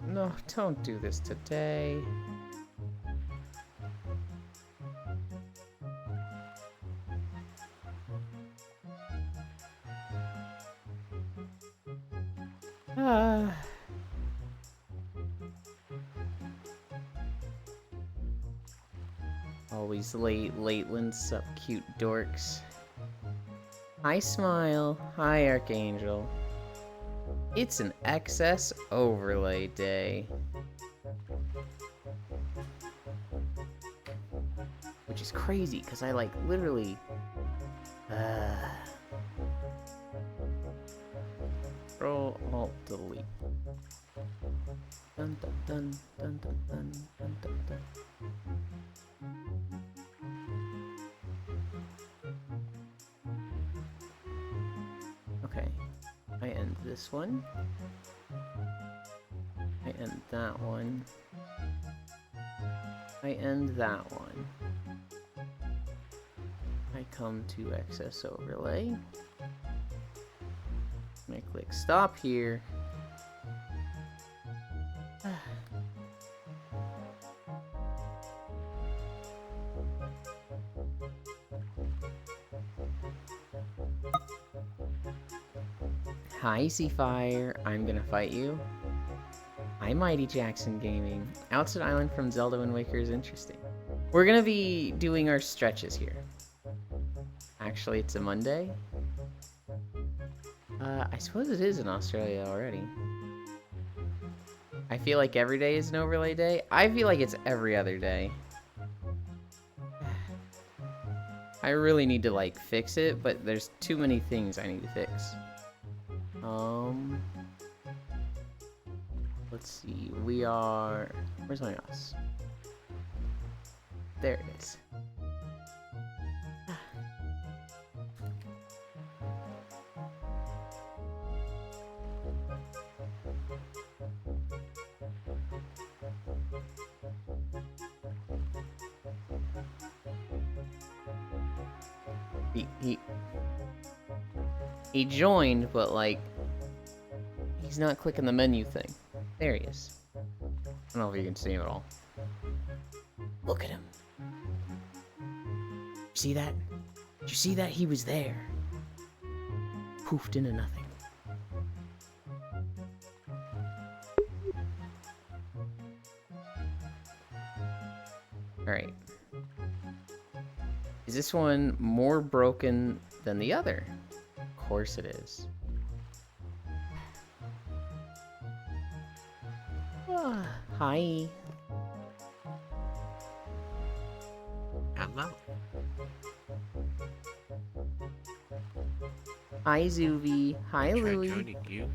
No, don't do this today. Ah. Always late, Lateland, sup cute dorks. Hi Smile, hi Archangel. It's an excess overlay day. Which is crazy, because I like literally... Control, Alt, Delete. Dun dun dun dun dun dun dun dun dun. Okay, I end this one. I end that one. I end that one. I come to excess overlay. I click stop here. Hi Seafire, I'm gonna fight you. Hi Mighty Jackson Gaming. Outside Island from Zelda Wind Waker is interesting. We're gonna be doing our stretches here. Actually, it's a Monday. I suppose it is in Australia already. I feel like every day is an overlay day. I feel like it's every other day. I really need to, like, fix it, but there's too many things I need to fix. Let's see. We are... Where's my mouse? There it is. He joined, but like he's not clicking the menu thing. There he is. I don't know if you can see him at all. Look at him. See that? Did you see that? He was there. Poofed into nothing. Alright. Is this one more broken than the other? Of course it is. Hi. Hello. Hi, Zuvi. Hi, Tried Louie. joining you,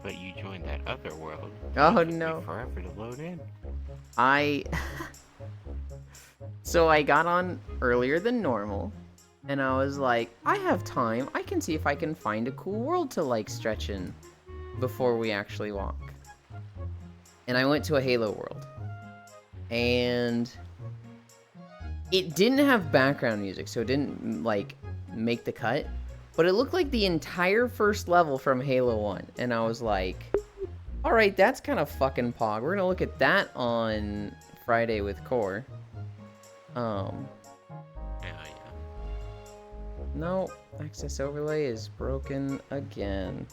but you joined that other world. Oh, It took no. me forever to load in. So I got on earlier than normal, and I was like, I have time. I can see if I can find a cool world to, like, stretch in before we actually walk. And I went to a Halo world. And it didn't have background music, so it didn't, like, make the cut. But it looked like the entire first level from Halo 1. And I was like, alright, that's kind of fucking pog. We're gonna look at that on Friday with Core. Yeah. No, access overlay is broken again.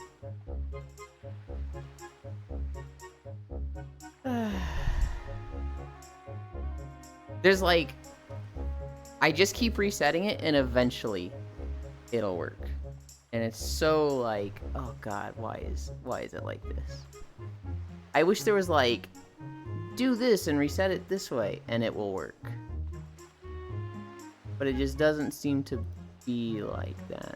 There's like, I just keep resetting it and eventually it'll work. And it's so like, oh god, why is it like this? I wish there was like, do this and reset it this way and it will work. But it just doesn't seem to be like that.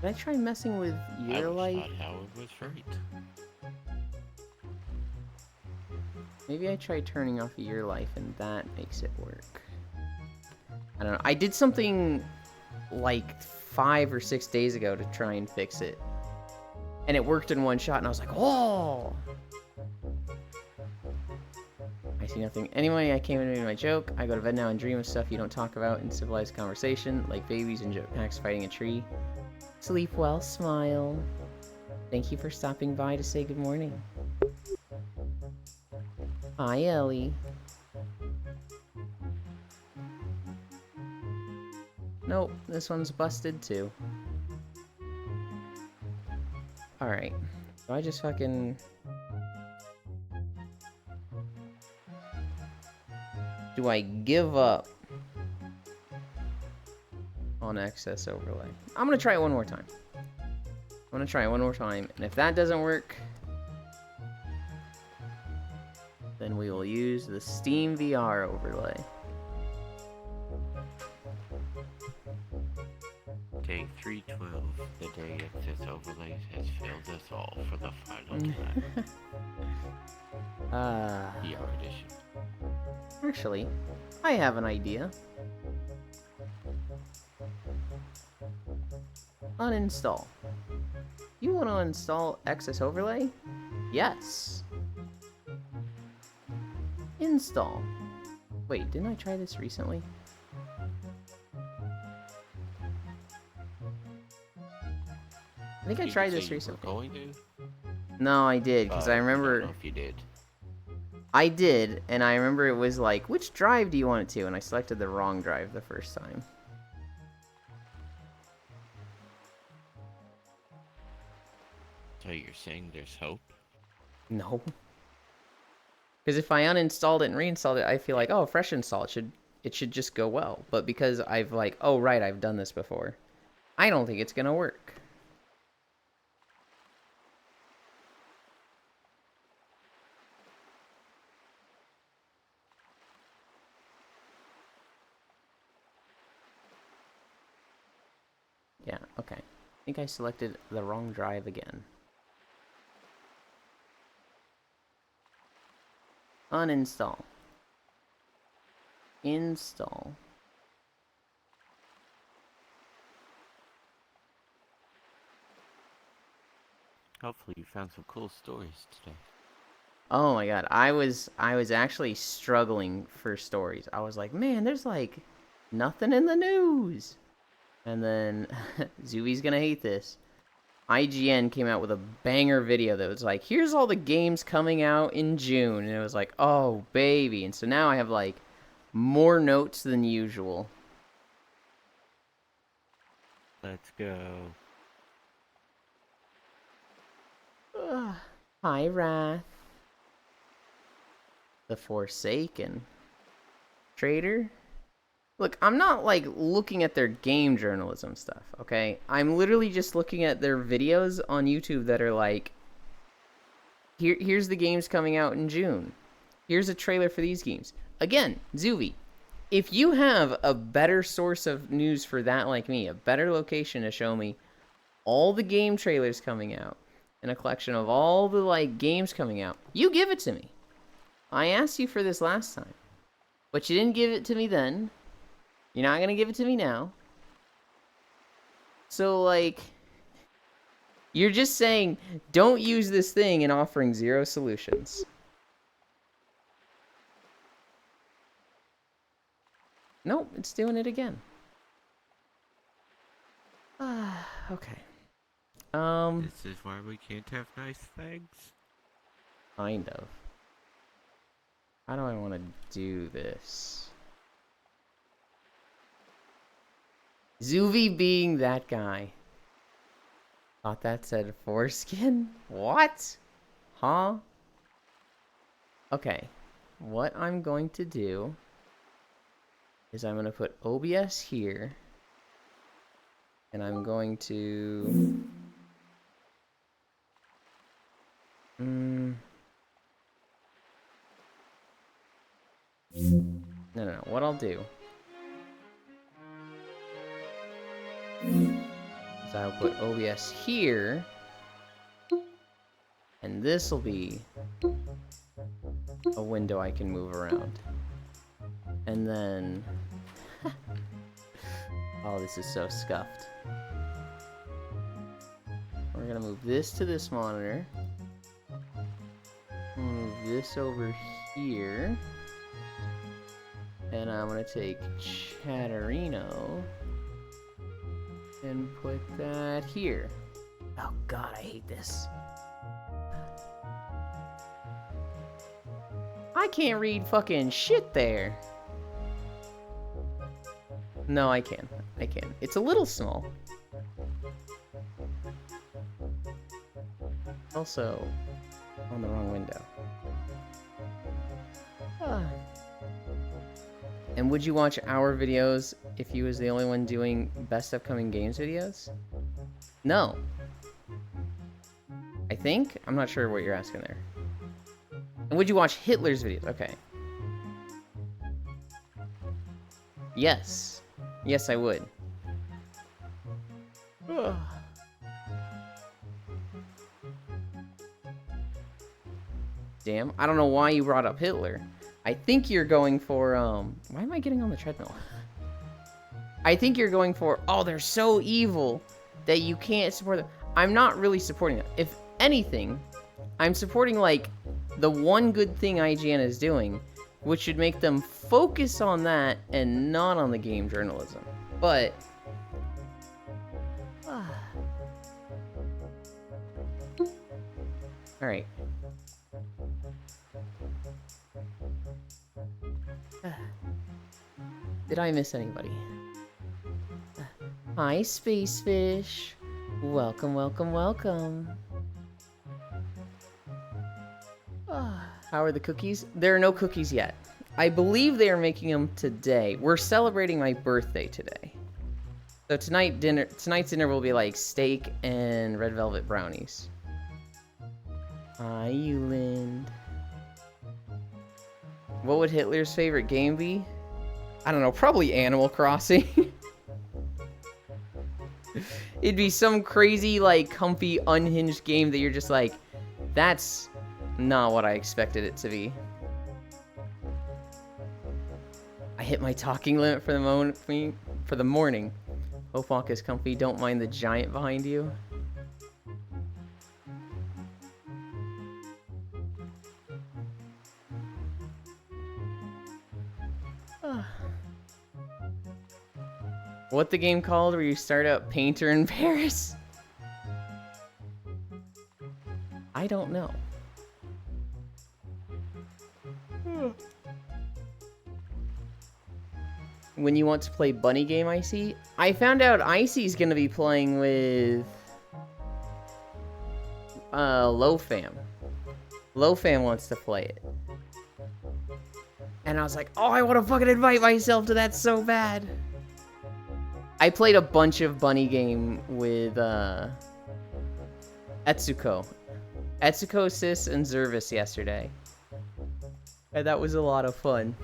Did I try messing with I your was life? taught how it was right. Maybe I tried turning off your life and that makes it work. I don't know. I did something like 5 or 6 days ago to try and fix it. And it worked in one shot and I was like, oh! I seem See nothing. Anyway, I came in and made my joke. I go to bed now and dream of stuff you don't talk about in civilized conversation, like babies and jetpacks fighting a tree. Sleep well, smile. Thank you for stopping by to say good morning. Hi, Ellie. Nope, this one's busted too. Alright. So I just fucking... Do I give up on excess overlay? I'm gonna try it one more time. And if that doesn't work, then we will use the Steam VR overlay. Day 312, the day excess overlays has failed us all for the final time. VR edition. Actually, I have an idea. Uninstall. You want to install excess overlay? Yes. Install. Wait, didn't I try this recently? I think I Did you tried say this you were recently. going to? No, I did, because I I remember... don't know if you did. I did, and I remember it was like, which drive do you want it to? And I selected the wrong drive the first time. So you're saying there's hope? No. Because if I uninstalled it and reinstalled it, I feel like, oh, fresh install, it should just go well. But because I've like, oh, right, I've done this before, I don't think it's going to work. Yeah, okay. I think I selected the wrong drive again. Uninstall. Install. Hopefully you found some cool stories today. Oh my god, I was actually struggling for stories. I was like, man, there's like nothing in the news. And then Zuvi's gonna hate this. IGN came out with a banger video that was like, here's all the games coming out in June. And it was like, oh, baby. And so now I have, like, more notes than usual. Let's go. Hi, Wrath. The Forsaken. Trader? Look, I'm not, like, looking at their game journalism stuff, okay? I'm literally just looking at their videos on YouTube that are like, here's the games coming out in June. Here's a trailer for these games. Again, Zuvi, if you have a better source of news for that like me, a better location to show me all the game trailers coming out, and a collection of all the, like, games coming out, you give it to me. I asked you for this last time, but you didn't give it to me then. You're not gonna give it to me now. So, like, you're just saying, don't use this thing and offering zero solutions. Nope, it's doing it again. Okay. This is why we can't have nice things. Kind of. How do I want to do this? Zuvi being that guy. Thought that said foreskin? What? Huh? Okay. What I'm going to do is I'm going to put OBS here. And I'm going to... No. What I'll do is I'll put OBS here, and this will be a window I can move around. And then... oh, this is so scuffed. We're gonna move this to this monitor. Move this over here. And I'm gonna take Chatterino and put that here. Oh god, I hate this. I can't read fucking shit there. No, I can. I can. It's a little small. Also, on the wrong window. And would you watch our videos if you was the only one doing best upcoming games videos? No. I think? I'm not sure what you're asking there. And would you watch Hitler's videos? Okay. Yes. Yes, I would. Ugh. Damn, I don't know why you brought up Hitler. I think you're going for, why am I getting on the treadmill? I think you're going for, oh, they're so evil that you can't support them. I'm not really supporting them. If anything, I'm supporting, like, the one good thing IGN is doing, which should make them focus on that and not on the game journalism. But... Alright. Did I miss anybody? Hi, Space Fish. Welcome, welcome, welcome. How are the cookies? There are no cookies yet. I believe they are making them today. We're celebrating my birthday today. So tonight's dinner will be like steak and red velvet brownies. Hi, Euland. What would Hitler's favorite game be? I don't know, probably Animal Crossing. It'd be some crazy, like, comfy, unhinged game that you're just like, that's not what I expected it to be. I hit my talking limit for the morning. Hope Walk is comfy. Don't mind the giant behind you. What the game called where you start out Painter in Paris? I don't know. When you want to play Bunny Game, Icy? I found out Icy's gonna be playing with LowFam. LowFam wants to play it. And I was like, oh, I want to fucking invite myself to that so bad. I played a bunch of Bunny Game with Etsuko, Sis, and Zervis yesterday. And that was a lot of fun.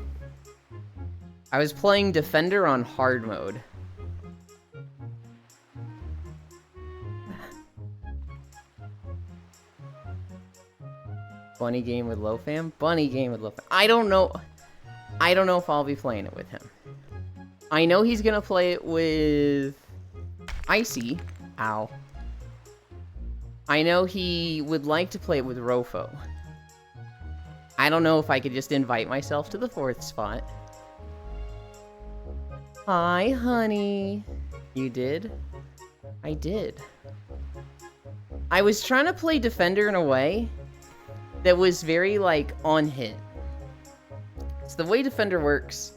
I was playing Defender on hard mode. Bunny Game with LowFam? Bunny Game with LowFam. I don't know if I'll be playing it with him. I know he's gonna play it with Icy. Ow. I know he would like to play it with Rofo. I don't know if I could just invite myself to the 4th spot. Hi, honey. You did? I did. I was trying to play Defender in a way that was very, like, on hit. So the way Defender works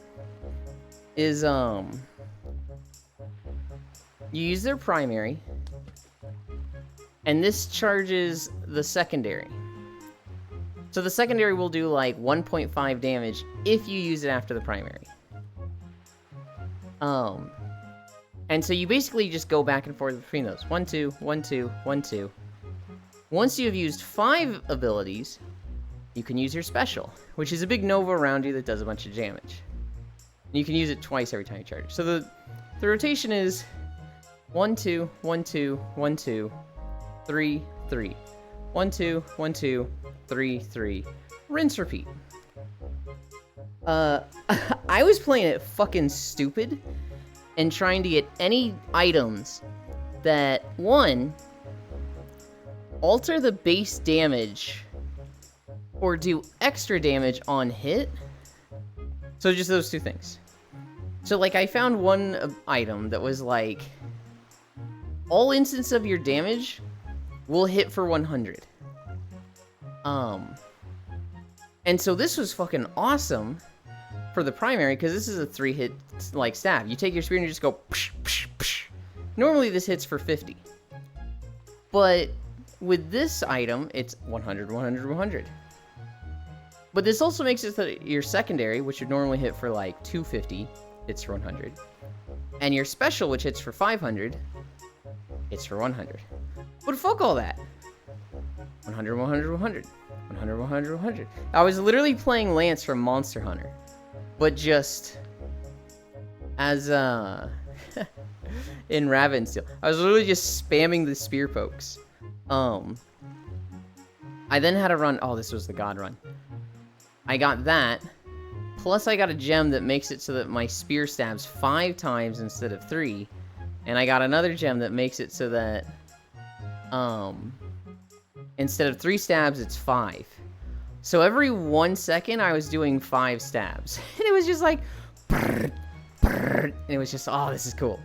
is, you use their primary, and this charges the secondary. So the secondary will do, like, 1.5 damage if you use it after the primary. And so you basically just go back and forth between those. 1, 2, 1, 2, 1, 2. Once you have used 5 abilities, you can use your special, which is a big Nova around you that does a bunch of damage. And you can use it twice every time you charge. So the rotation is 1, 2, 1, 2, 1, 2, 3, 3. 1, 2, 1, 2, 3, 3. Rinse, repeat. I was playing it fucking stupid and trying to get any items that, one, alter the base damage or do extra damage on hit, So just those two things. So, like, I found one item that was, like, all instance of your damage will hit for 100. And so this was fucking awesome for the primary, because this is a 3-hit, like, stab. You take your spear and you just go psh, psh, psh. Normally this hits for 50. But with this item, it's 100, 100, 100. But this also makes it so that your secondary, which would normally hit for, like, 250, hits for 100. And your special, which hits for 500, hits for 100. But fuck all that. 100, 100, 100. 100, 100, 100. I was literally playing Lance from Monster Hunter. But just as, in Ravensteel. I was literally just spamming the spear pokes. I then had to run, oh, this was the God run. I got that, plus I got a gem that makes it so that my spear stabs 5 times instead of 3. And I got another gem that makes it so that, instead of 3 stabs, it's 5. So every 1 second, I was doing 5 stabs. And it was just like, brrr, brrr, and it was just, oh, this is cool.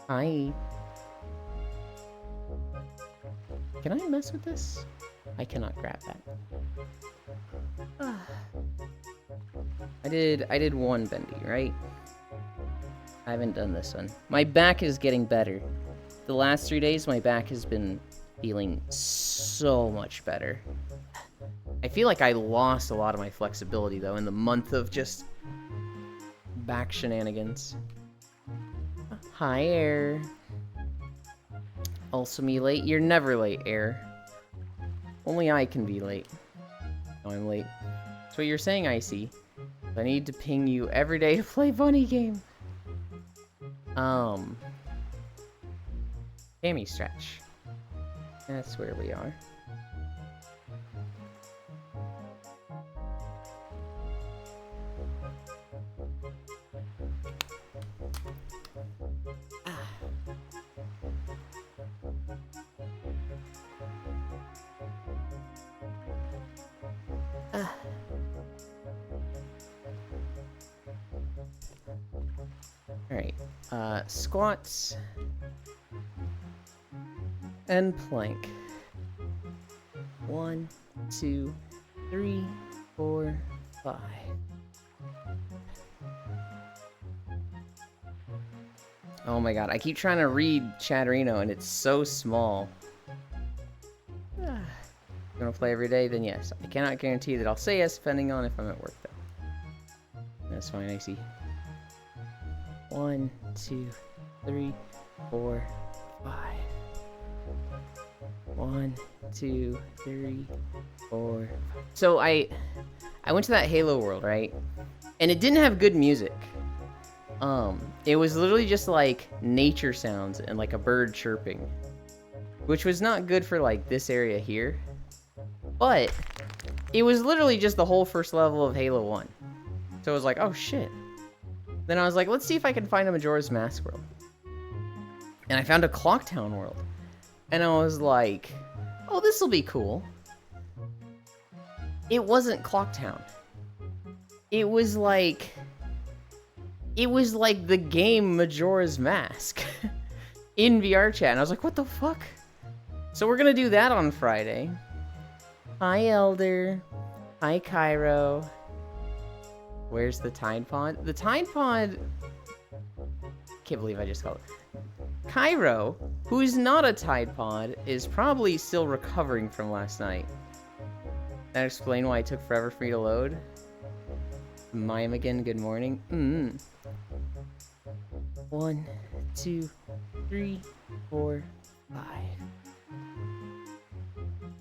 Hi. Can I mess with this? I cannot grab that. I did one bendy, right? I haven't done this one. My back is getting better. The last 3 days, my back has been feeling so much better. I feel like I lost a lot of my flexibility, though, in the month of just back shenanigans. Hi, Air. Also me late? You're never late, Air. Only I can be late. No, I'm late. That's what you're saying, Icy. I need to ping you every day to play Bunny Game. Hammy stretch. That's where we are. Alright, squats and plank. 1, 2, 3, 4, 5. Oh my god, I keep trying to read Chatterino and it's so small. Gonna play every day? Then yes. I cannot guarantee that I'll say yes, depending on if I'm at work, though. That's fine, I see. 1, 2, 3, 4, 5. 1, 2, 3, 4. So I went to that Halo world, right? And it didn't have good music. It was literally just like nature sounds and like a bird chirping, which was not good for like this area here. But it was literally just the whole first level of Halo 1. So I was like, oh shit. Then I was like, let's see if I can find a Majora's Mask world. And I found a Clocktown world. And I was like, oh, this will be cool. It wasn't Clocktown. It was like the game Majora's Mask in VR chat. And I was like, what the fuck? So we're gonna do that on Friday. Hi, Elder. Hi, Cairo. Where's the Tide Pod? The Tide Pod... Can't believe I just called it. Cairo, who's not a Tide Pod, is probably still recovering from last night. That explain why it took forever for me to load. Mime again, good morning. 1, 2, 3, 4, 5.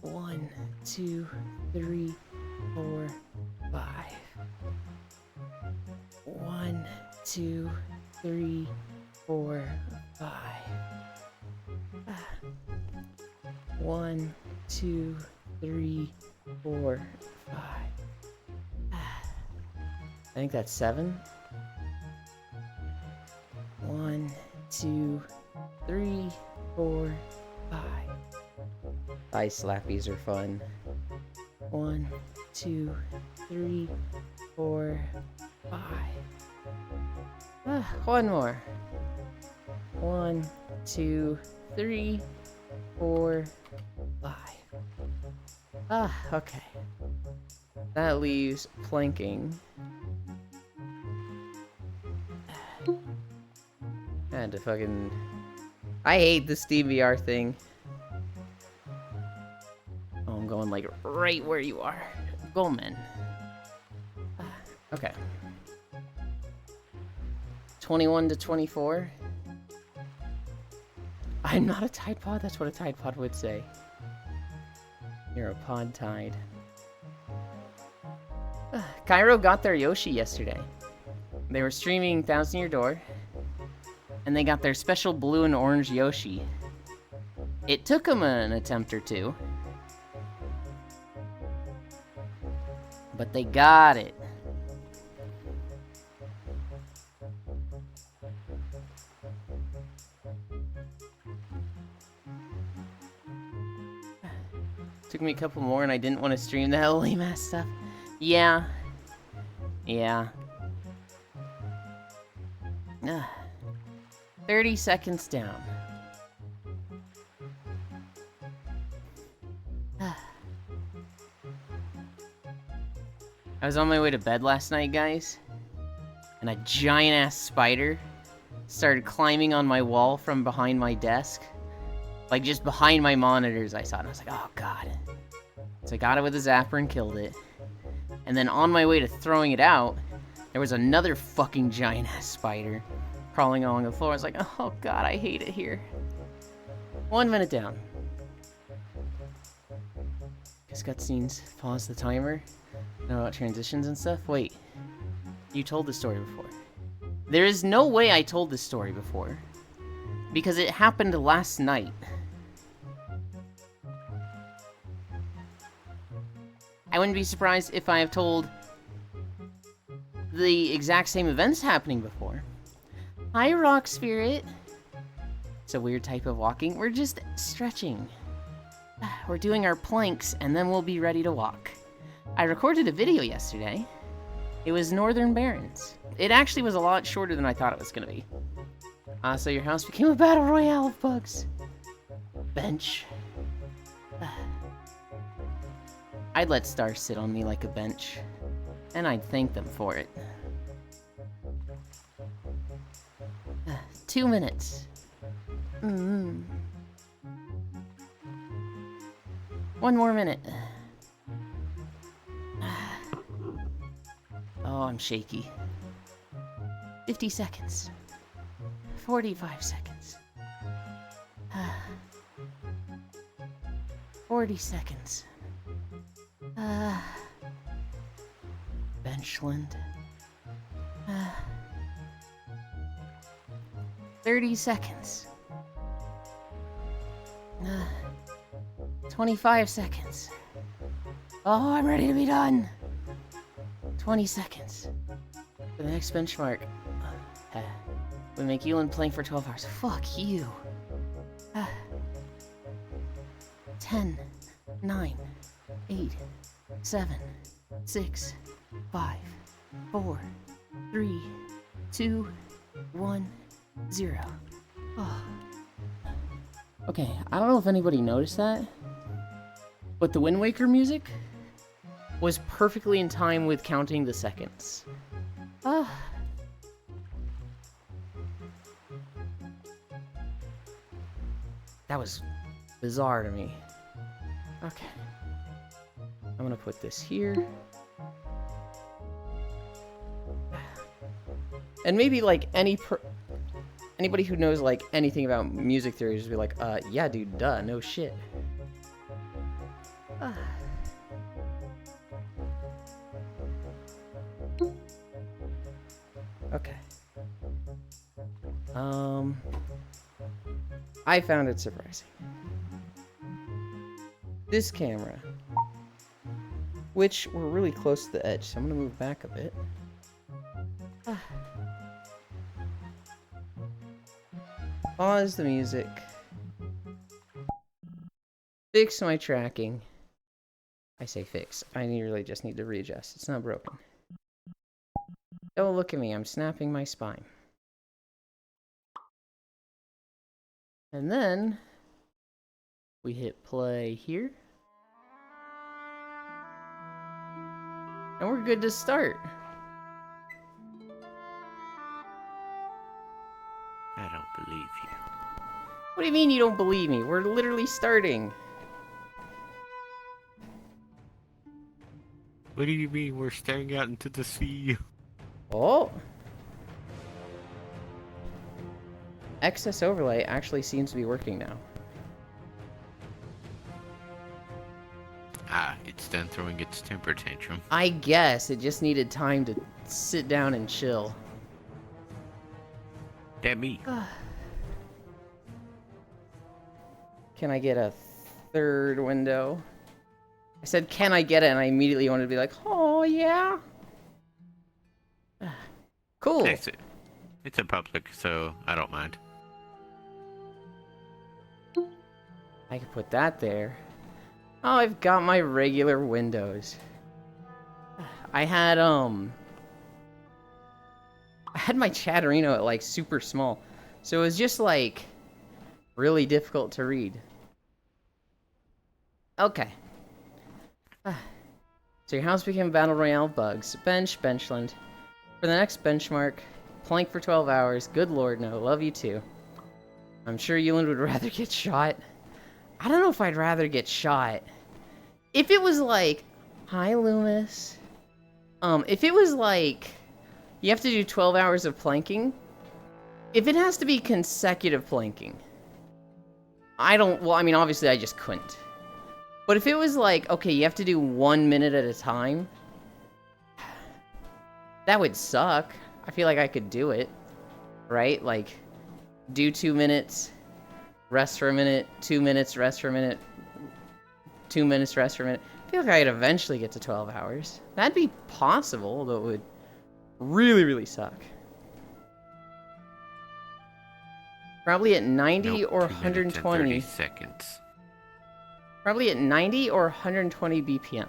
1, 2, 3, 4, 5. 1, 2, 3, 4, 5. 1, 2, 3, 4, 5. I think that's 7. 1, 2, 3, 4, 5. Ice slappies are fun. 1, 2, 3, 4, 5. One more. 1, 2, 3, 4, 5. Okay. That leaves planking. And to fucking... I hate the Steam VR thing. Oh, I'm going like right where you are. Goldman. Okay. 21 to 24. I'm not a Tide Pod? That's what a Tide Pod would say. You're a Pod Tide. Cairo got their Yoshi yesterday. They were streaming Thousand Year Door, and they got their special blue and orange Yoshi. It took them an attempt or two, but they got it. Took me a couple more and I didn't want to stream the hell lame ass stuff. Yeah. Yeah. 30 seconds down. I was on my way to bed last night, guys, and a giant-ass spider started climbing on my wall from behind my desk. Like, just behind my monitors I saw it, and I was like, oh god. So I got it with a zapper and killed it. And then on my way to throwing it out, there was another fucking giant-ass spider crawling along the floor. I was like, oh god, I hate it here. 1 minute down. Because cutscenes, pause the timer. Know about transitions and stuff? Wait, you told the story before. There is no way I told this story before. Because it happened last night. I wouldn't be surprised if I have told the exact same events happening before. Hi, Rock Spirit. It's a weird type of walking. We're just stretching. We're doing our planks, and then we'll be ready to walk. I recorded a video yesterday. It was Northern Barrens. It actually was a lot shorter than I thought it was gonna be. So your house became a battle royale of bugs. Bench. I'd let stars sit on me like a bench, and I'd thank them for it. 2 minutes. 1 more minute. Oh, I'm shaky. 50 seconds. 45 seconds. 40 seconds. Benchland. 30 seconds. 25 seconds. Oh, I'm ready to be done. 20 seconds. For the next benchmark. We make Yulin playing for 12 hours. Fuck you. 10, 9, 8, 7, 6, 5, 4, 3, 2, 1, 0. Oh. Okay, I don't know if anybody noticed that, but the Wind Waker music was perfectly in time with counting the seconds. That was bizarre to me. Okay. I'm gonna put this here. And maybe, like, anybody who knows, like, anything about music theory just be like, yeah, dude, duh, no shit. Okay. I found it surprising. This camera, which we're really close to the edge, so I'm gonna move back a bit. Pause the music. Fix my tracking. I say fix. I really just need to readjust. It's not broken. Don't look at me. I'm snapping my spine. And then we hit play here. And we're good to start. I don't believe you. What do you mean you don't believe me? We're literally starting. What do you mean we're staring out into the sea? Oh. Excess overlay actually seems to be working now. Ah, it's done throwing its temper tantrum. I guess it just needed time to sit down and chill. That me. Can I get a third window? I said, can I get it? And I immediately wanted to be like, oh, yeah. Cool. It's a public, so I don't mind. I can put that there. Oh, I've got my regular windows. I had my Chatterino at like super small. So it was just like really difficult to read. Okay. So your house became Battle Royale bugs. Benchland. For the next benchmark, plank for 12 hours. Good lord, no. Love you too. I'm sure Euland would rather get shot. I don't know if I'd rather get shot. If it was like, hi Loomis. If it was like, you have to do 12 hours of planking. If it has to be consecutive planking. Well, I mean, obviously I just couldn't. But if it was like, okay, you have to do 1 minute at a time. That would suck. I feel like I could do it. Right? Like, do 2 minutes, rest for a minute, 2 minutes, rest for a minute, 2 minutes, rest for a minute. I feel like I could eventually get to 12 hours. That'd be possible, although it would really, really suck. Probably at 90 or 120. 30 seconds. Probably at 90 or 120 BPM.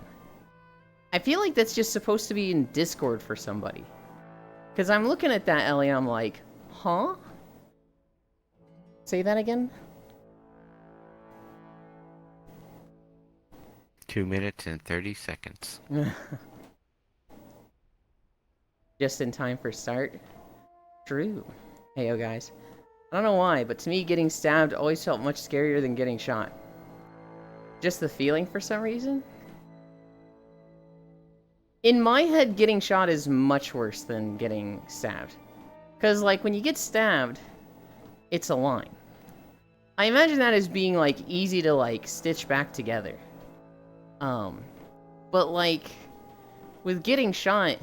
I feel like that's just supposed to be in Discord for somebody. Because I'm looking at that, Ellie, and I'm like, huh? Say that again? 2 minutes and 30 seconds. Just in time for start? True. Hey, yo, guys. I don't know why, but to me, getting stabbed always felt much scarier than getting shot. Just the feeling for some reason? In my head, getting shot is much worse than getting stabbed. Because, like, when you get stabbed, it's a line. I imagine that as being, like, easy to, like, stitch back together. But, like, with getting shot,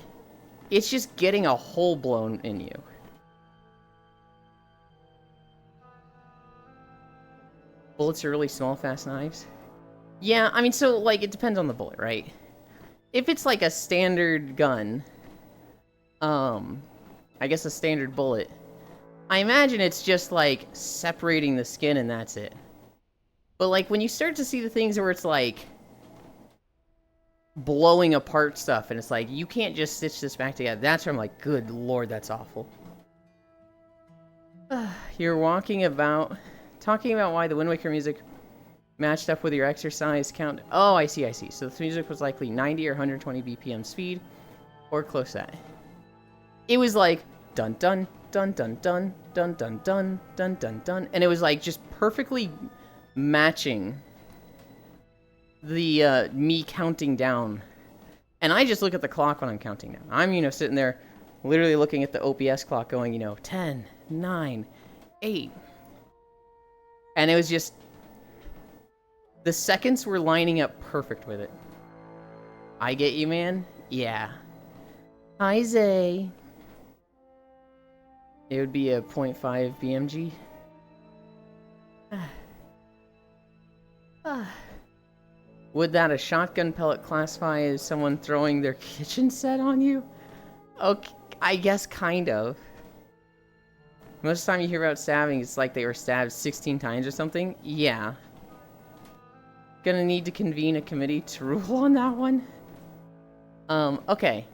it's just getting a hole blown in you. Bullets are really small, fast knives? Yeah, I mean, so, like, it depends on the bullet, right? If it's, like, a standard gun, I guess a standard bullet, I imagine it's just, like, separating the skin and that's it. But, like, when you start to see the things where it's, like, blowing apart stuff, and it's like, you can't just stitch this back together, that's where I'm like, good lord, that's awful. You're talking about why the Wind Waker music matched up with your exercise count. Oh, I see. So the music was likely 90 or 120 BPM speed, or close to that. It was like, dun dun, dun dun dun, dun dun dun, dun dun dun, and it was like just perfectly matching the me counting down. And I just look at the clock when I'm counting down. I'm, sitting there literally looking at the OPS clock going, 10, 9, 8. And it was just, the seconds were lining up perfect with it. I get you, man? Yeah. Hi, Zay. It would be a 0.5 BMG. Would that a shotgun pellet classify as someone throwing their kitchen set on you? Okay, I guess kind of. Most of the time you hear about stabbing, it's like they were stabbed 16 times or something. Yeah. Gonna need to convene a committee to rule on that one. Okay.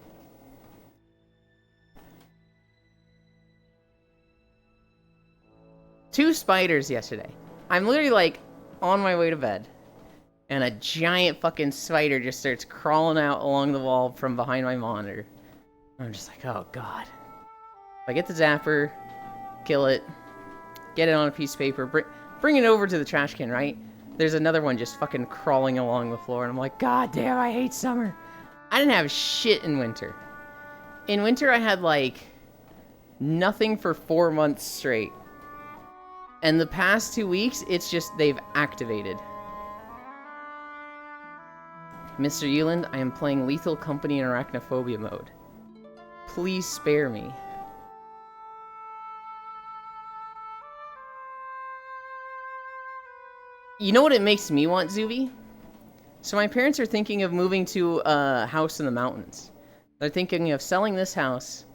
Two spiders yesterday. I'm literally like on my way to bed, and a giant fucking spider just starts crawling out along the wall from behind my monitor. I'm just like, oh god. I get the zapper, kill it, get it on a piece of paper, bring it over to the trash can, right? There's another one just fucking crawling along the floor, and I'm like, god damn, I hate summer. I didn't have shit in winter. In winter, I had like nothing for 4 months straight. And the past 2 weeks, it's just they've activated. Mr. Euland, I am playing Lethal Company in Arachnophobia mode. Please spare me. You know what it makes me want, Zuby? So my parents are thinking of moving to a house in the mountains. They're thinking of selling this house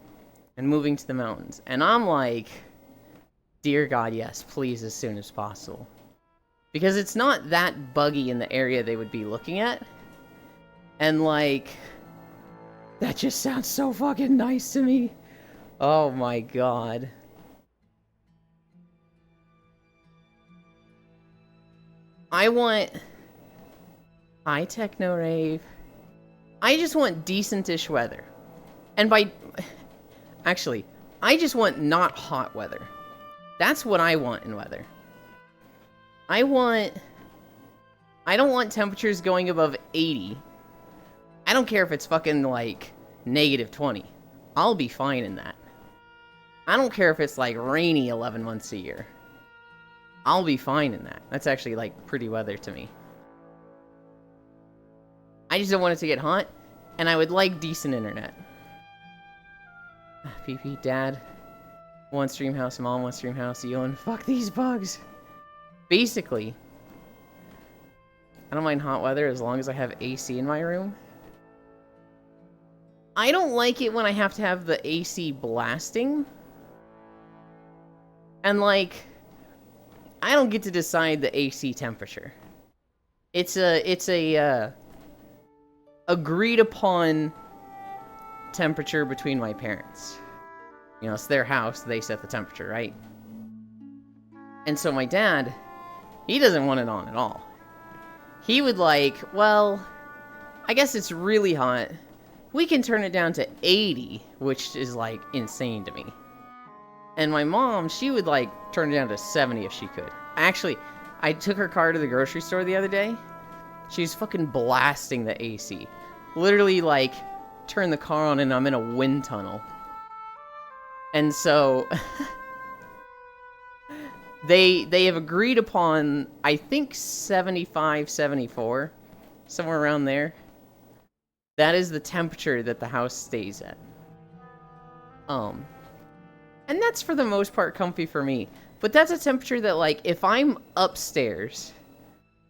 and moving to the mountains. And I'm like, dear God, yes, please, as soon as possible. Because it's not that buggy in the area they would be looking at. And like, that just sounds so fucking nice to me. Oh my God. I want high techno rave. I just want decent-ish weather. And actually, I just want not hot weather. That's what I want in weather. I don't want temperatures going above 80. I don't care if it's fucking like -20. I'll be fine in that. I don't care if it's like rainy 11 months a year. I'll be fine in that. That's actually like pretty weather to me. I just don't want it to get hot, and I would like decent internet. PP, Dad. One stream house, Mom, one stream house, Ewan. Fuck these bugs. Basically, I don't mind hot weather as long as I have AC in my room. I don't like it when I have to have the AC blasting. And like, I don't get to decide the AC temperature. It's a agreed upon temperature between my parents. You know, it's their house, they set the temperature, right? And so my dad, he doesn't want it on at all. He would like, well, I guess it's really hot. We can turn it down to 80, which is like insane to me. And my mom, she would like turn it down to 70 if she could. Actually, I took her car to the grocery store the other day. She's fucking blasting the AC. Literally like, turn the car on and I'm in a wind tunnel. And so they have agreed upon, I think 75, 74, somewhere around there. That is the temperature that the house stays at. And that's for the most part comfy for me. But that's a temperature that like, if I'm upstairs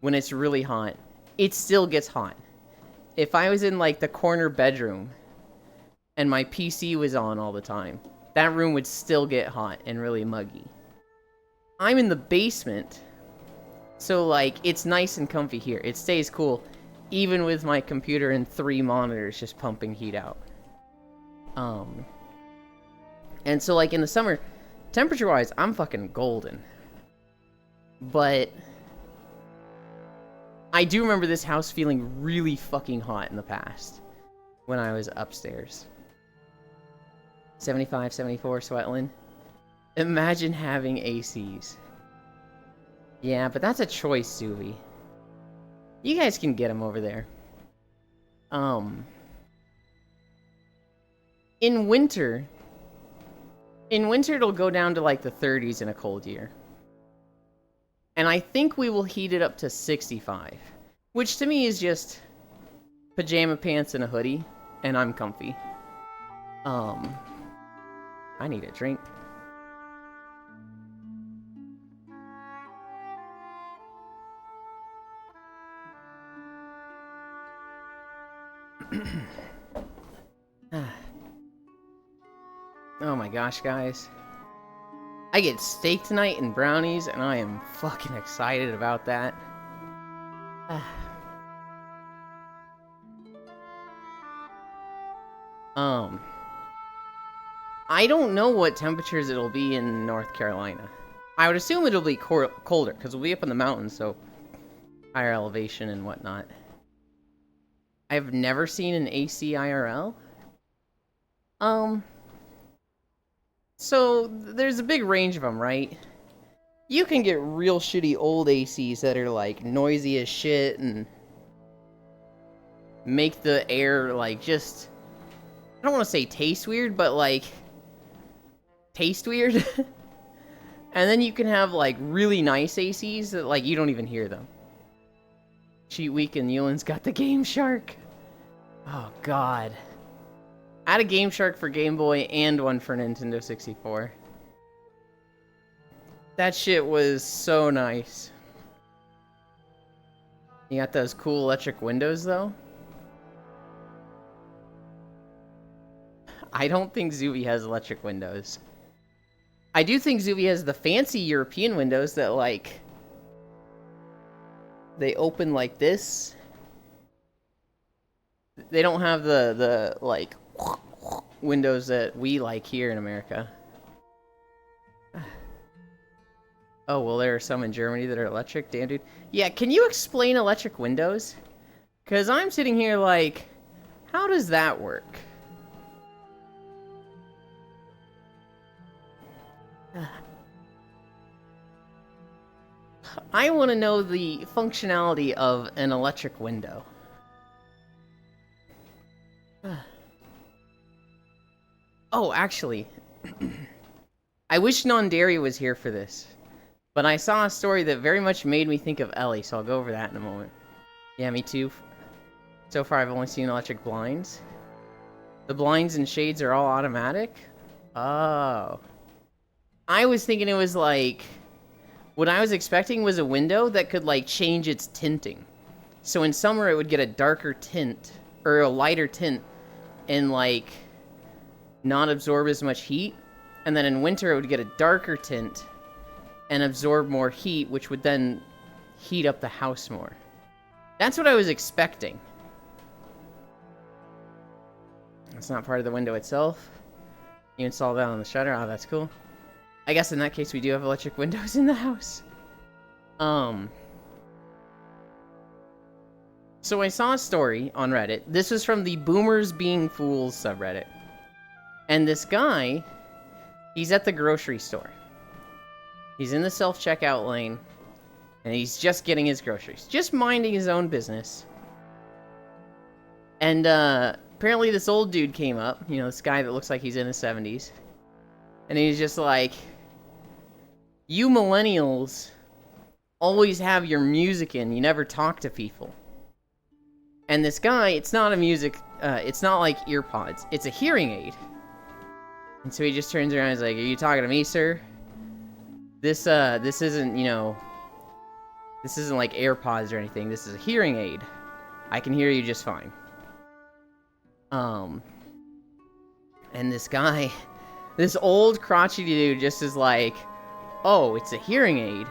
when it's really hot, it still gets hot. If I was in like the corner bedroom and my PC was on all the time, that room would still get hot and really muggy. I'm in the basement, so like, it's nice and comfy here. It stays cool, even with my computer and 3 monitors just pumping heat out. And so like in the summer, temperature-wise, I'm fucking golden. But I do remember this house feeling really fucking hot in the past when I was upstairs. 75, 74, Sweatland. Imagine having ACs. Yeah, but that's a choice, Suvi. You guys can get them over there. In winter it'll go down to like the 30s in a cold year. And I think we will heat it up to 65. Which to me is just pajama pants and a hoodie, and I'm comfy. I need a drink. Oh my gosh, guys. I get steak tonight and brownies, and I am fucking excited about that. I don't know what temperatures it'll be in North Carolina. I would assume it'll be colder, because we'll be up in the mountains, so higher elevation and whatnot. I've never seen an AC IRL. So there's a big range of them, right? You can get real shitty old ACs that are like noisy as shit and make the air like just, I don't want to say taste weird, but like taste weird. And then you can have like really nice ACs that like you don't even hear them. Cheat Week and Yulin's got the Game Shark. Oh god. I had a Game Shark for Game Boy and one for Nintendo 64. That shit was so nice. You got those cool electric windows though. I don't think Zuby has electric windows. I do think Zuby has the fancy European windows that like they open like this. They don't have the like windows that we like here in America. Oh, well, there are some in Germany that are electric. Damn, dude. Yeah, can you explain electric windows? Because I'm sitting here like, how does that work? I want to know the functionality of an electric window. Oh, actually, I wish Non-Dairy was here for this, but I saw a story that very much made me think of Ellie, so I'll go over that in a moment. Yeah, me too. So far, I've only seen electric blinds. The blinds and shades are all automatic? Oh. I was thinking it was like... What I was expecting was a window that could, like, change its tinting. So in summer, it would get a darker tint, or a lighter tint, and, like, not absorb as much heat. And then in winter, it would get a darker tint and absorb more heat, which would then heat up the house more. That's what I was expecting. That's not part of the window itself. You install that on the shutter. Oh, that's cool. I guess in that case, we do have electric windows in the house. So I saw a story on Reddit. This was from the Boomers Being Fools subreddit. And this guy, he's at the grocery store. He's in the self-checkout lane. And he's just getting his groceries. Just minding his own business. And, apparently this old dude came up. You know, this guy that looks like he's in his 70s. And he's just like, you millennials always have your music in. You never talk to people. And this guy, it's not a music, it's not like earpods. It's a hearing aid. And so he just turns around and is like, are you talking to me, sir? This isn't, you know, this isn't like AirPods or anything. This is a hearing aid. I can hear you just fine. And this guy, this old crotchety dude just is like, oh, it's a hearing aid.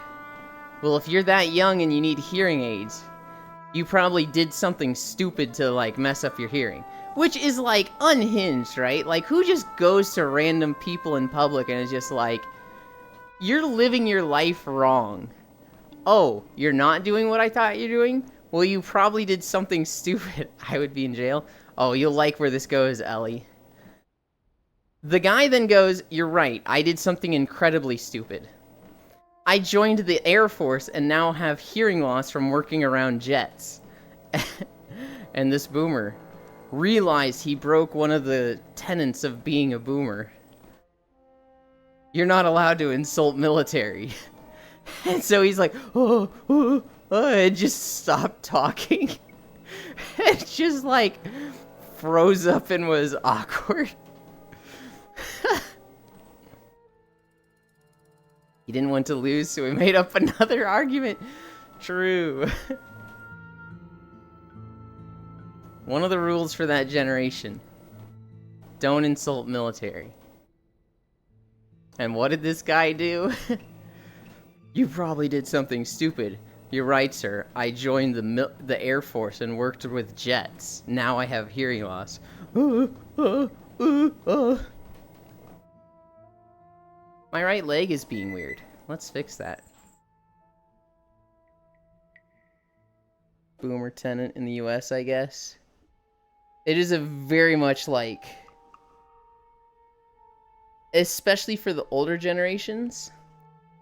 Well, if you're that young and you need hearing aids, you probably did something stupid to, like, mess up your hearing. Which is, like, unhinged, right? Like, who just goes to random people in public and is just like, you're living your life wrong. Oh, you're not doing what I thought you're doing? Well, you probably did something stupid. I would be in jail. Oh, you'll like where this goes, Ellie. The guy then goes, you're right, I did something incredibly stupid. I joined the Air Force and now have hearing loss from working around jets. And this boomer realized he broke one of the tenets of being a boomer. You're not allowed to insult military. And so he's like, and just stopped talking. It just like froze up and was awkward. He didn't want to lose, so he made up another argument. True. One of the rules for that generation. Don't insult military. And what did this guy do? You probably did something stupid. You're right, sir. I joined the Air Force and worked with jets. Now I have hearing loss. My right leg is being weird. Let's fix that. Boomer tenant in the US, I guess. It is a very much like... Especially for the older generations,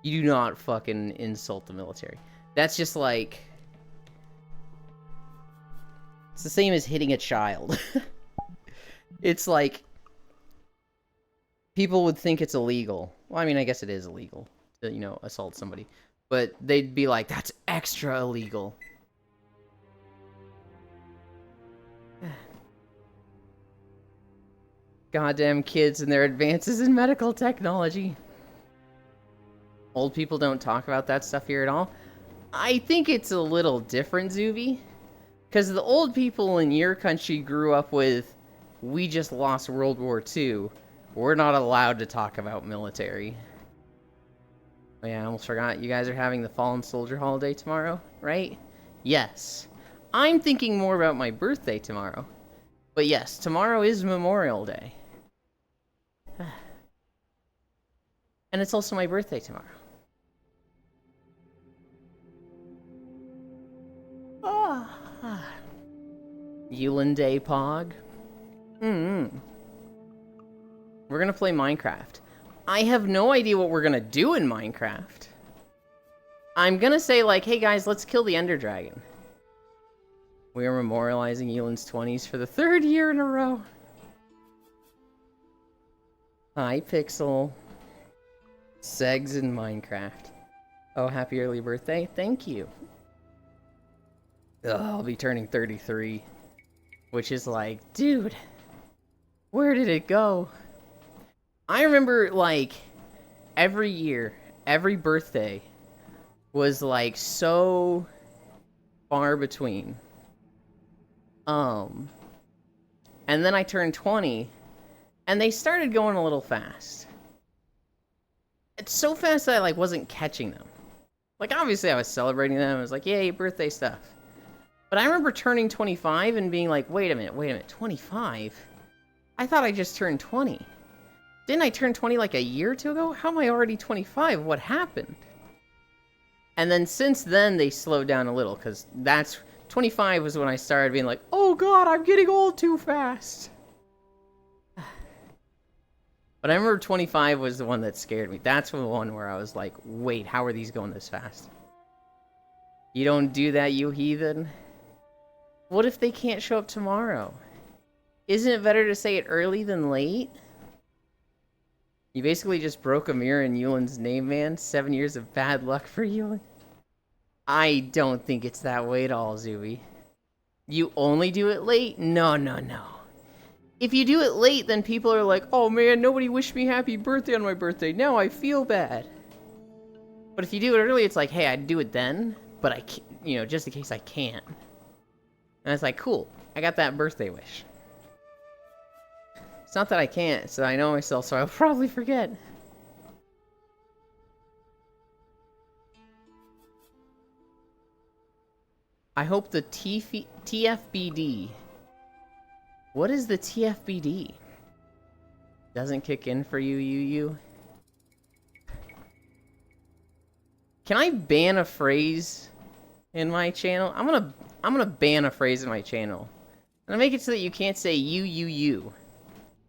you do not fucking insult the military. That's just like... It's the same as hitting a child. It's like... People would think it's illegal. Well, I mean, I guess it is illegal to, you know, assault somebody. But they'd be like, that's extra illegal. Goddamn kids and their advances in medical technology. Old people don't talk about that stuff here at all. I think it's a little different, Zuby. Because the old people in your country grew up with, we just lost World War II. We're not allowed to talk about military. Oh yeah, I almost forgot. You guys are having the Fallen Soldier holiday tomorrow, right? Yes. I'm thinking more about my birthday tomorrow. But yes, tomorrow is Memorial Day. And it's also my birthday tomorrow. Yulin Day Pog. We're gonna play Minecraft. I have no idea what we're gonna do in Minecraft. I'm gonna say like, hey guys, let's kill the Ender Dragon. We are memorializing Yulin's 20s for the 3rd year in a row. Hi, Pixel. Segs in Minecraft. Oh, happy early birthday. Thank you. Ugh, I'll be turning 33. Which is like, dude, where did it go? I remember, like, every year, every birthday was, like, so far between. And then I turned 20, and they started going a little fast. It's so fast that I, like, wasn't catching them. Like, obviously I was celebrating them. I was like, yay, birthday stuff. But I remember turning 25 and being like, wait a minute, 25? I thought I just turned 20. Didn't I turn 20 like a year or two ago? How am I already 25? What happened? And then since then, they slowed down a little, because 25 was when I started being like, oh god, I'm getting old too fast. But I remember 25 was the one that scared me. That's the one where I was like, wait, how are these going this fast? You don't do that, you heathen? What if they can't show up tomorrow? Isn't it better to say it early than late? You basically just broke a mirror in Yulin's name, man. 7 years of bad luck for Yulin. I don't think it's that way at all, Zuby. You only do it late? No. If you do it late, then people are like, oh man, nobody wished me happy birthday on my birthday. Now I feel bad. But if you do it early, it's like, hey, I'd do it then, but I can't, you know, just in case I can't. And it's like, cool, I got that birthday wish. It's not that I can't, so I know myself, so I'll probably forget. I hope the TFBD... What is the TFBD? Doesn't kick in for you? Can I ban a phrase in my channel? I'm gonna ban a phrase in my channel. I'm gonna make it so that you can't say you.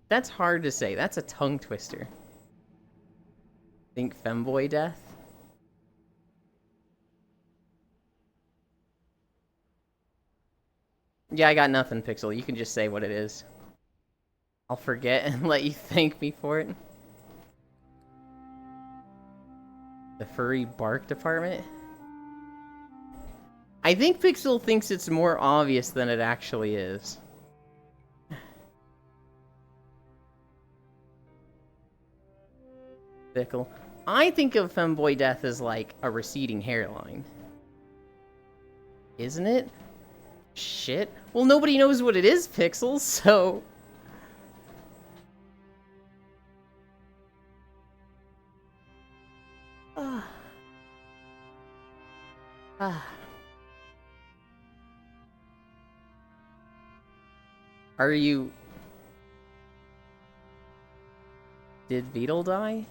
That's hard to say. That's a tongue twister. Think femboy death? Yeah, I got nothing, Pixel. You can just say what it is. I'll forget and let you thank me for it. The furry bark department? I think Pixel thinks it's more obvious than it actually is. Pickle. I think of femboy death as like a receding hairline. Isn't it? Shit. Well, nobody knows what it is, Pixel, so... Ah. Are you... Did Beetle die?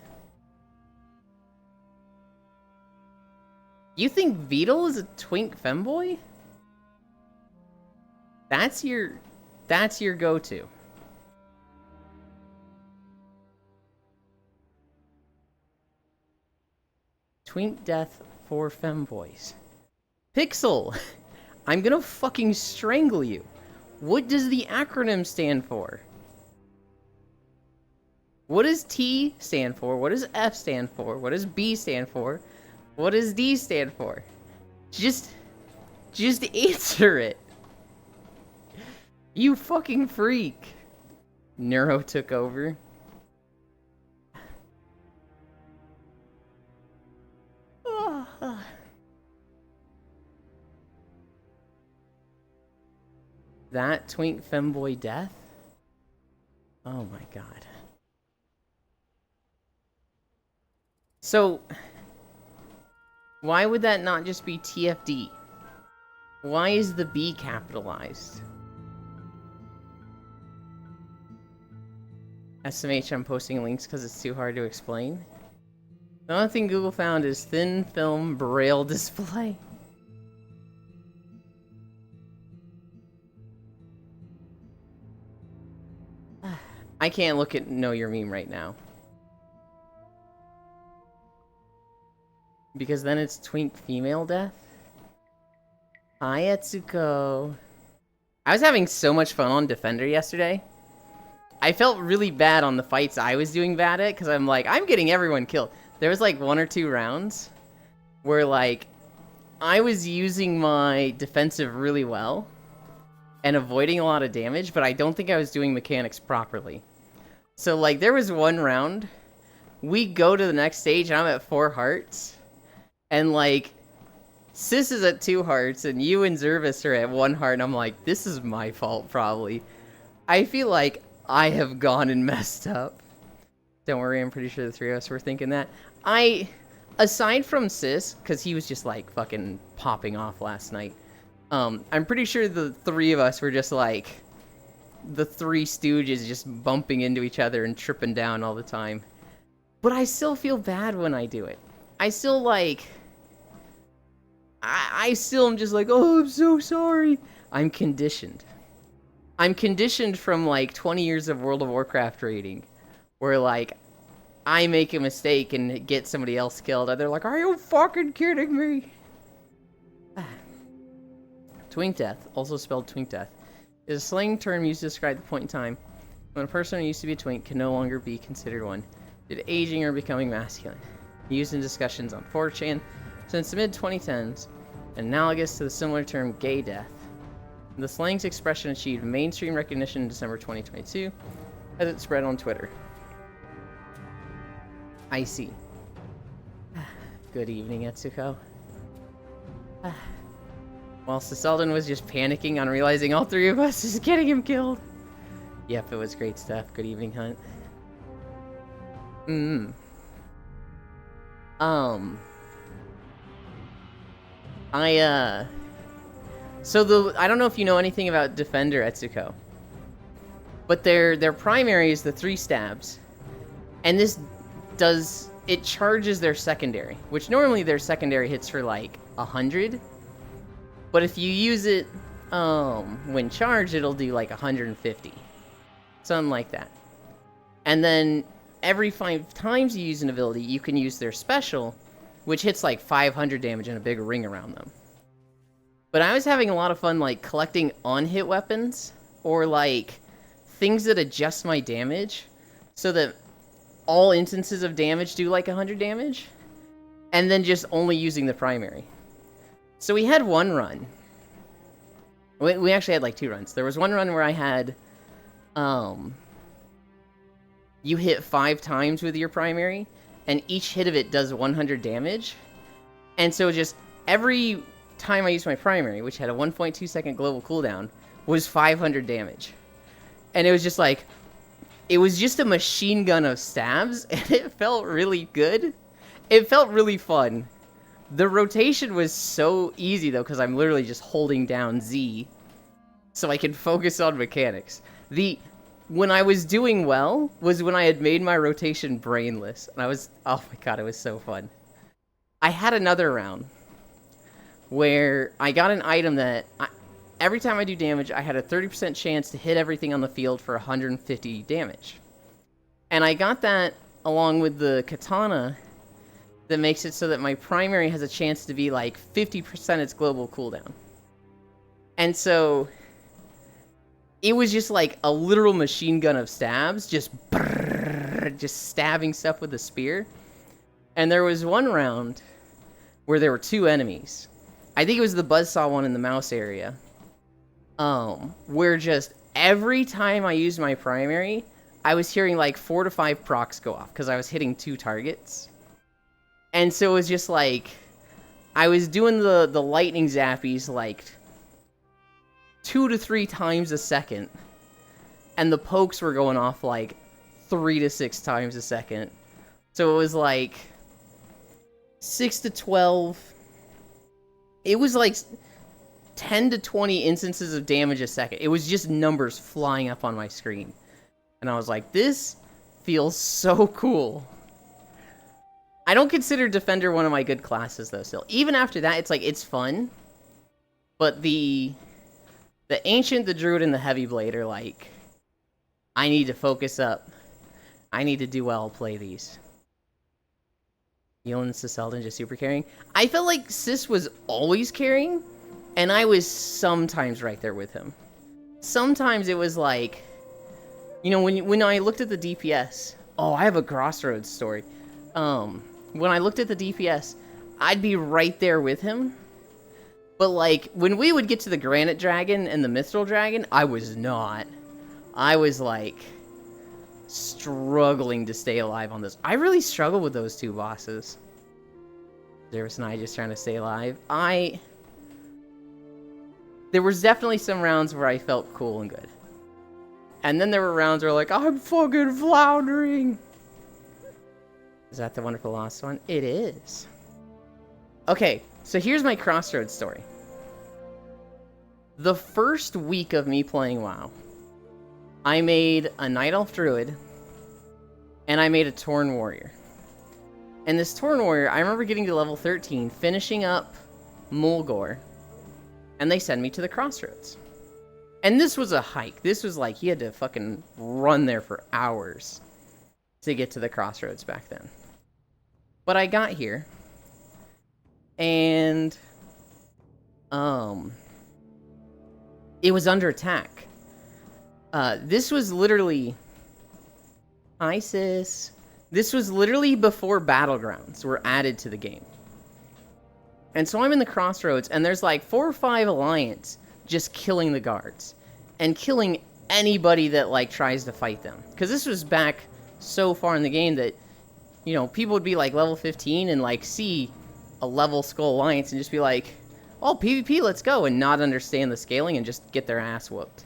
You think Beetle is a twink femboy? That's your go-to. Twink death for femboys. Pixel! I'm gonna fucking strangle you. What does the acronym stand for? What does T stand for? What does F stand for? What does B stand for? What does D stand for? Just answer it. You fucking freak. Neuro took over. That twink femboy death? Oh my god. So, why would that not just be TFD? Why is the B capitalized? SMH, I'm posting links because it's too hard to explain. The only thing Google found is thin film braille display. I can't look at Know Your Meme right now. Because then it's twink female death? Hi, Etsuko. I was having so much fun on Defender yesterday. I felt really bad on the fights I was doing bad at, because I'm like, I'm getting everyone killed. There was like 1 or 2 rounds where like, I was using my defensive really well and avoiding a lot of damage, but I don't think I was doing mechanics properly. So like, there was one round, we go to the next stage and I'm at 4 hearts, and like, Sis is at 2 hearts, and you and Zervis are at 1 heart, and I'm like, this is my fault, probably. I feel like I have gone and messed up. Don't worry, I'm pretty sure the 3 of us were thinking that. Aside from Sis, because he was just, like, fucking popping off last night, I'm pretty sure the 3 of us were just, like, the 3 stooges just bumping into each other and tripping down all the time. But I still feel bad when I do it. I still, like... I still am just like, oh, I'm so sorry. I'm conditioned. I'm conditioned from, like, 20 years of World of Warcraft raiding, where, like, I make a mistake and get somebody else killed, and they're like, are you fucking kidding me? Twink death, also spelled twink death, is a slang term used to describe the point in time when a person who used to be a twink can no longer be considered one due to aging or becoming masculine. Used in discussions on 4chan since the mid-2010s, analogous to the similar term gay death. The slang's expression achieved mainstream recognition in December 2022 as it spread on Twitter. I see. Good evening, Etsuko. While Siseldon was just panicking on realizing all 3 of us is getting him killed. Yep, it was great stuff. Good evening, Hunt. So I don't know if you know anything about Defender, Etsuko, but their primary is the 3 stabs, and this it charges their secondary, which normally their secondary hits for like 100, but if you use it when charged, it'll do like 150, something like that. And then every 5 times you use an ability, you can use their special, which hits like 500 damage and a big ring around them. But I was having a lot of fun, like, collecting on-hit weapons, or, like, things that adjust my damage, so that all instances of damage do, like, 100 damage, and then just only using the primary. So we had one run. We actually had, like, 2 runs. There was one run where I had, you hit 5 times with your primary, and each hit of it does 100 damage, and so just every time I used my primary, which had a 1.2 second global cooldown, was 500 damage. And it was just like, it was just a machine gun of stabs, and it felt really good. It felt really fun. The rotation was so easy, though, because I'm literally just holding down Z so I can focus on mechanics. When I was doing well was when I had made my rotation brainless. And I was... Oh my god, it was so fun. I had another round where I got an item that... every time I do damage, I had a 30% chance to hit everything on the field for 150 damage. And I got that along with the katana that makes it so that my primary has a chance to be like 50% its global cooldown. And so it was just like a literal machine gun of stabs, just stabbing stuff with a spear. And there was one round where there were two enemies. I think it was the buzzsaw one in the mouse area. Where just every time I used my primary, I was hearing like 4 to 5 procs go off because I was hitting 2 targets. And so it was just like, I was doing the lightning zappies like 2 to 3 times a second. And the pokes were going off like 3 to 6 times a second. So it was like 6 to 12. It was like 10 to 20 instances of damage a second. It was just numbers flying up on my screen. And I was like, this feels so cool. I don't consider Defender one of my good classes, though, still. Even after that, it's like, it's fun. But the Ancient, the Druid, and the Heavy Blade are like, I need to focus up. I need to do well play these. Yelan Siseldon just super carrying. I felt like Sis was always carrying, and I was sometimes right there with him. Sometimes it was like, you know, when I looked at the DPS... Oh, I have a Crossroads story. When I looked at the DPS, I'd be right there with him. But, like, when we would get to the Granite Dragon and the Mithril Dragon, I was not. I was, like, struggling to stay alive on this. I really struggled with those two bosses. Zerus and I just trying to stay alive. There was definitely some rounds where I felt cool and good. And then there were rounds where, like, I'm fucking floundering. Is that the Wonderful Lost one? It is. Okay, so here's my Crossroads story. The first week of me playing WoW, I made a Night Elf Druid, and I made a Tauren Warrior. And this Tauren Warrior, I remember getting to level 13, finishing up Mulgore, and they sent me to the Crossroads. And this was a hike. This was like, you had to fucking run there for hours to get to the Crossroads back then. But I got here, and it was under attack. This was literally... Hi, sis. This was literally before Battlegrounds were added to the game. And so I'm in the Crossroads, and there's like 4 or 5 Alliance just killing the guards. And killing anybody that, like, tries to fight them. Because this was back so far in the game that, you know, people would be, like, level 15 and, like, see a level Skull Alliance and just be like, oh, PvP, let's go, and not understand the scaling and just get their ass whooped.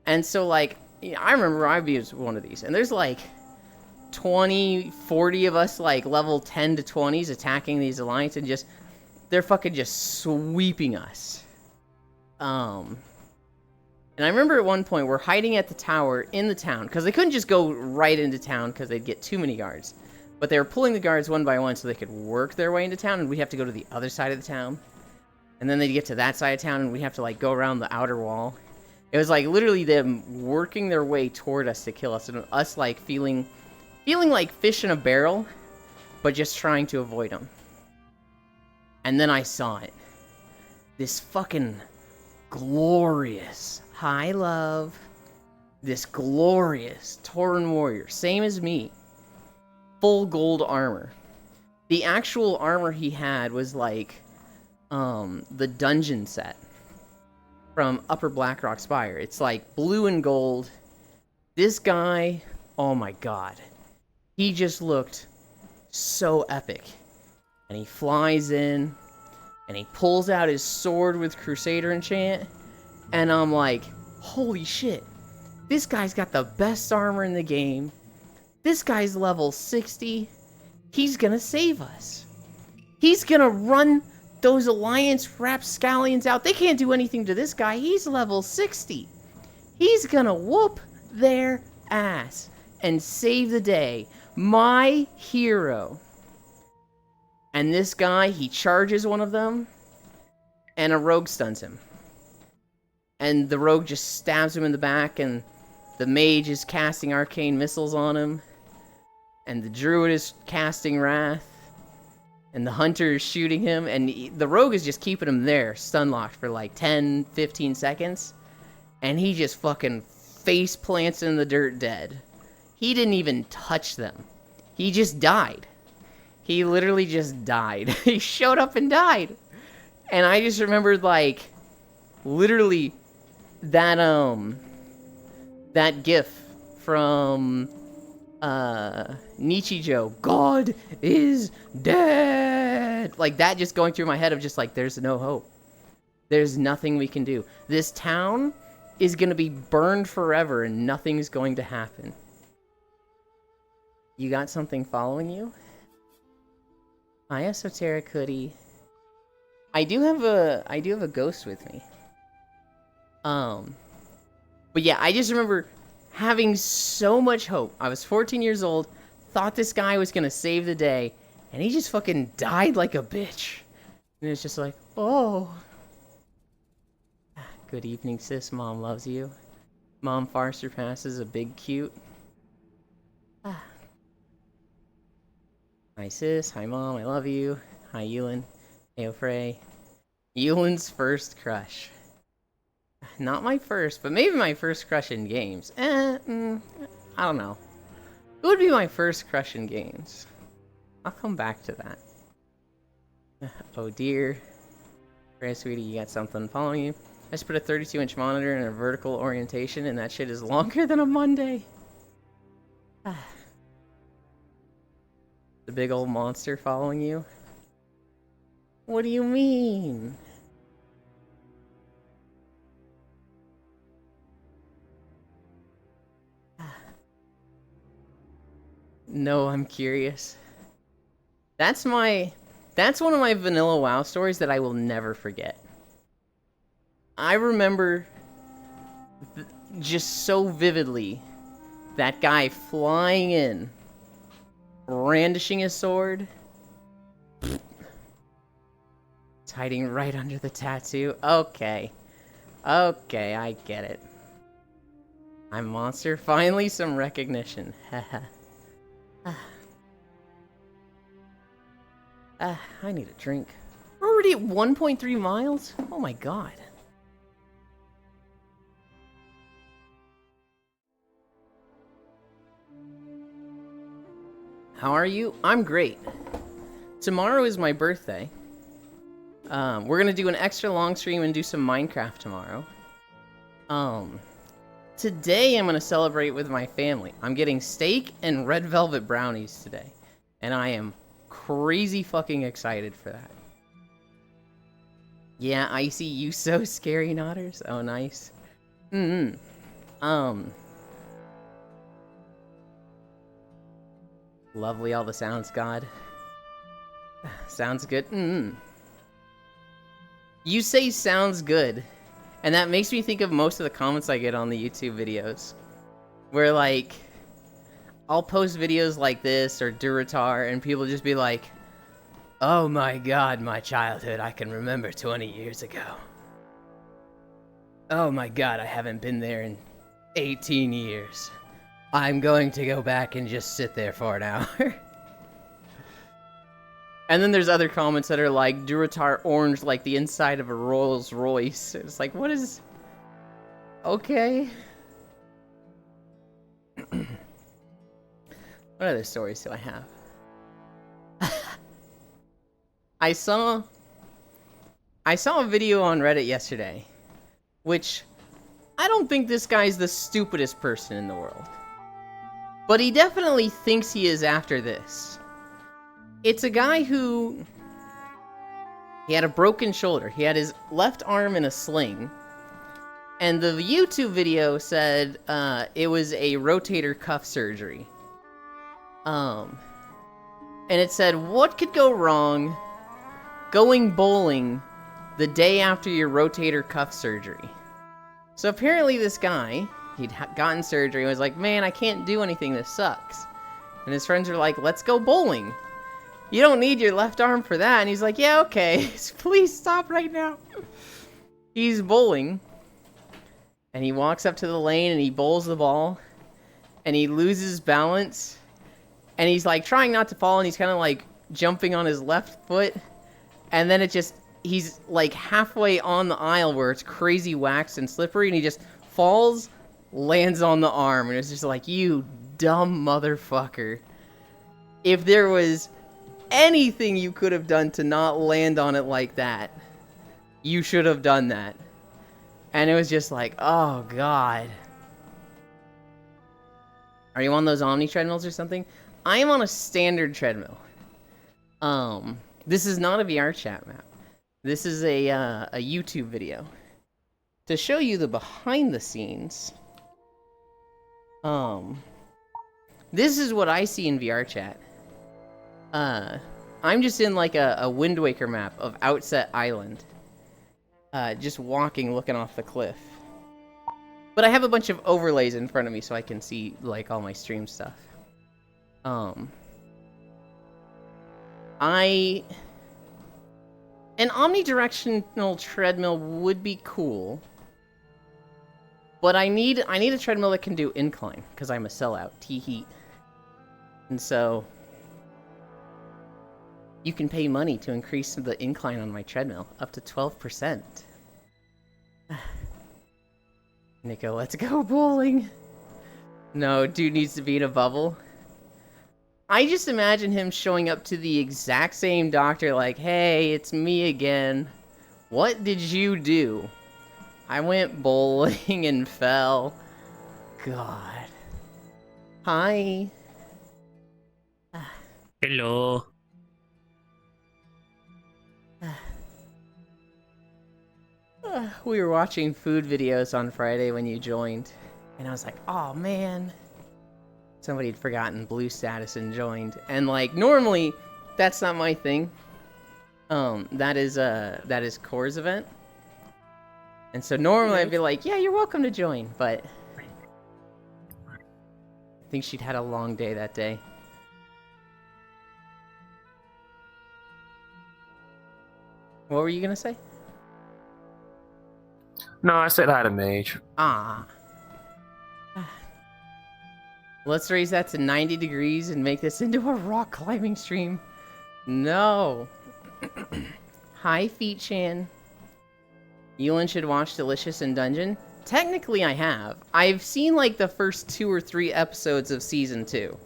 And so, like, I remember I was one of these, and there's, like, 20, 40 of us, like, level 10 to 20s attacking these Alliance, and just, they're fucking just sweeping us. And I remember at one point, we're hiding at the tower in the town, because they couldn't just go right into town, because they'd get too many guards. But they were pulling the guards one by one so they could work their way into town, and we'd have to go to the other side of the town. And then they'd get to that side of town, and we'd have to, like, go around the outer wall. It was, like, literally them working their way toward us to kill us, and us, like, feeling like fish in a barrel, but just trying to avoid them. And then I saw it. This fucking glorious... Hi, love. This glorious Tauren Warrior, same as me. Full gold armor. The actual armor he had was like the dungeon set from Upper Blackrock Spire. It's like blue and gold. This guy, oh my god. He just looked so epic. And he flies in, and he pulls out his sword with Crusader enchant, and I'm like, holy shit. This guy's got the best armor in the game. This guy's level 60. He's gonna save us. He's gonna run those Alliance rapscallions out. They can't do anything to this guy. He's level 60. He's gonna whoop their ass and save the day. My hero. And this guy, he charges one of them, and a rogue stuns him. And the rogue just stabs him in the back, and the mage is casting arcane missiles on him. And the druid is casting wrath. And the hunter is shooting him, and the rogue is just keeping him there, stun locked for like 10, 15 seconds. And he just fucking face plants in the dirt dead. He didn't even touch them. He just died. He literally just died. He showed up and died. And I just remembered, like, literally that gif from Nichijou, God is dead. Like, that just going through my head of just like, there's no hope. There's nothing we can do. This town is gonna be burned forever and nothing's going to happen. You got something following you? Hi, Esoteric Hoodie. I do have a ghost with me. But yeah, I just remember having so much hope. I was 14 years old, thought this guy was gonna save the day, and he just fucking died like a bitch. And it's just like, oh. Good evening, sis. Mom loves you. Mom far surpasses a big cute. Hi, sis. Hi, Mom. I love you. Hi, Ewan. Hey, Frey. Ewan's first crush. Not my first, but maybe my first crush in games. I don't know. Who would be my first crush in games? I'll come back to that. Oh dear. Frey, sweetie, you got something following you? I just put a 32-inch monitor in a vertical orientation, and that shit is longer than a Monday. The big old monster following you? What do you mean? No, I'm curious. That's one of my vanilla WoW stories that I will never forget. I remember just so vividly that guy flying in, brandishing his sword. It's hiding right under the tattoo. Okay. Okay, I get it. I'm monster. Finally some recognition. I need a drink. We're already at 1.3 miles? Oh my god. How are you? I'm great. Tomorrow is my birthday. We're gonna do an extra long stream and do some Minecraft tomorrow. Today I'm gonna celebrate with my family. I'm getting steak and red velvet brownies today. And I am crazy fucking excited for that. Yeah, Icy, you so scary, Nodders. Oh, nice. Lovely, all the sounds, God. Sounds good. You say sounds good, and that makes me think of most of the comments I get on the YouTube videos. Where, like, I'll post videos like this or Duratar, and people just be like, oh my god, my childhood, I can remember 20 years ago. Oh my god, I haven't been there in 18 years. I'm going to go back and just sit there for an hour. And then there's other comments that are like, Duratar orange like the inside of a Rolls Royce. It's like, what is... Okay. What other stories do I have? I saw a video on Reddit yesterday, which I don't think this guy's the stupidest person in the world. But he definitely thinks he is after this. It's a guy who... He had a broken shoulder. He had his left arm in a sling. And the YouTube video said it was a rotator cuff surgery. And it said, what could go wrong going bowling the day after your rotator cuff surgery. So apparently this guy, he'd gotten surgery and was like, man, I can't do anything, this sucks. And his friends were like, let's go bowling. You don't need your left arm for that. And he's like, yeah, okay, please stop right now. He's bowling, and he walks up to the lane and he bowls the ball, and he loses balance, and he's like trying not to fall, and he's kind of like jumping on his left foot, and then he's like halfway on the aisle where it's crazy waxed and slippery, and he just falls, lands on the arm, and it's just like, you dumb motherfucker. If there was anything you could have done to not land on it like that, you should have done that. And it was just like, oh god. Are you on those Omni treadmills or something? I am on a standard treadmill. This is not a VR chat map. This is a YouTube video to show you the behind the scenes. This is what I see in VR chat. I'm just in like a Wind Waker map of Outset Island. Just walking, looking off the cliff. But I have a bunch of overlays in front of me so I can see like all my stream stuff. An omnidirectional treadmill would be cool. But I need a treadmill that can do incline, because I'm a sellout, T-heat. And so you can pay money to increase the incline on my treadmill up to 12%. Nico, let's go bowling. No, dude needs to be in a bubble. I just imagine him showing up to the exact same doctor like, hey, it's me again. What did you do? I went bowling and fell. God. Hi. Hello. We were watching food videos on Friday when you joined, and I was like, oh man. Somebody had forgotten blue status and joined. And like, normally, that's not my thing. That is Core's event. And so normally I'd be like, yeah, you're welcome to join, but I think she'd had a long day that day. What were you gonna say? No, I said hi to Mage. Ah. Let's raise that to 90 degrees and make this into a rock climbing stream. No. Hi, Feet-chan. Yulin should watch Delicious in Dungeon. Technically, I have. I've seen like the first 2 or 3 episodes of season 2.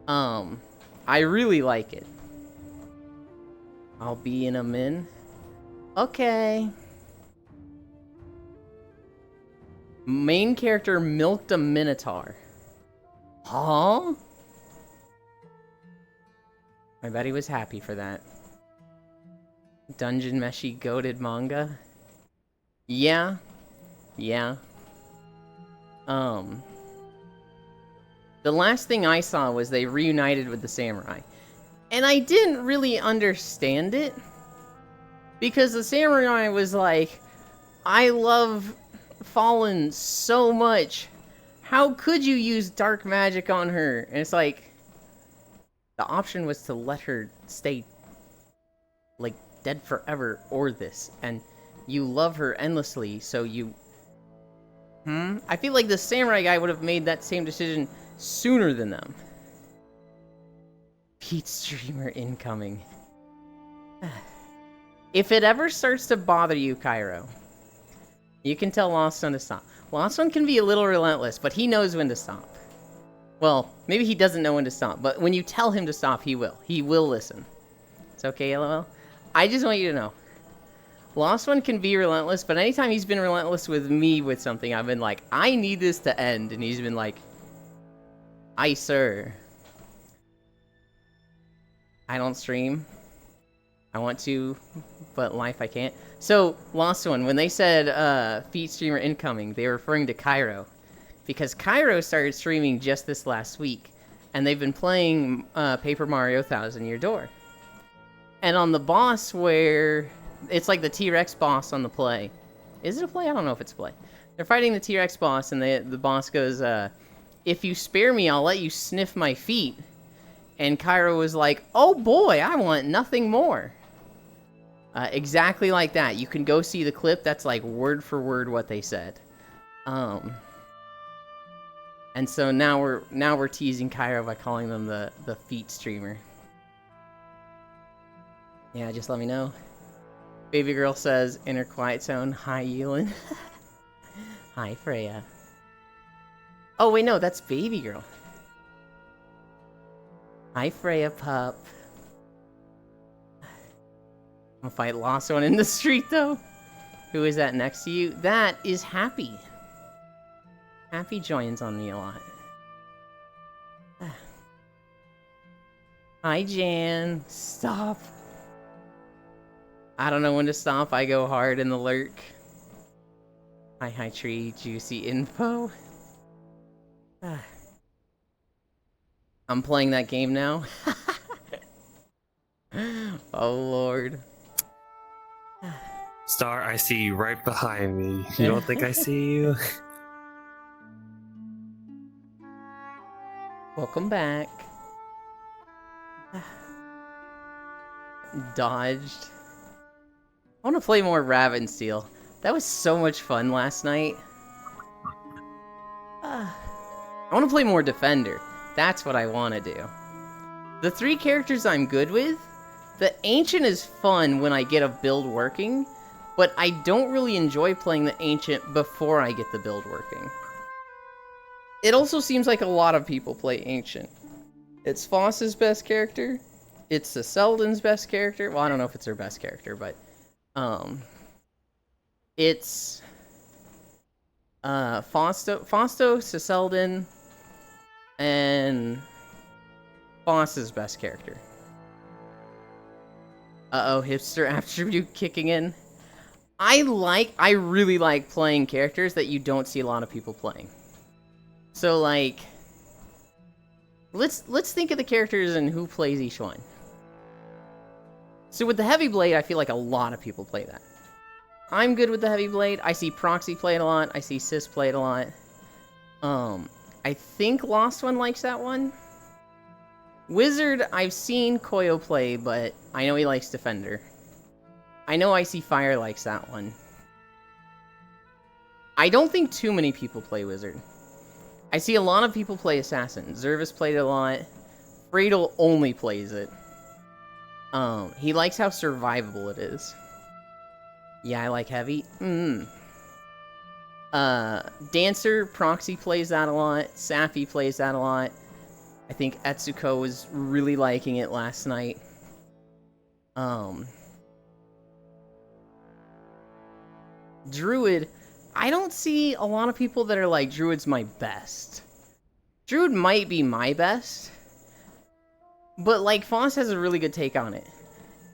I really like it. I'll be in a min. Okay. Main character milked a minotaur. Huh? I bet he was happy for that. Dungeon Meshi goated manga? Yeah. Yeah. The last thing I saw was they reunited with the samurai. And I didn't really understand it. Because the samurai was like, I love Fallen so much. How could you use dark magic on her? And it's like, the option was to let her stay, like, dead forever or this. And you love her endlessly, so you... I feel like the samurai guy would have made that same decision sooner than them. Pete streamer incoming. If it ever starts to bother you, Cairo, you can tell Lost One to stop. Lost One can be a little relentless, but he knows when to stop. Well, maybe he doesn't know when to stop, but when you tell him to stop, he will. He will listen. It's okay, LOL? I just want you to know. Lost One can be relentless, but anytime he's been relentless with me with something, I've been like, I need this to end, and he's been like, aye, sir. I don't stream. I want to, but life I can't. So, Lost One, when they said, feed streamer incoming, they were referring to Cairo. Because Cairo started streaming just this last week, and they've been playing, Paper Mario Thousand Year Door. And on the boss where it's like the T-Rex boss on the play. Is it a play? I don't know if it's a play. They're fighting the T-Rex boss, and the boss goes, if you spare me, I'll let you sniff my feet. And Cairo was like, oh boy, I want nothing more. Exactly like that. You can go see the clip. That's like word for word what they said. And so now we're teasing Cairo by calling them the feet streamer. Yeah, just let me know. Baby girl says in her quiet tone, hi Yulin. Hi Freya. Oh wait, no, that's baby girl. Hi Freya pup. I'm gonna fight lost one in the street though. Who is that next to you? That is Happy. Happy joins on me a lot. Hi Jan. Stop. I don't know when to stop. I go hard in the lurk. Hi tree. Juicy info. I'm playing that game now. Oh lord. Star, I see you right behind me. You don't think I see you? Welcome back. Dodged. I want to play more Ravensteel. That was so much fun last night. I want to play more Defender. That's what I want to do. The 3 characters I'm good with, the Ancient is fun when I get a build working, but I don't really enjoy playing the Ancient before I get the build working. It also seems like a lot of people play Ancient. It's Foss's best character. It's the Selden's best character. Well, I don't know if it's her best character, but it's Fausto, Selden, and Foss's best character. Uh-oh, hipster attribute kicking in. I really like playing characters that you don't see a lot of people playing. So like, let's think of the characters and who plays each one. So with the Heavy Blade, I feel like a lot of people play that. I'm good with the Heavy Blade. I see Proxy play it a lot. I see Sis play it a lot. I think Lost One likes that one. Wizard, I've seen Koyo play, but I know he likes Defender. I know Icy Fire likes that one. I don't think too many people play Wizard. I see a lot of people play Assassin. Zervis played it a lot. Freydle only plays it. He likes how survivable it is. Yeah, I like Heavy. Dancer, Proxy plays that a lot. Safi plays that a lot. I think Etsuko was really liking it last night. Druid, I don't see a lot of people that are like, Druid's my best. Druid might be my best, but like, Foss has a really good take on it.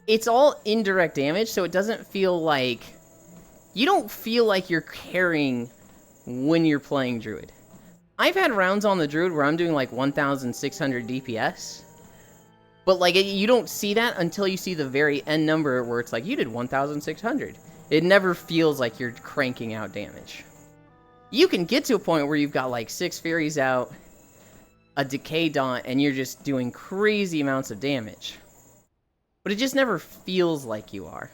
It's all indirect damage, so it doesn't feel like... You don't feel like you're carrying when you're playing Druid. I've had rounds on the Druid where I'm doing like 1,600 DPS, but like, you don't see that until you see the very end number where it's like, you did 1,600. It never feels like you're cranking out damage. You can get to a point where you've got like 6 Furies out, a Decay Daunt, and you're just doing crazy amounts of damage. But it just never feels like you are.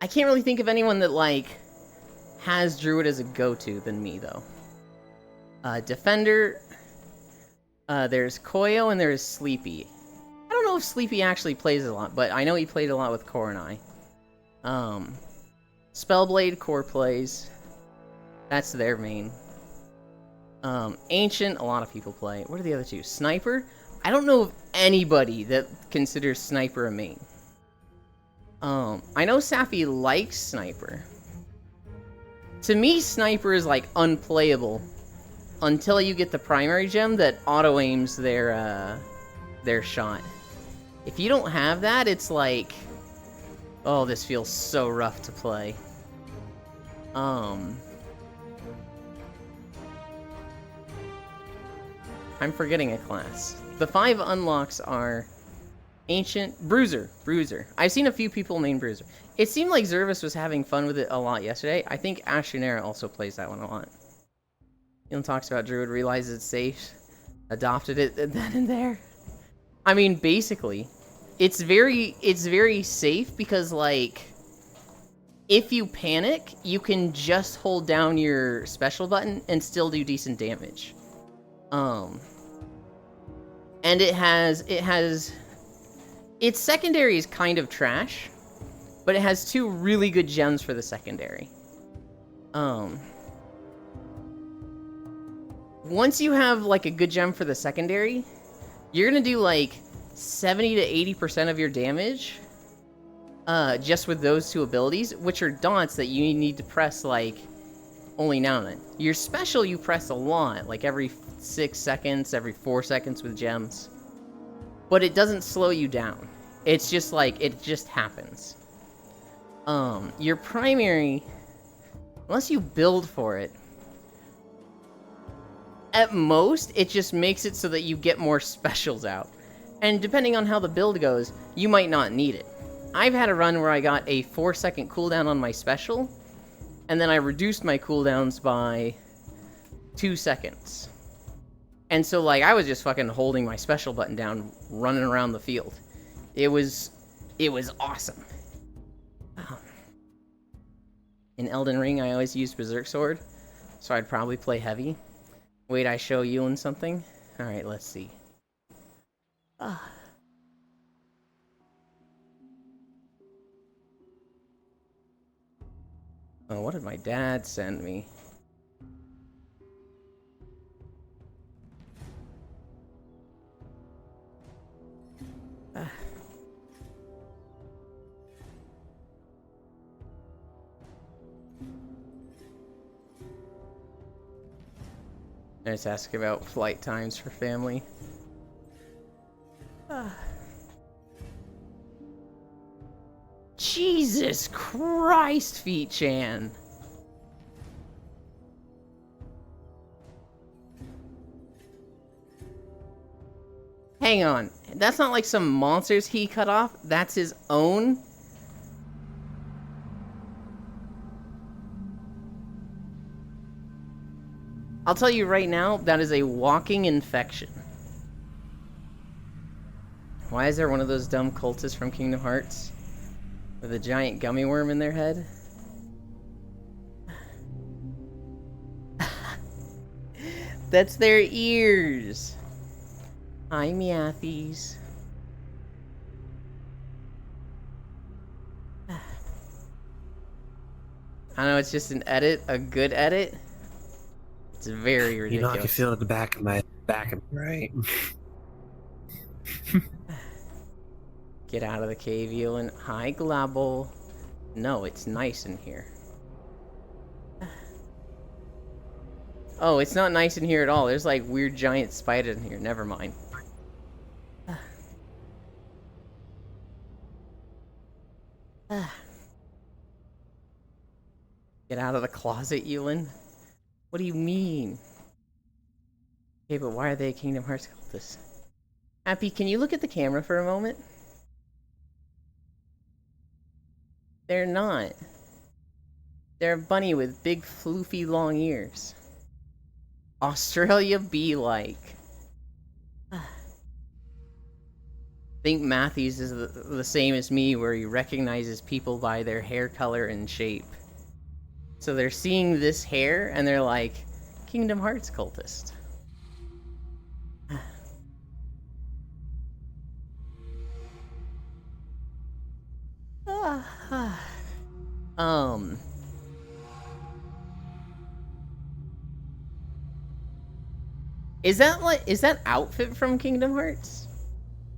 I can't really think of anyone that, like, has Druid as a go-to than me, though. Defender, there's Koyo, and there's Sleepy. I don't know if Sleepy actually plays a lot, but I know he played a lot with Core and I. Spellblade, Core plays. That's their main. Ancient, a lot of people play. What are the other two? Sniper? I don't know of anybody that considers Sniper a main. I know Safi likes Sniper. To me, Sniper is like unplayable until you get the primary gem that auto-aims their shot. If you don't have that, it's like, oh, this feels so rough to play. I'm forgetting a class. The 5 unlocks are Ancient, Bruiser. I've seen a few people named Bruiser. It seemed like Zervis was having fun with it a lot yesterday. I think Ashnera also plays that one a lot. Talks about Druid, realizes it's safe, adopted it then and there. I mean, basically, it's very safe because, like, if you panic, you can just hold down your special button and still do decent damage. And its secondary is kind of trash, but it has 2 really good gems for the secondary. Once you have, like, a good gem for the secondary, you're gonna do, like, 70 to 80% of your damage, just with those 2 abilities, which are dots that you need to press, like, only now and then. Your special you press a lot, like every 6 seconds, every 4 seconds with gems. But it doesn't slow you down. It's just, like, it just happens. Your primary, unless you build for it, at most, it just makes it so that you get more specials out. And depending on how the build goes, you might not need it. I've had a run where I got a 4-second cooldown on my special, and then I reduced my cooldowns by 2 seconds. And so, like, I was just fucking holding my special button down, running around the field. It was awesome. In Elden Ring, I always used Berserk Sword, so I'd probably play heavy. Wait, I show Ewan something? Alright, let's see. Oh, what did my dad send me? I just ask about flight times for family. Jesus Christ, Feet-chan! Hang on, that's not like some monsters he cut off, that's his own? I'll tell you right now, that is a walking infection. Why is there one of those dumb cultists from Kingdom Hearts with a giant gummy worm in their head? That's their ears! Hi, Meathies. I know it's just an edit, a good edit. It's very ridiculous. You know, I can feel it at the back of my right? Get out of the cave, Ewan. Hi, Glabble. No, it's nice in here. Oh, it's not nice in here at all. There's like weird giant spiders in here. Never mind. Get out of the closet, Ewan. What do you mean? Okay, but why are they Kingdom Hearts cultists? Happy, can you look at the camera for a moment? They're not. They're a bunny with big, floofy, long ears. Australia be like. I think Matthews is the same as me, where he recognizes people by their hair color and shape. So they're seeing this hair, and they're like, Kingdom Hearts cultist. Is that outfit from Kingdom Hearts?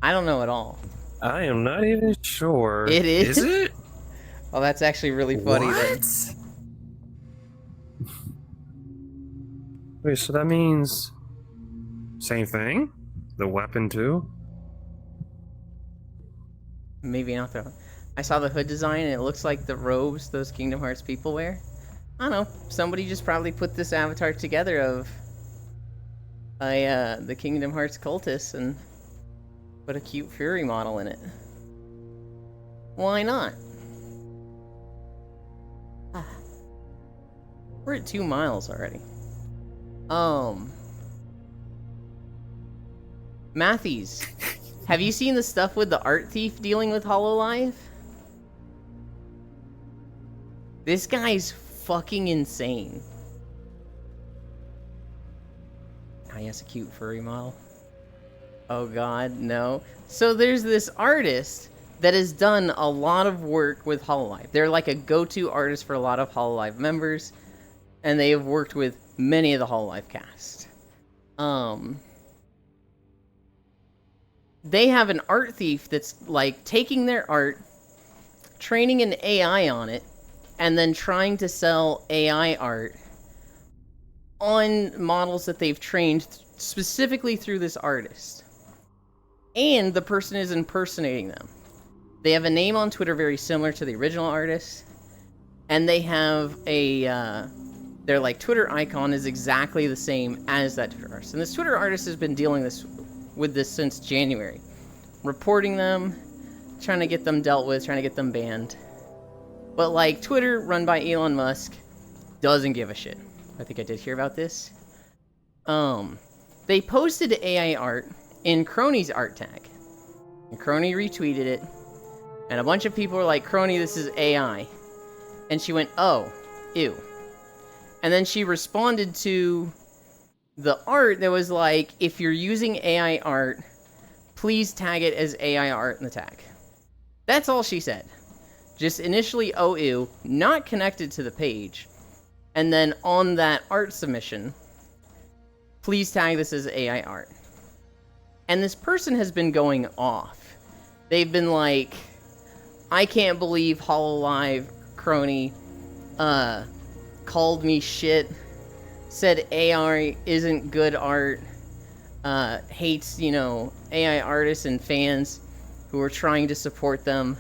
I don't know at all. I am not even sure. It is? Is it? Oh, that's actually really funny. What? Wait, so that means same thing? The weapon too? Maybe not though. I saw the hood design and it looks like the robes those Kingdom Hearts people wear. I don't know. Somebody just probably put this avatar together the Kingdom Hearts cultist and put a cute furry model in it. Why not? We're at 2 miles already. Matthews, have you seen the stuff with the art thief dealing with Hololive? This guy's fucking insane. Ah, he has a cute furry model. Oh god, no. So there's this artist that has done a lot of work with Hololive. They're like a go-to artist for a lot of Hololive members, and they have worked with many of the Hololive cast. They have an art thief that's like taking their art, training an AI on it, and then trying to sell AI art on models that they've trained specifically through this artist. And the person is impersonating them. They have a name on Twitter very similar to the original artist, and they have a their like Twitter icon is exactly the same as that Twitter artist. And this Twitter artist has been dealing with this since January, reporting them, trying to get them dealt with, trying to get them banned. But like Twitter, run by Elon Musk, doesn't give a shit. I think I did hear about this. They posted AI art in Crony's art tag, and Crony retweeted it, and a bunch of people were like, "Crony, this is AI," and she went, "Oh, ew," and then she responded to the art that was like, "If you're using AI art, please tag it as AI art in the tag." That's all she said. Just initially, "Oh, ew," not connected to the page, and then on that art submission, "Please tag this as AI art." And this person has been going off. They've been like, "I can't believe Hololive Crony called me shit, said AI isn't good art, hates, AI artists and fans who are trying to support them,"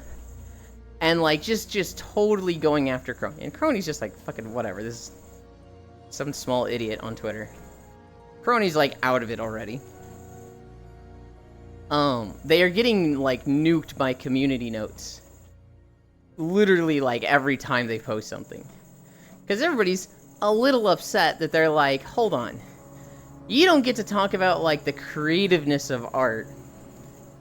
and like just totally going after Crony. And Crony's just like, fucking whatever, this is some small idiot on Twitter. Crony's like out of it already. They are getting like nuked by community notes. Literally like every time they post something. Because everybody's a little upset that they're like, hold on. You don't get to talk about like the creativeness of art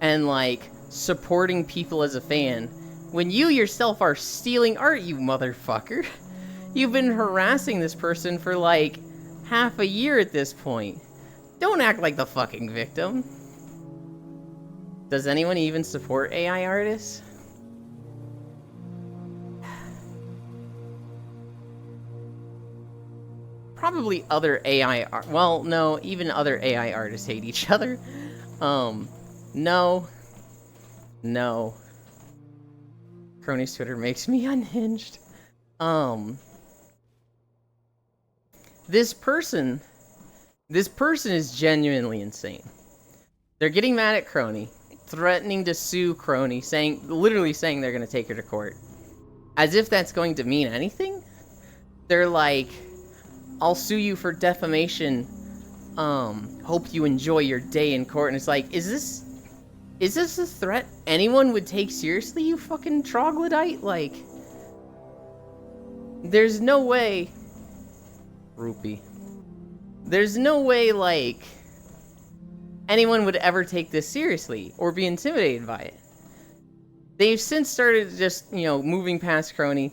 and like supporting people as a fan when you yourself are stealing art, you motherfucker. You've been harassing this person for like half a year at this point. Don't act like the fucking victim. Does anyone even support AI artists? Probably other AI art. Well, no, even other AI artists hate each other. No. Crony's Twitter makes me unhinged. This person is genuinely insane. They're getting mad at Crony, threatening to sue Crony, literally saying they're gonna take her to court. As if that's going to mean anything? They're like, "I'll sue you for defamation. Hope you enjoy your day in court." And it's like, is this a threat anyone would take seriously, you fucking troglodyte? Like, there's no way... Rupee. There's no way, like, anyone would ever take this seriously or be intimidated by it. They've since started just, moving past Crony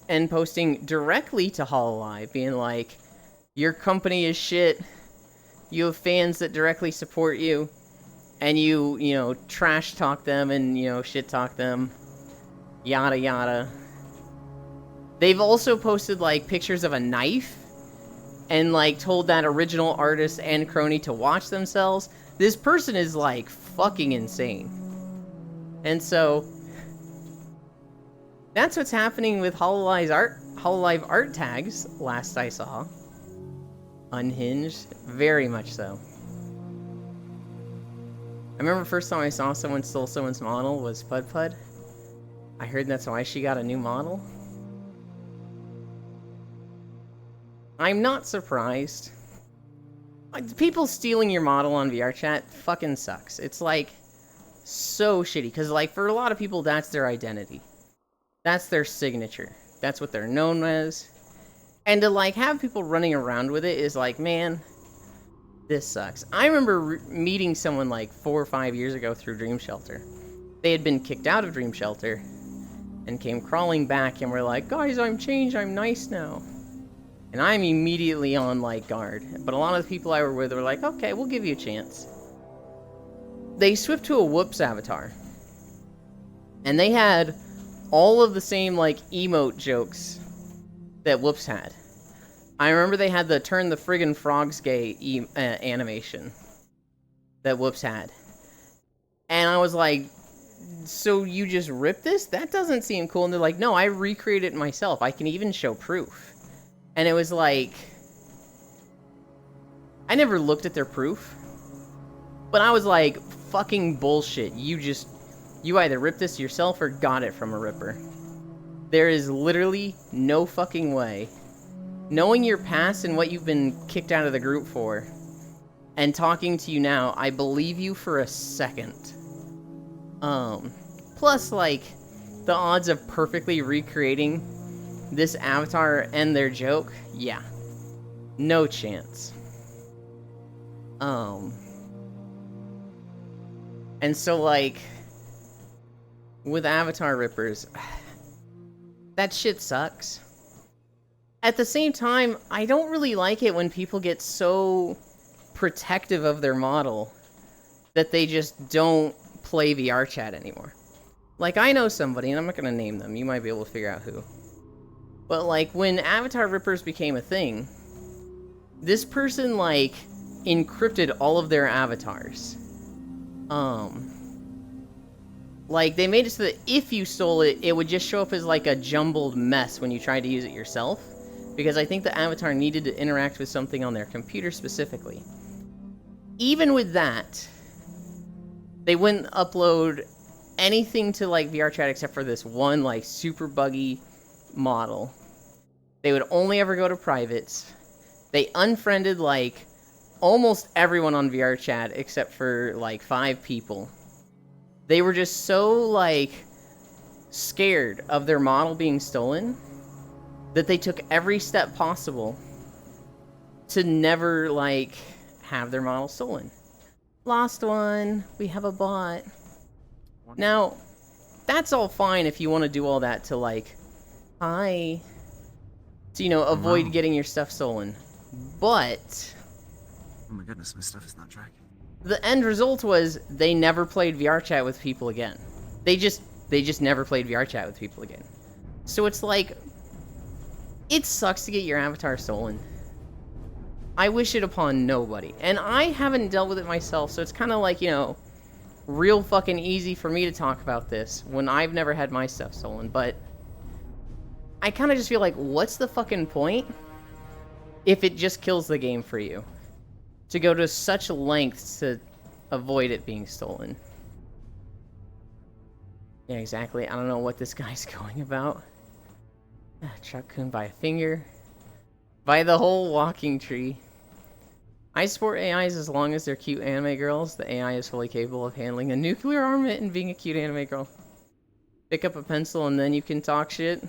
and posting directly to Hololive, being like, "Your company is shit. You have fans that directly support you, and you trash talk them and, shit talk them. Yada yada." They've also posted, like, pictures of a knife and, like, told that original artist and Crony to watch themselves. This person is, like, fucking insane. And so, that's what's happening with Hololive art tags, last I saw. Unhinged, very much so. I remember the first time I saw someone stole someone's model was Pud. I heard that's why she got a new model. I'm not surprised. Like, people stealing your model on VRChat fucking sucks. It's like so shitty because like for a lot of people that's their identity. That's their signature. That's what they're known as. And to like have people running around with it is like, man, this sucks. I remember meeting someone like 4 or 5 years ago through Dream Shelter. They had been kicked out of Dream Shelter and came crawling back and were like, guys, I'm changed, I'm nice now. And I'm immediately on like guard. But a lot of the people I were with were like, okay, we'll give you a chance. They switched to a Whoops avatar. And they had all of the same like emote jokes that Whoops had. I remember they had the turn the friggin' frogs gay animation that Whoops had. And I was like, so you just ripped this? That doesn't seem cool. And they're like, no, I recreated it myself. I can even show proof. And it was like, I never looked at their proof. But I was like, fucking bullshit. You either ripped this yourself or got it from a ripper. There is literally no fucking way. Knowing your past and what you've been kicked out of the group for, and talking to you now, I believe you for a second. Plus, like, the odds of perfectly recreating this avatar and their joke, yeah. No chance. And so, like, with avatar rippers, that shit sucks. At the same time, I don't really like it when people get so protective of their model that they just don't play VRChat anymore. Like, I know somebody, and I'm not gonna name them, you might be able to figure out who. But, like, when avatar rippers became a thing, this person, like, encrypted all of their avatars. Like, they made it so that if you stole it, it would just show up as, like, a jumbled mess when you tried to use it yourself. Because I think the avatar needed to interact with something on their computer specifically. Even with that, they wouldn't upload anything to, like, VRChat except for this one, like, super buggy model. They would only ever go to privates. They unfriended, like, almost everyone on VRChat except for, like, 5 people. They were just so, like, scared of their model being stolen that they took every step possible to never, like, have their model stolen. Lost one. We have a bot. Now, that's all fine if you want to do all that to, like, hi, to, you know, avoid getting your stuff stolen. But oh my goodness, my stuff is not tracking. The end result was they never played VRChat with people again. They just never played VRChat with people again. So it's like, it sucks to get your avatar stolen. I wish it upon nobody. And I haven't dealt with it myself, so it's kind of like, you know, real fucking easy for me to talk about this when I've never had my stuff stolen. But I kind of just feel like, what's the fucking point if it just kills the game for you? To go to such lengths to avoid it being stolen. Yeah, exactly. I don't know what this guy's going about. Truck-kun by a finger. By the whole walking tree. I support AIs as long as they're cute anime girls. The AI is fully capable of handling a nuclear armament and being a cute anime girl. Pick up a pencil and then you can talk shit.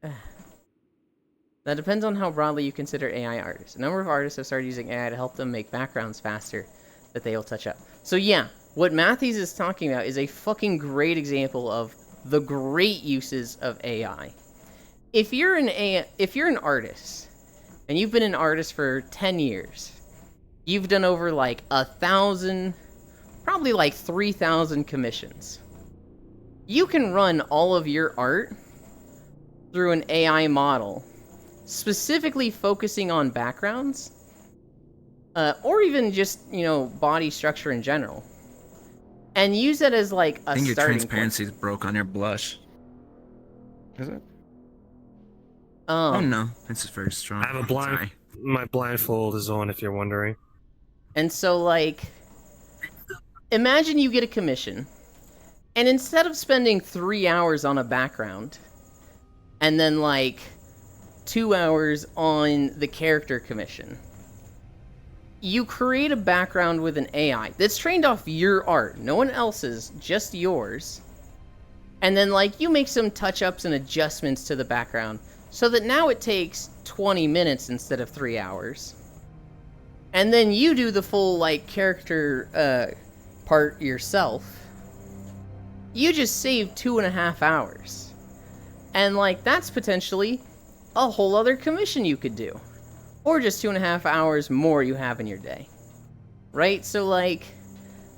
That depends on how broadly you consider AI artists. A number of artists have started using AI to help them make backgrounds faster that they will touch up. So yeah, what Matthews is talking about is a fucking great example of the great uses of AI. If you're an artist, and you've been an artist for 10 years, you've done over like 1,000, probably like 3,000 commissions. You can run all of your art through an AI model, specifically focusing on backgrounds, or even just, you know, body structure in general, and use it as like a I think your starting transparency is broke on your blush. Is it? Oh no, it's just very strong. I have a blind. Sorry. My blindfold is on, if you're wondering. And so, like, imagine you get a commission, and instead of spending 3 hours on a background, and then, like, 2 hours on the character commission, you create a background with an AI that's trained off your art, no one else's, just yours. And then, like, you make some touch-ups and adjustments to the background so that now it takes 20 minutes instead of 3 hours. And then you do the full, like, character part yourself. You just save 2.5 hours. And, like, that's potentially a whole other commission you could do. Or just 2.5 hours more you have in your day. Right? So, like,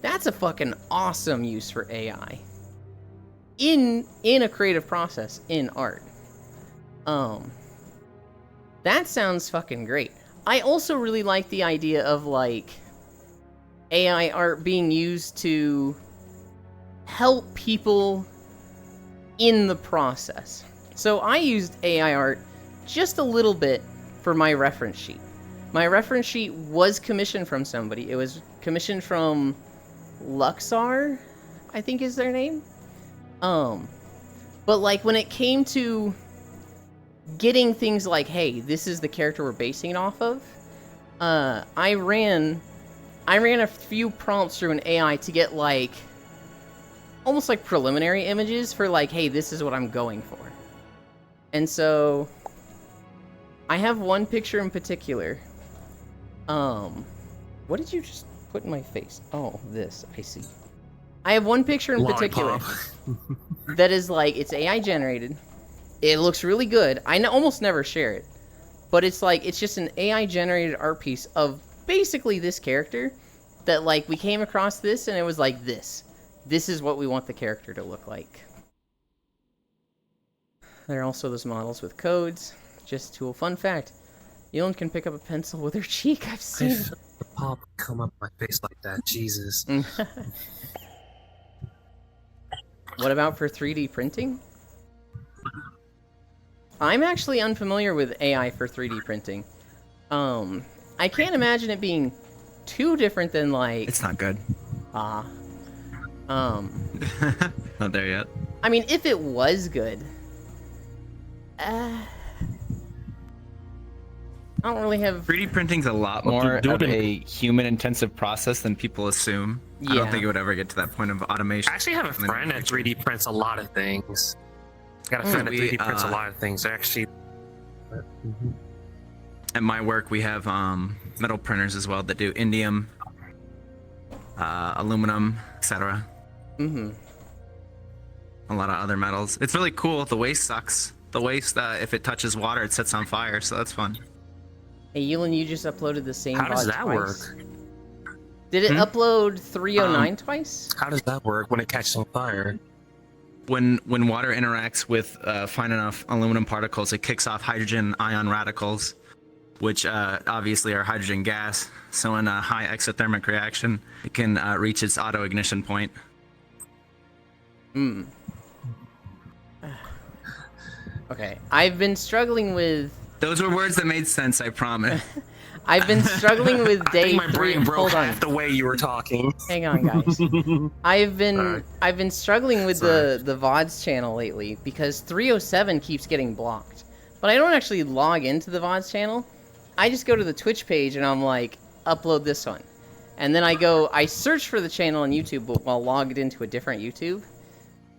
that's a fucking awesome use for AI. In a creative process, in art. That sounds fucking great. I also really like the idea of, like, AI art being used to help people in the process. So I used AI art just a little bit for my reference sheet. My reference sheet was commissioned from somebody. It was commissioned from Luxar, I think is their name. But like when it came to getting things like, hey, this is the character we're basing it off of, I ran a few prompts through an AI to get like almost like preliminary images for like, hey, this is what I'm going for. And so I have one picture in particular. What did you just put in my face? Oh, this, I see. I have one picture in particular that is like, it's AI generated. It looks really good. I almost never share it. But it's like, it's just an AI generated art piece of basically this character that like, we came across this and it was like this. This is what we want the character to look like. There are also those models with codes. Just a tool. Fun fact, Elon can pick up a pencil with her cheek. I've seen it. The pop come up my face like that. Jesus. What about for 3D printing? I'm actually unfamiliar with AI for 3D printing. I can't imagine it being too different than like... It's not good. Not there yet. I mean, if it was good... I don't really have... 3D printing's a lot more of a human-intensive process than people assume. Yeah. I don't think it would ever get to that point of automation. I actually have a friend that 3D prints a lot of things. Got a friend that 3D prints a lot of things. Actually, at my work, we have metal printers as well that do indium, aluminum, etc. Mm-hmm. A lot of other metals. It's really cool. The waste sucks. The waste, if it touches water, it sets on fire, so that's fun. Hey, Yulin, you just uploaded the same how does VOD that twice. work? Did it upload 309 twice? How does that work when it catches on fire? When water interacts with fine enough aluminum particles, it kicks off hydrogen ion radicals, which obviously are hydrogen gas. So in a high exothermic reaction, it can reach its auto ignition point. Okay, I've been struggling with... Those were words that made sense, I promise. I've been struggling with I day think my 3. brain broke Hold on. half the way you were talking. Hang on, guys. I've been struggling with the VODs channel lately because 307 keeps getting blocked. But I don't actually log into the VODs channel. I just go to the Twitch page and I'm like, upload this one. And then I search for the channel on YouTube but while logged into a different YouTube.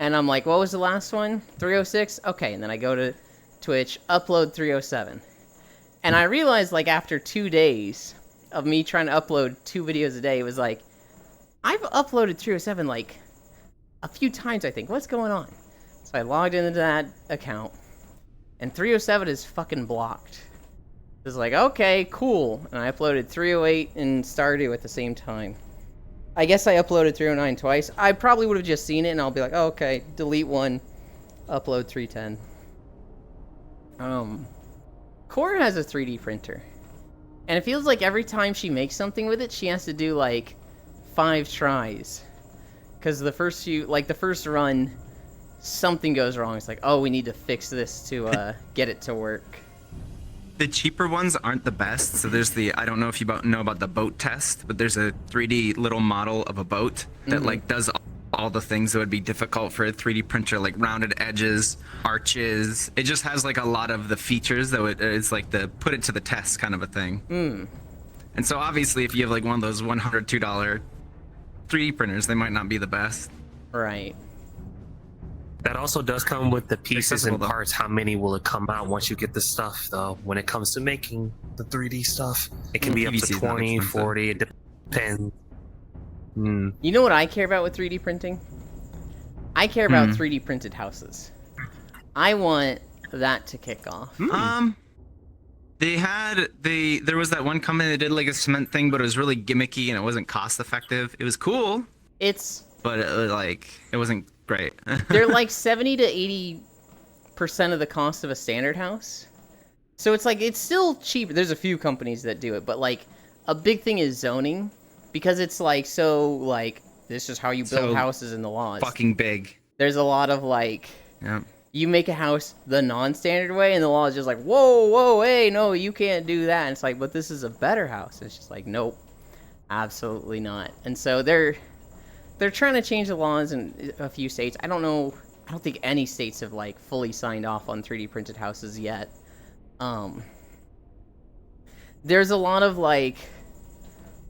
And I'm like, what was the last one? 306? Okay, and then I go to Twitch, upload 307. And I realized, like, after 2 days of me trying to upload 2 videos a day, it was like, I've uploaded 307, like, a few times, I think. What's going on? So I logged into that account, and 307 is fucking blocked. It's like, okay, cool. And I uploaded 308 and Stardew at the same time. I guess I uploaded 309 twice. I probably would have just seen it, and I'll be like, oh, okay, delete one, upload 310. Cora has a 3D printer. And it feels like every time she makes something with it, she has to do, like, 5 tries. Because the first run, something goes wrong. It's like, oh, we need to fix this to get it to work. The cheaper ones aren't the best. So there's I don't know if you know about the boat test, but there's a 3D little model of a boat that like does all the things that would be difficult for a 3D printer, like rounded edges, arches. It just has like a lot of the features that it's like the put it to the test kind of a thing. And And so obviously, if you have like one of those $102 3D printers, they might not be the best. Right. That also does come with the pieces accessible, and though. parts. How many will it come out once you get the stuff, though? When it comes to making the 3D stuff, it can be up to PVC is not 20, expensive. 40. It depends. Hmm. You know what I care about with 3D printing? I care about 3D printed houses. I want that to kick off. There was that one company that did like a cement thing, but it was really gimmicky and it wasn't cost effective. It was cool, It's but it wasn't great. they're like 70 to 80% of the cost of a standard house. So it's like it's still cheap. There's a few companies that do it, but like a big thing is zoning because it's like so like this is how you build So houses in the laws. Fucking big. There's a lot of like Yeah. you make a house the non-standard way and the law is just like whoa, hey, no, you can't do that. And it's like, but this is a better house. And it's just like, nope, absolutely not. And so they're trying to change the laws in a few states. I don't think any states have like fully signed off on 3D printed houses yet. There's a lot of like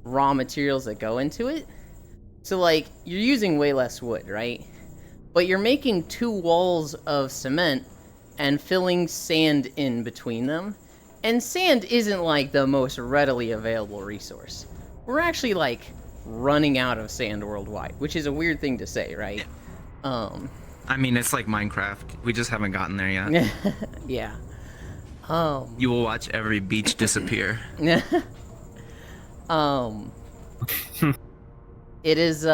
raw materials that go into it. So like you're using way less wood, right? But you're making 2 walls of cement and filling sand in between them. And sand isn't like the most readily available resource. We're actually like running out of sand worldwide, which is a weird thing to say, right? I mean, it's like Minecraft. We just haven't gotten there yet. Yeah. You will watch every beach disappear. It is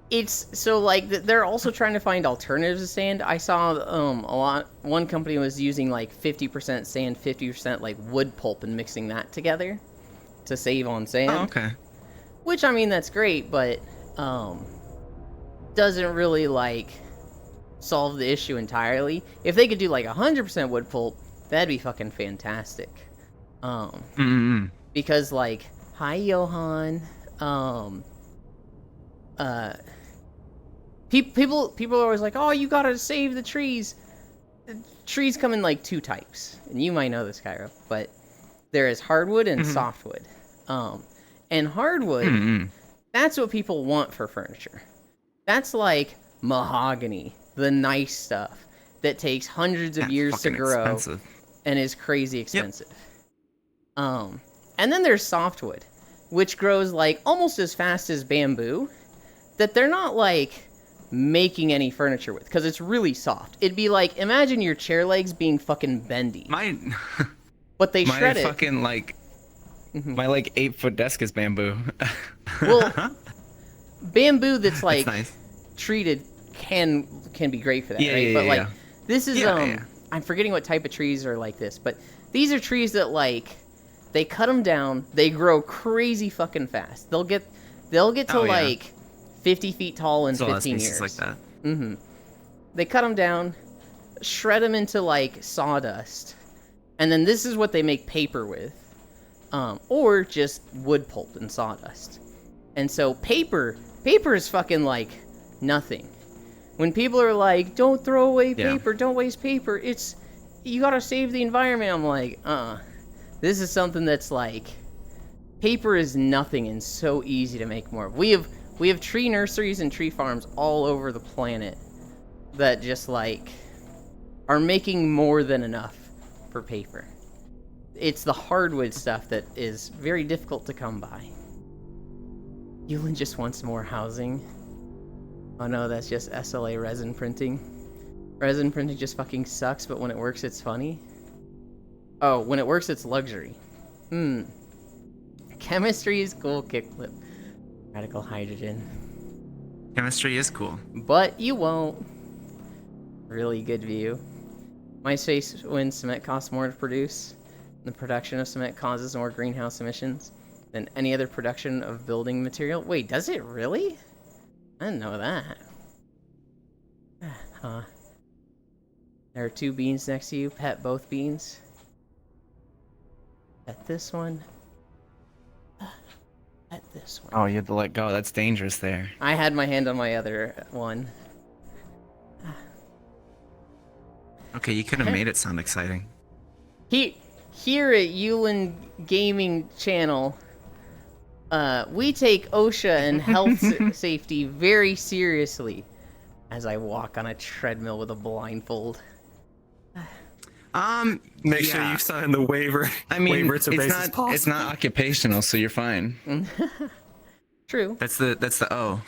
it's so like they're also trying to find alternatives to sand. I saw one company was using like 50% sand, 50% like wood pulp and mixing that together to save on sand. Oh, okay. Which I mean that's great, but doesn't really like solve the issue entirely. If they could do like 100% wood pulp, that'd be fucking fantastic. Because like, hi Johan, people are always like, oh, you gotta save the trees. Trees come in like 2 types, and you might know this, Cairo, but there is hardwood and softwood. And hardwood, that's what people want for furniture. That's like mahogany, the nice stuff that takes hundreds of years to grow Expensive. and is crazy expensive. And then there's softwood, which grows like almost as fast as bamboo, that they're not like making any furniture with because it's really soft. It'd be like, imagine your chair legs being fucking bendy, but they shred it. Fucking like my like 8-foot desk is bamboo. Well, bamboo that's like nice. treated can be great for that, Yeah, right? yeah, But like yeah. this is Yeah. I'm forgetting what type of trees are like this, but these are trees that like they cut them down, they grow crazy fucking fast. They'll get to Oh, yeah. like 50 feet tall in There's a lot of 15 species years. like that. They cut them down, shred them into like sawdust, and then this is what they make paper with, or just wood pulp and sawdust. And so paper is fucking like nothing. When people are like, "Don't throw away Yeah. paper, don't waste paper," it's you gotta save the environment. I'm like, this is something that's like, paper is nothing and so easy to make more. We have tree nurseries and tree farms all over the planet that just like are making more than enough for paper. It's the hardwood stuff that is very difficult to come by. Yulin just wants more housing. Oh no, that's just SLA resin printing. Resin printing just fucking sucks, but when it works, it's funny. Oh, when it works, it's luxury. Chemistry is cool, kickflip. Radical hydrogen. Chemistry is cool. But you won't. Really good view. My face when cement costs more to produce. The production of cement causes more greenhouse emissions than any other production of building material. Wait, does it really? I didn't know that. Huh. There are 2 beans next to you. Pet both beans. Pet this one. Pet this one. Oh, you have to let go. That's dangerous there. I had my hand on my other one. Okay, you could have made it sound exciting. Here at Yulin Gaming Channel, we take OSHA and safety very seriously. As I walk on a treadmill with a blindfold. Make sure you sign the waiver. I mean, waiver to basis possible. it's not occupational, so you're fine. True. That's the O.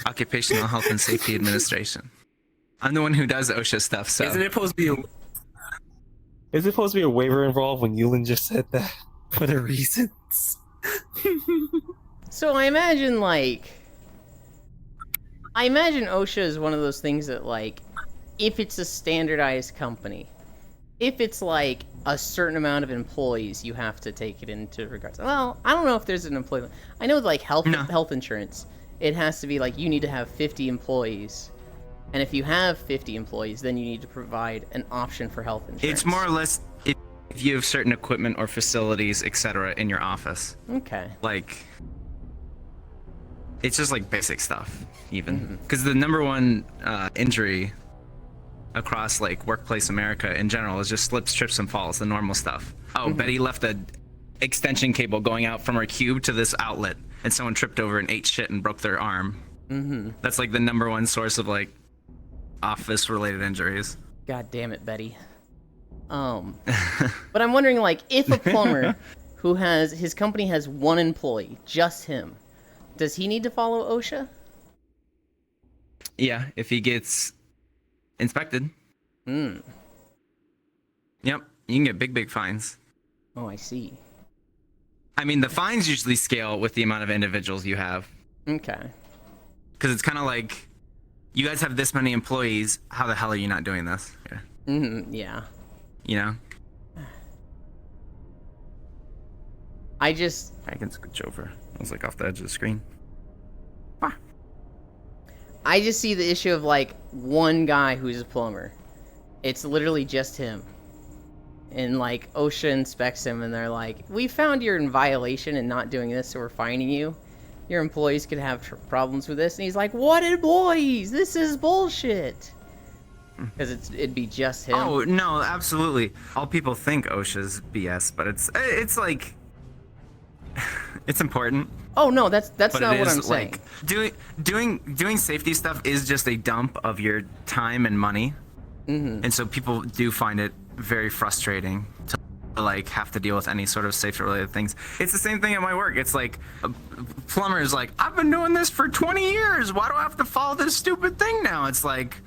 Occupational Health and Safety Administration. I'm the one who does OSHA stuff, so. Isn't it supposed to be a waiver involved when Yulin just said that for the reasons? So I imagine OSHA is one of those things that, like, if it's a standardized company, if it's like a certain amount of employees, you have to take it into regards. Well, I don't know if there's an employee. I know with like health insurance, it has to be like you need to have 50 employees. And if you have 50 employees, then you need to provide an option for health insurance. It's more or less if you have certain equipment or facilities, etc., in your office. Okay. Like, it's just like basic stuff, even. Because the number one injury across like workplace America in general is just slips, trips, and falls, the normal stuff. Oh, Betty left a extension cable going out from her cube to this outlet, and someone tripped over and ate shit and broke their arm. That's like the number one source of like office-related injuries. God damn it, Betty. But I'm wondering, like, if a plumber who has his company has one employee, just him, does he need to follow OSHA? Yeah, if he gets inspected. Yep, you can get big fines. Oh, I see. I mean, the fines usually scale with the amount of individuals you have. Okay. Because it's kind of like, you guys have this many employees, how the hell are you not doing this? Yeah. Yeah. You know? I can switch over. I was like off the edge of the screen. I just see the issue of like one guy who's a plumber. It's literally just him. And like OSHA inspects him and they're like, we found you're in violation and not doing this, so we're fining you. Your employees could have problems with this. And he's like, what employees? This is bullshit. Because it'd be just him. Oh, no, absolutely. All people think OSHA's BS, but it's like, it's important. Oh no, that's But not it what is, I'm saying. like, doing safety stuff is just a dump of your time and money, and so people do find it very frustrating to like have to deal with any sort of safety related things. It's the same thing at my work. It's like a plumber is like, I've been doing this for 20 years. Why do I have to follow this stupid thing now? It's like,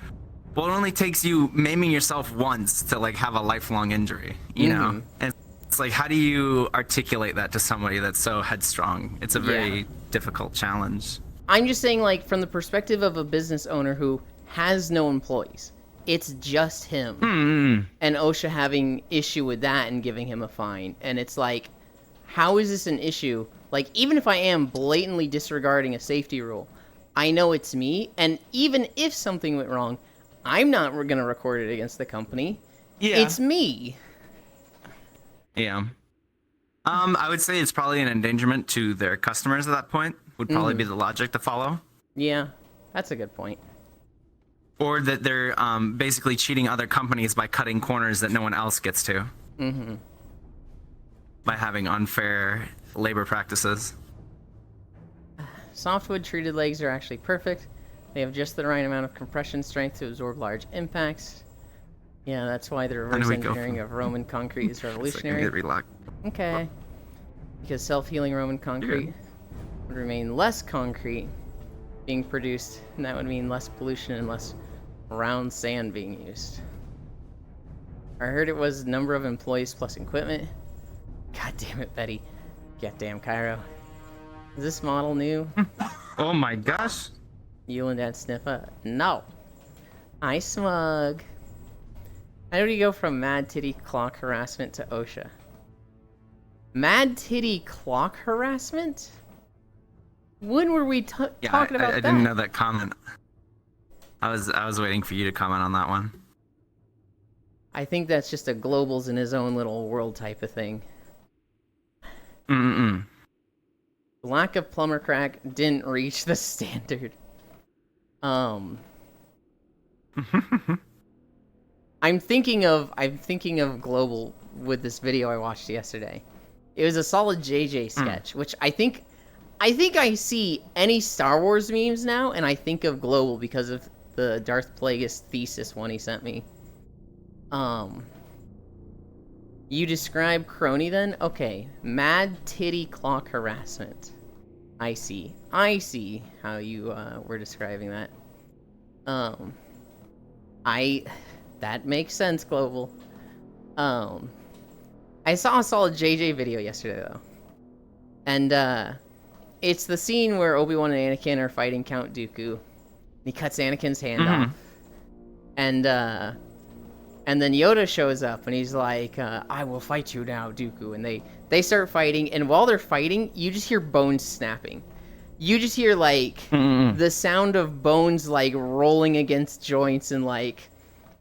well, it only takes you maiming yourself once to like have a lifelong injury, you know? And it's like, how do you articulate that to somebody that's so headstrong? It's a very difficult challenge. I'm just saying, like, from the perspective of a business owner who has no employees, it's just him. And OSHA having issue with that and giving him a fine. And it's like, how is this an issue? Like, even if I am blatantly disregarding a safety rule, I know it's me. And even if something went wrong, I'm not going to record it against the company. Yeah. It's me. Yeah. I would say it's probably an endangerment to their customers at that point, would probably be the logic to follow. Yeah, that's a good point. Or that they're basically cheating other companies by cutting corners that no one else gets to. By having unfair labor practices. Softwood treated legs are actually perfect. They have just the right amount of compression strength to absorb large impacts. Yeah, that's why the reverse engineering of Roman concrete is revolutionary. Get relocked. Okay. Because self-healing Roman concrete would remain less concrete being produced, and that would mean less pollution and less round sand being used. I heard it was number of employees plus equipment. God damn it, Betty. Goddamn Cairo. Is this model new? Oh my gosh. You and Dad Sniffa? No. I smug. How do you go from mad titty clock harassment to OSHA? Mad titty clock harassment? When were we talking about that? I didn't know that comment. I was waiting for you to comment on that one. I think that's just a globals in his own little world type of thing. Lack of plumber crack didn't reach the standard. I'm thinking of global with this video I watched yesterday. It was a solid JJ sketch, which I think I see any Star Wars memes now, and I think of Global because of the Darth Plagueis thesis one he sent me. You describe Crony then? Okay, mad titty clock harassment. I see how you were describing that. That makes sense, Global. I saw a solid JJ video yesterday though, and it's the scene where Obi-Wan and Anakin are fighting Count Dooku. He cuts Anakin's hand off, and then Yoda shows up and he's like, "I will fight you now, Dooku." And they start fighting, and while they're fighting, you just hear bones snapping. You just hear like the sound of bones like rolling against joints and like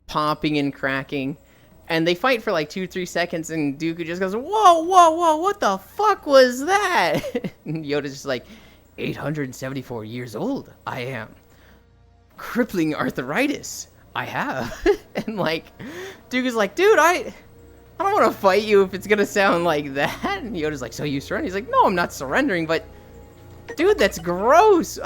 popping and cracking. And they fight for like 2-3 seconds, and Dooku just goes, "Whoa, whoa, whoa, what the fuck was that?" And Yoda's just like, 874 years old, I am. Crippling arthritis, I have. And like, Dooku's like, "Dude, I don't want to fight you if it's gonna sound like that." And Yoda's like, "So you surrender?" He's like, "No, I'm not surrendering, but dude, that's gross.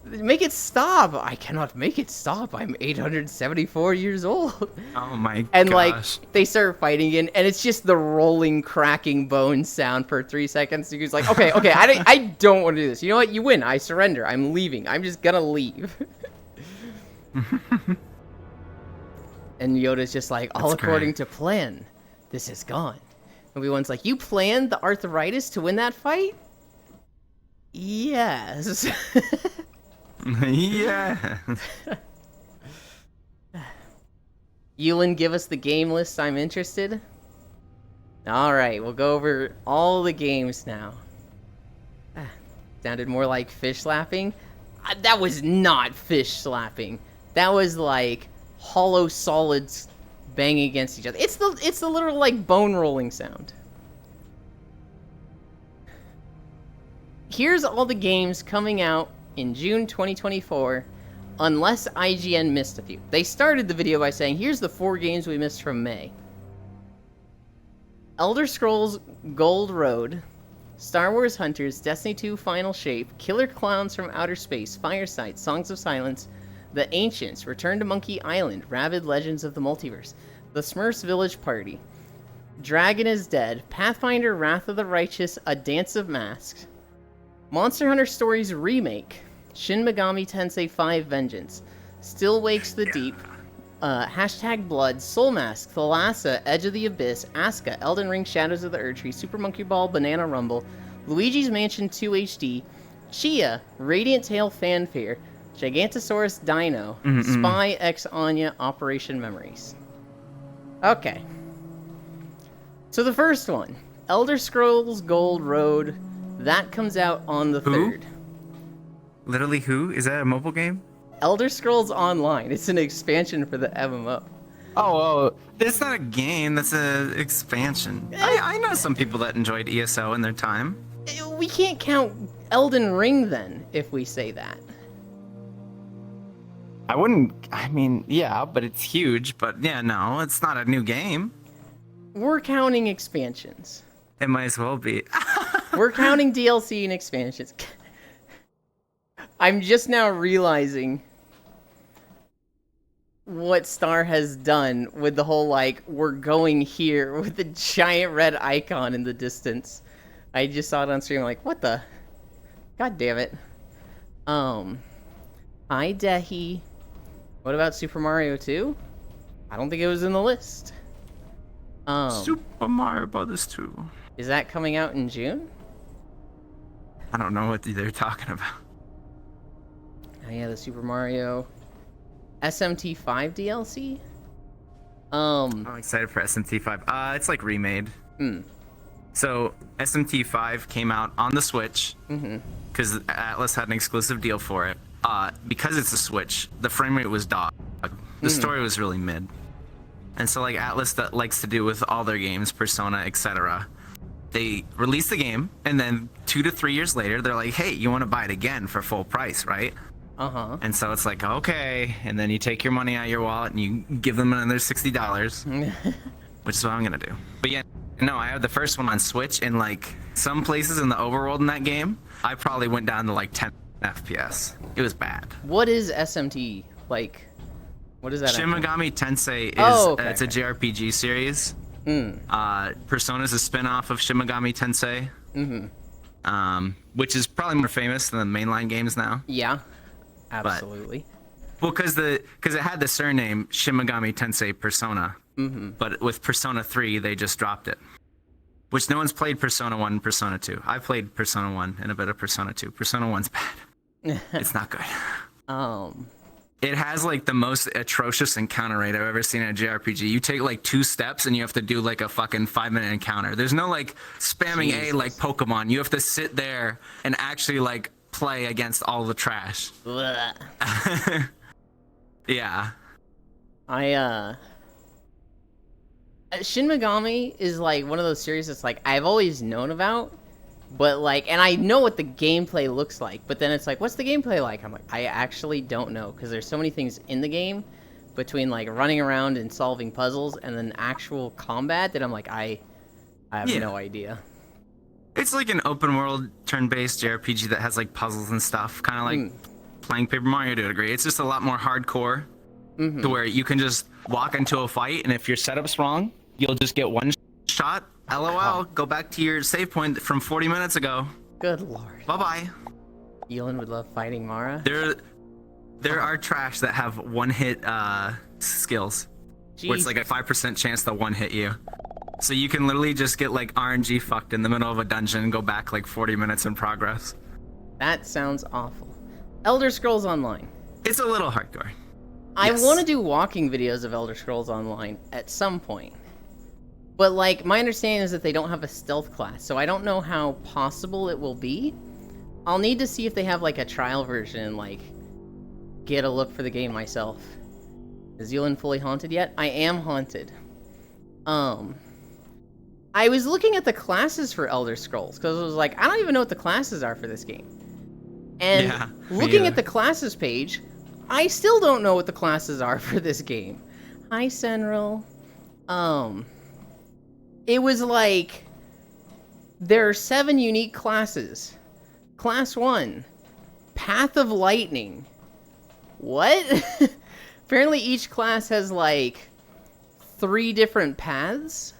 Make it stop." "I cannot make it stop. I'm 874 years old." Oh my And gosh. like they start fighting again, and it's just the rolling, cracking bones sound for 3 seconds. Dooku's like, okay, I don't want to do this. You know what? You win. I surrender. I'm leaving. I'm just gonna leave." And Yoda's just like, "All That's according great. to plan. This is gone." Obi-Wan's like, "You planned the arthritis to win that fight?" "Yes." Yeah. Yulin, give us the game list. I'm interested. Alright, we'll go over all the games now. Sounded more like fish slapping. That was not fish slapping. That was like hollow solids banging against each other. It's the literal like bone rolling sound. Here's all the games coming out in June 2024, unless IGN missed a few. They started the video by saying, here's the 4 games we missed from May. Elder Scrolls Gold Road, Star Wars Hunters, Destiny 2 Final Shape, Killer Clowns from Outer Space, Fireside, Songs of Silence, The Ancients, Return to Monkey Island, Rabid Legends of the Multiverse, The Smurfs Village Party, Dragon is Dead, Pathfinder Wrath of the Righteous, A Dance of Masks, Monster Hunter Stories Remake, Shin Megami Tensei 5 Vengeance, Still Wakes the Deep, Hashtag Blood, Soul Mask, Thalassa, Edge of the Abyss, Asuka, Elden Ring Shadows of the Erdtree, Super Monkey Ball, Banana Rumble, Luigi's Mansion 2 HD, Chia, Radiant Tail Fanfare, Gigantosaurus Dino, Spy X Anya, Operation Memories. Okay. So the first one, Elder Scrolls Gold Road, that comes out on the 3rd. Literally who? Is that a mobile game? Elder Scrolls Online. It's an expansion for the MMO. Oh, it's not a game. That's an expansion. I know some people that enjoyed ESO in their time. We can't count Elden Ring then, if we say that. I wouldn't. I mean, yeah, but it's huge. But yeah, no, it's not a new game. We're counting expansions. It might as well be. We're counting DLC and expansions. I'm just now realizing what Star has done with the whole, like, we're going here with the giant red icon in the distance. I just saw it on stream, like, what the? God damn it. Hi, Dehi. What about Super Mario 2? I don't think it was in the list. Super Mario Brothers 2. Is that coming out in June? I don't know what they're talking about. Oh yeah, the Super Mario SMT5 DLC? I'm excited for SMT5. It's like remade. So SMT5 came out on the Switch because Atlas had an exclusive deal for it. Because it's a Switch, the frame rate was dog. The story was really mid. And so like Atlas that likes to do with all their games, Persona, etc. They release the game, and then 2 to 3 years later, they're like, hey, you want to buy it again for full price, right? And so it's like, okay. And then you take your money out of your wallet and you give them another $60, which is what I'm going to do. But yeah, no, I have the first one on Switch, and like some places in the overworld in that game, I probably went down to like 10 FPS. It was bad. What is SMT like? What is that? Shin Megami Tensei is Okay, it's a JRPG series. Mm. Persona's a spin-off of Shin Megami Tensei. Which is probably more famous than the mainline games now. Yeah, absolutely. Well, because it had the surname Shin Megami Tensei Persona, but with Persona 3 they just dropped it. Which no one's played Persona 1 and Persona 2. I played Persona 1 and a bit of Persona 2. Persona 1's bad. It's not good. It has like the most atrocious encounter rate I've ever seen in a JRPG. You take like 2 steps and you have to do like a fucking 5-minute encounter. There's no like spamming A like Pokemon. You have to sit there and actually like play against all the trash. Blech. Yeah. Shin Megami is like one of those series that's like I've always known about, but like, and I know what the gameplay looks like, but then it's like, what's the gameplay like? I'm like, I actually don't know, because there's so many things in the game between like running around and solving puzzles and then actual combat that I'm like, I have no idea. It's like an open world turn-based JRPG that has like puzzles and stuff, kind of like playing Paper Mario to a degree. It's just a lot more hardcore, to where you can just walk into a fight, and if your setup's wrong, you'll just get one shot. LOL, go back to your save point from 40 minutes ago. Good lord. Bye-bye. Elon would love fighting Mara. There are trash that have one-hit skills, where it's like a 5% chance they'll one-hit you. So you can literally just get like RNG fucked in the middle of a dungeon and go back like 40 minutes in progress. That sounds awful. Elder Scrolls Online. It's a little hardcore. I Yes. want to do walking videos of Elder Scrolls Online at some point. But like, my understanding is that they don't have a stealth class, so I don't know how possible it will be. I'll need to see if they have like a trial version and like get a look for the game myself. Is Zealand fully haunted yet? I am haunted. I was looking at the classes for Elder Scrolls because I was like, I don't even know what the classes are for this game. And Yeah, me looking either. at the classes page, I still don't know what the classes are for this game. Hi, Senril. It was like, there are 7 unique classes. Class 1, Path of Lightning. What? Apparently each class has like 3 different paths.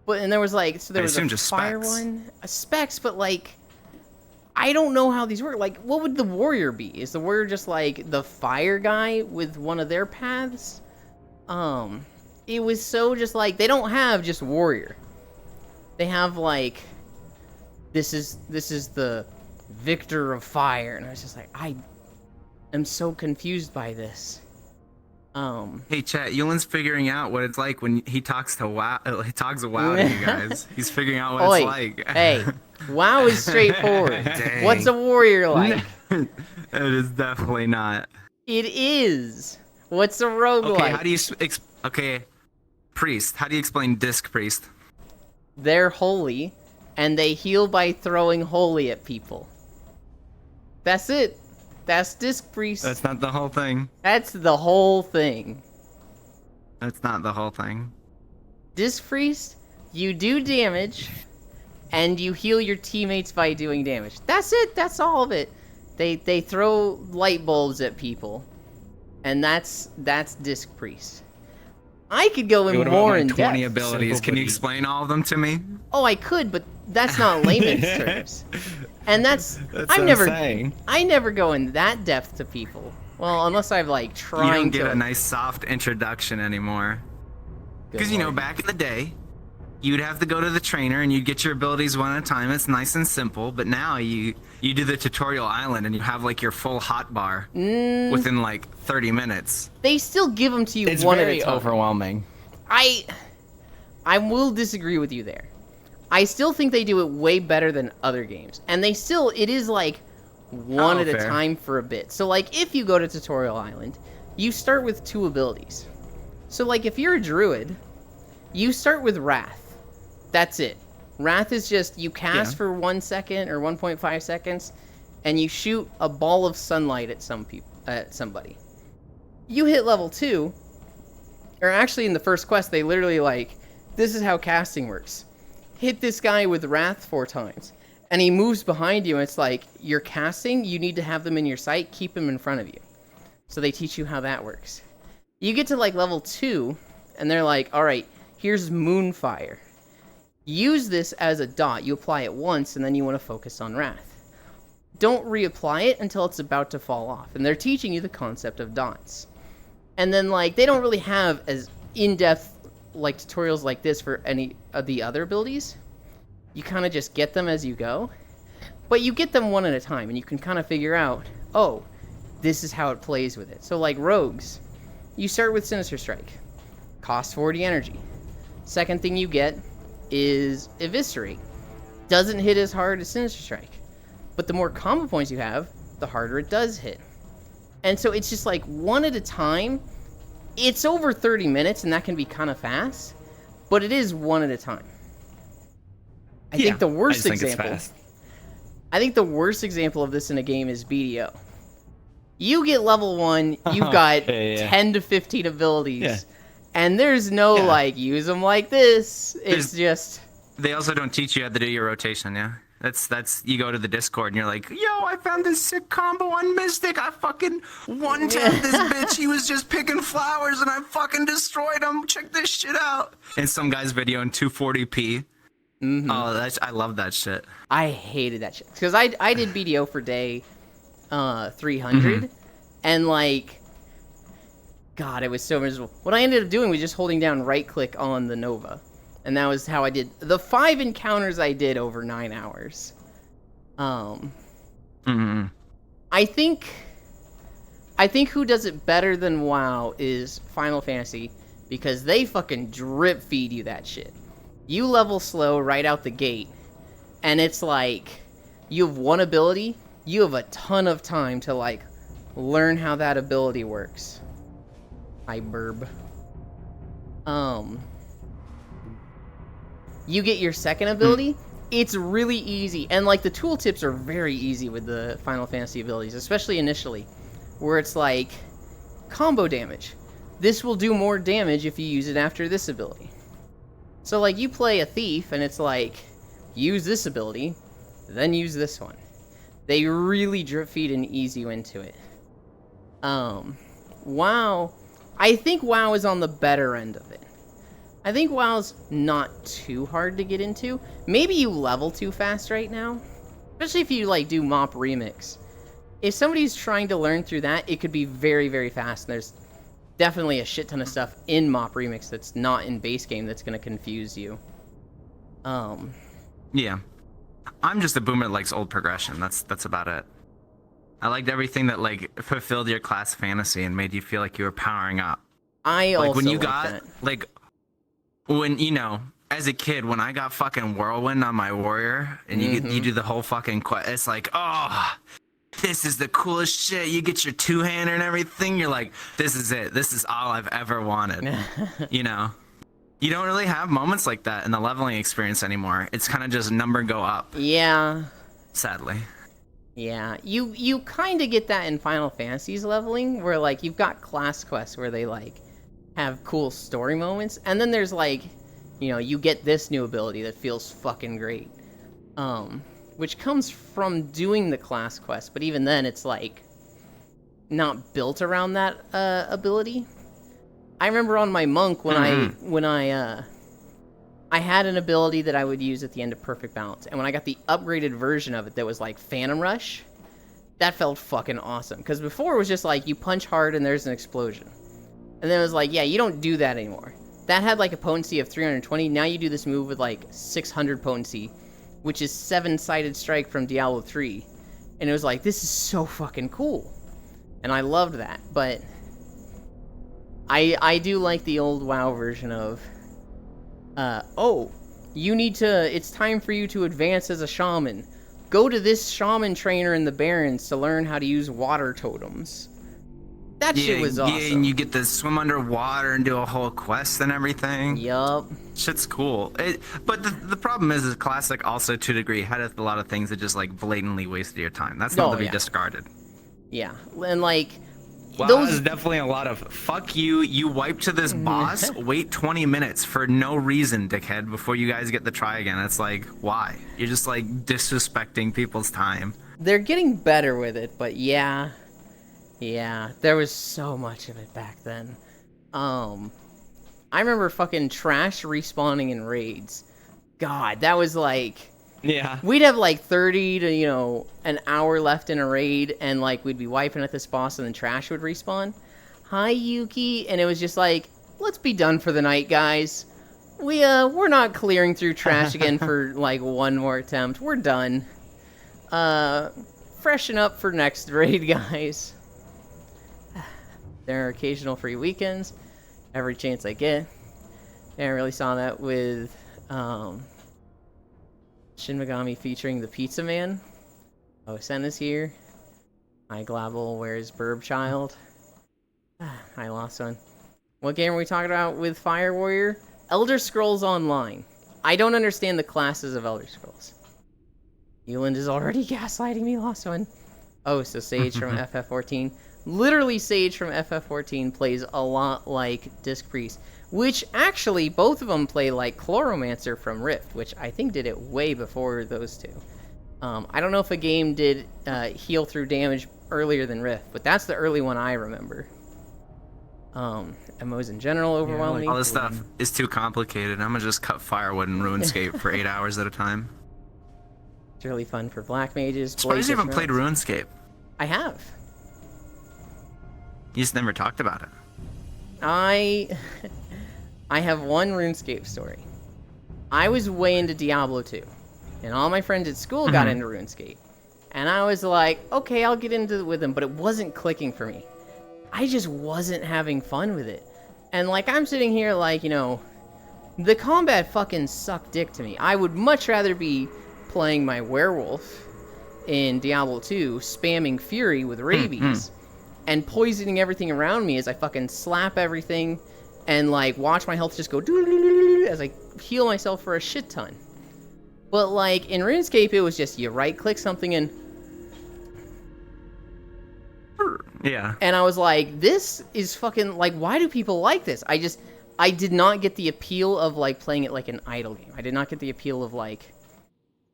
But, and there was like, so there was a assume just fire specs. one, a specs, but like, I don't know how these work. Like, what would the warrior be? Is the warrior just like the fire guy with one of their paths? It was so just like, they don't have just warrior. They have like, this is the victor of fire. And I was just like, I am so confused by this. Hey chat, Yulin's figuring out what it's like when he talks to WoW. He talks to WoW to you guys. He's figuring out what Oi, it's like. hey, WoW is straightforward. Dang. What's a warrior like? It is definitely not. It is. What's a roguelike? Okay, how do you okay, priest? How do you explain disc priest? They're holy, and they heal by throwing holy at people. That's it. That's Disc Priest. That's not the whole thing. That's the whole thing. That's not the whole thing. Disc Priest, you do damage, and you heal your teammates by doing damage. That's it. That's all of it. They throw light bulbs at people, and that's Disc Priest. I could go in What about more my in 20 depth. abilities? Can you explain all of them to me? Oh, I could, but that's not layman's terms. And that's That's I've what never I'm saying. I never go in that depth to people. Well, unless I've like You trying don't get to. a nice soft introduction anymore. Good Because, you know, lord. back in the day, you'd have to go to the trainer and you'd get your abilities one at a time. It's nice and simple. But now you do the tutorial island and you have like your full hotbar within like 30 minutes. They still give them to you It's one very at a time. overwhelming. I will disagree with you there. I still think they do it way better than other games. And they still, it is like one Oh, at a fair. time for a bit. So like if you go to Tutorial Island, you start with 2 abilities. So like if you're a druid, you start with Wrath. That's it. Wrath is just, you cast Yeah. for 1 second or 1.5 seconds, and you shoot a ball of sunlight at somebody. You hit level 2, or actually in the first quest, they literally like this is how casting works. Hit this guy with Wrath 4 times. And he moves behind you, and it's like, you're casting, you need to have them in your sight, keep them in front of you. So they teach you how that works. You get to like level 2, and they're like, alright, here's Moonfire. Use this as a dot. You apply it once, and then you want to focus on Wrath. Don't reapply it until it's about to fall off. And they're teaching you the concept of dots. And then, like, they don't really have as in-depth, like, tutorials like this for any of the other abilities. You kind of just get them as you go. But you get them one at a time, and you can kind of figure out, oh, this is how it plays with it. So, like, rogues, you start with Sinister Strike. Cost 40 energy. Second thing you get is Eviscerate. Doesn't hit as hard as Sinister Strike. But the more combo points you have, the harder it does hit. And so it's just like one at a time. It's over 30 minutes, and that can be kind of fast. But it is one at a time. I think the worst example... I think the worst example of this in a game is BDO. You get level 1, you've got 10 to 15 abilities. Yeah. And there's no, like, use them like this. It's just... They also don't teach you how to do your rotation, yeah? That's you go to the Discord and you're like, yo, I found this sick combo on Mystic. I fucking one-tapped this bitch. He was just picking flowers and I fucking destroyed him. Check this shit out. And some guy's video in 240p. Mm-hmm. Oh, I love that shit. I hated that shit. Because I did BDO for day 300. And, like... God, it was so miserable. What I ended up doing was just holding down right-click on the Nova. And that was how I did the 5 encounters I did over 9 hours. I think who does it better than WoW is Final Fantasy, because they fucking drip feed you that shit. You level slow right out the gate, and it's like, you have one ability, you have a ton of time to, like, learn how that ability works. Hi, burb. You get your second ability, it's really easy. And, like, the tooltips are very easy with the Final Fantasy abilities, especially initially, where it's like, combo damage. This will do more damage if you use it after this ability. So, like, you play a thief, and it's like, use this ability, then use this one. They really drip feed and ease you into it. WoW... I think WoW is on the better end of it. I think WoW's not too hard to get into. Maybe you level too fast right now. Especially if you, like, do Mop Remix. If somebody's trying to learn through that, it could be very, very fast. And there's definitely a shit ton of stuff in Mop Remix that's not in base game that's going to confuse you. Yeah. I'm just a boomer that likes old progression. That's about it. I liked everything that, like, fulfilled your class fantasy and made you feel like you were powering up. I like, also when you like got, that. like, when, you know, as a kid, when I got fucking Whirlwind on my warrior, and you do the whole fucking quest, it's like, oh, this is the coolest shit. You get your two-hander and everything. You're like, this is it. This is all I've ever wanted. You know? You don't really have moments like that in the leveling experience anymore. It's kind of just number go up. Yeah. Sadly. Yeah, you kind of get that in Final Fantasy's leveling, where, like, you've got class quests where they, like, have cool story moments, and then there's, like, you know, you get this new ability that feels fucking great, which comes from doing the class quest, but even then, it's, like, not built around that, ability. I remember on my monk, when I had an ability that I would use at the end of Perfect Balance, and when I got the upgraded version of it that was like Phantom Rush, that felt fucking awesome. Because before it was just like, you punch hard and there's an explosion. And then it was like, yeah, you don't do that anymore. That had like a potency of 320, now you do this move with like 600 potency, which is 7-sided strike from Diablo 3. And it was like, this is so fucking cool. And I loved that, but I do like the old WoW version of... it's time for you to advance as a shaman. Go to this shaman trainer in the Barrens to learn how to use water totems. That shit was awesome. Yeah, and you get to swim underwater and do a whole quest and everything. Yup. Shit's cool. But the problem is Classic also, to a degree, had a lot of things that just, like, blatantly wasted your time. That's not to be discarded. Yeah, and, like, Wow, those there's definitely a lot of fuck you. You wipe to this boss. Wait 20 minutes for no reason, dickhead, before you guys get to try again. It's like, why? You're just like disrespecting people's time. they're getting better with it, but yeah, there was so much of it back then. I remember fucking trash respawning in raids. God, that was like, Yeah. we'd have like 30 to, an hour left in a raid, and like we'd be wiping at this boss, and then trash would respawn. Hi, Yuki, and it was just like, let's be done for the night, guys. We're not clearing through trash again for like one more attempt. We're done. Freshen up for next raid, guys. There are occasional free weekends, every chance I get. And I really saw that with Shin Megami featuring the Pizza Man. Oh, Sen is here. Hi, Glabble. Where's Burb Child? I lost one. What game are we talking about with Fire Warrior? Elder Scrolls Online. I don't understand the classes of Elder Scrolls. Euland is already gaslighting me. Lost one. Oh, so Sage from FF14. Literally, Sage from FF14 plays a lot like Disc Priest. Which, actually, both of them play like Chloromancer from Rift, which I think did it way before those two. I don't know if a game did heal through damage earlier than Rift, but that's the early one I remember. MMOs in general overwhelm me. All this stuff is too complicated. I'm gonna just cut firewood and RuneScape for 8 hours at a time. It's really fun for black mages. Surprised you haven't played RuneScape. I have. You just never talked about it. I have one RuneScape story. I was way into Diablo 2, and all my friends at school got into RuneScape. And I was like, okay, I'll get into it with them, but it wasn't clicking for me. I just wasn't having fun with it. And like, I'm sitting here like, the combat fucking sucked dick to me. I would much rather be playing my werewolf in Diablo 2, spamming Fury with rabies, and poisoning everything around me as I fucking slap everything, and like watch my health just go as I heal myself for a shit ton. But like in RuneScape, it was just you right click something and Yeah. I was like, this is fucking like, why do people like this? I did not get the appeal of like playing it like an idle game. I did not get the appeal of like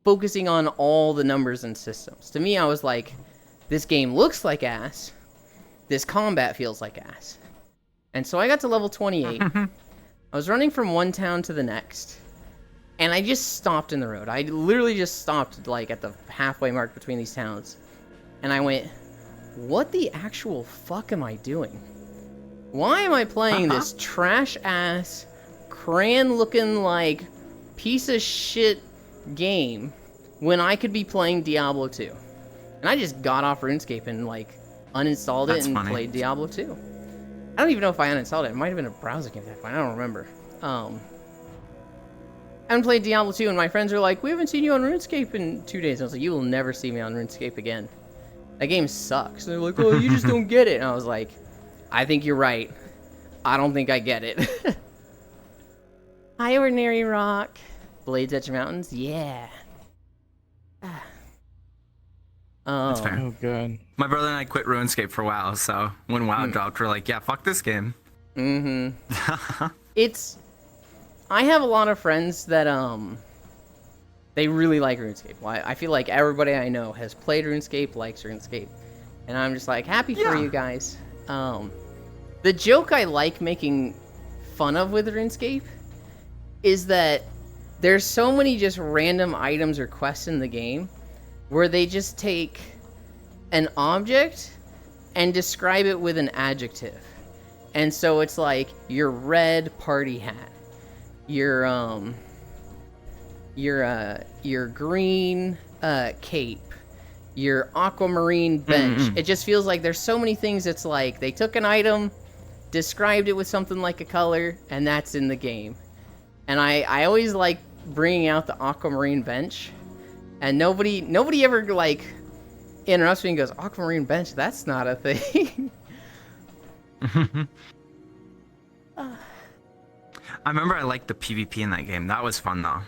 focusing on all the numbers and systems. To me, I was like, this game looks like ass. This combat feels like ass. And so I got to level 28. I was running from one town to the next. And I just stopped in the road. I literally just stopped like at the halfway mark between these towns. And I went, what the actual fuck am I doing? Why am I playing this trash-ass, crayon-looking, like, piece of shit game when I could be playing Diablo 2? And I just got off RuneScape and, like, uninstalled it and played Diablo 2. I don't even know if I uninstalled it. It might have been a browser game at that point. I don't remember. I haven't played Diablo 2, and my friends are like, we haven't seen you on RuneScape in 2 days. I was like, you will never see me on RuneScape again. That game sucks. They're like, oh, you just don't get it. And I was like, I think you're right. I don't think I get it. Hi, Ordinary Rock. Blades Edge Mountains? Yeah. That's fair. Oh, good. My brother and I quit RuneScape for WoW, so when WoW dropped, we're like, yeah, fuck this game. Mm-hmm. I have a lot of friends that, they really like RuneScape. I feel like everybody I know has played RuneScape, likes RuneScape. And I'm just like, happy for you guys. The joke I like making fun of with RuneScape is that there's so many just random items or quests in the game where they just take an object and describe it with an adjective. And so it's like your red party hat, your green cape, your aquamarine bench. It just feels like there's so many things. It's like they took an item, described it with something like a color, and that's in the game. And I always like bringing out the aquamarine bench, and nobody ever like interrupts me and goes, aquamarine bench, that's not a thing. I remember I liked the PvP in that game. That was fun though.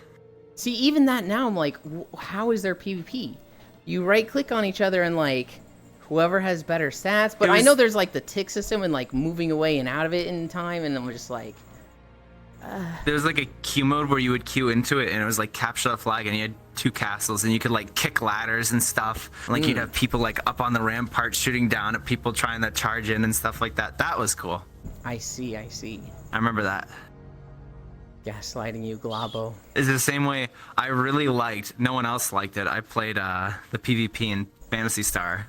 See, even that now, I'm like, how is there PvP? You right-click on each other and, like, whoever has better stats. But It I was- know there's like the tick system and like moving away and out of it in time, and I'm just like, There was like a queue mode where you would queue into it, and it was like capture the flag, and you had 2 castles, and you could like kick ladders and stuff. Like you'd have people like up on the rampart shooting down at people trying to charge in and stuff like that. That was cool. I see. I remember that. Gaslighting you, Glabo. It's the same way I really liked. No one else liked it. I played the PvP in Phantasy Star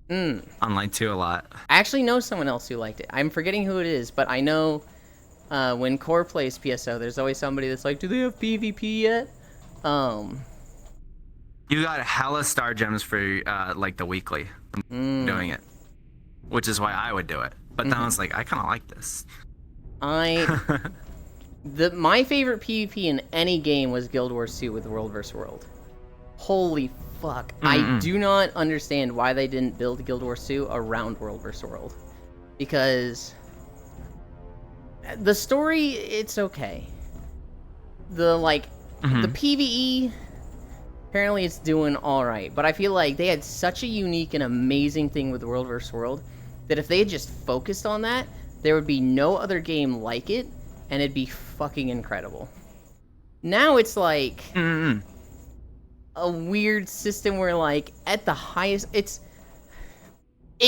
Online 2 a lot. I actually know someone else who liked it. I'm forgetting who it is, but I know when Core plays PSO, there's always somebody that's like, do they have PvP yet? You got hella star gems for like the weekly doing it, which is why I would do it. But then I was like, I kind of like this. My favorite PvP in any game was Guild Wars 2 with World vs. World. Holy fuck. I do not understand why they didn't build Guild Wars 2 around World vs. World. Because the story, it's okay. The PvE, apparently it's doing alright. But I feel like they had such a unique and amazing thing with World vs. World that if they had just focused on that, there would be no other game like it, and it'd be fucking incredible. Now it's like a weird system where like at the highest it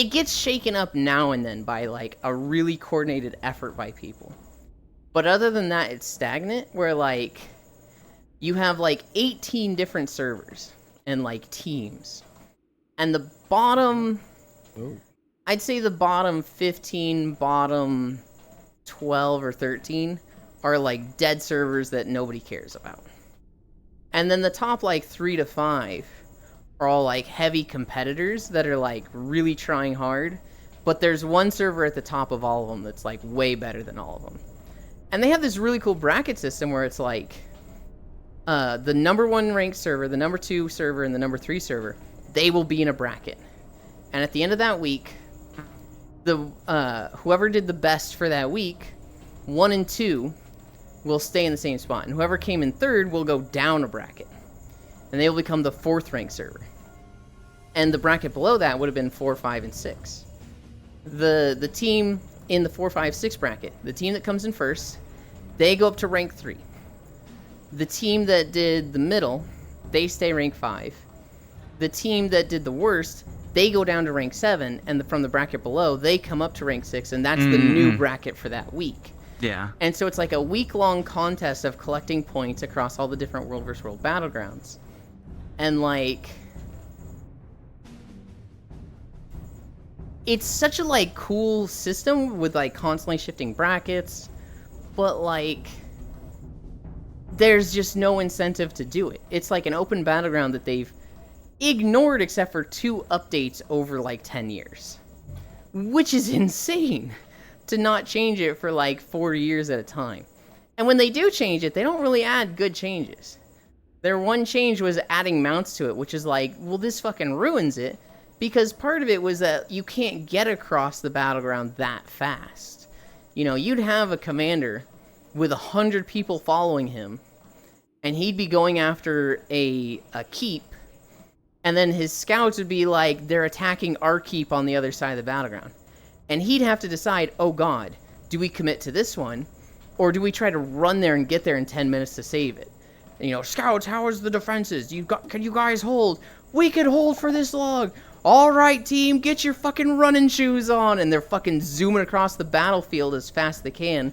gets shaken up now and then by like a really coordinated effort by people. But other than that, it's stagnant where like you have like 18 different servers and like teams. And the bottom I'd say the bottom 15, bottom 12 or 13 are like dead servers that nobody cares about. And then the top like 3 to 5 are all like heavy competitors that are like really trying hard. But there's one server at the top of all of them that's like way better than all of them. And they have this really cool bracket system where it's like the number 1 ranked server, the number 2 server, and the number 3 server, they will be in a bracket. And at the end of that week, the whoever did the best for that week, 1 and 2 will stay in the same spot, and whoever came in 3rd will go down a bracket, and they will become the 4th ranked server. And the bracket below that would have been 4, 5, and 6. The team in the 4, 5, 6 bracket, the team that comes in first, they go up to rank 3. The team that did the middle, they stay rank 5. The team that did the worst, they go down to rank 7, and from the bracket below, they come up to rank 6, and that's the new bracket for that week. Yeah. And so it's like a week-long contest of collecting points across all the different World vs. World battlegrounds. And like, it's such a like cool system with like constantly shifting brackets, but like, there's just no incentive to do it. It's like an open battleground that they've ignored except for 2 updates over like 10 years, which is insane to not change it for like 4 years at a time. And when they do change it, they don't really add good changes. Their one change was adding mounts to it, which is like, well, this fucking ruins it, because part of it was that you can't get across the battleground that fast. You know, you'd have a commander with 100 people following him, and he'd be going after a keep, and then his scouts would be like, they're attacking our keep on the other side of the battleground. And he'd have to decide, oh god, do we commit to this one? Or do we try to run there and get there in 10 minutes to save it? And, you know, scouts, how is the defenses? Can you guys hold? We can hold for this long. All right, team, get your fucking running shoes on. And they're fucking zooming across the battlefield as fast as they can.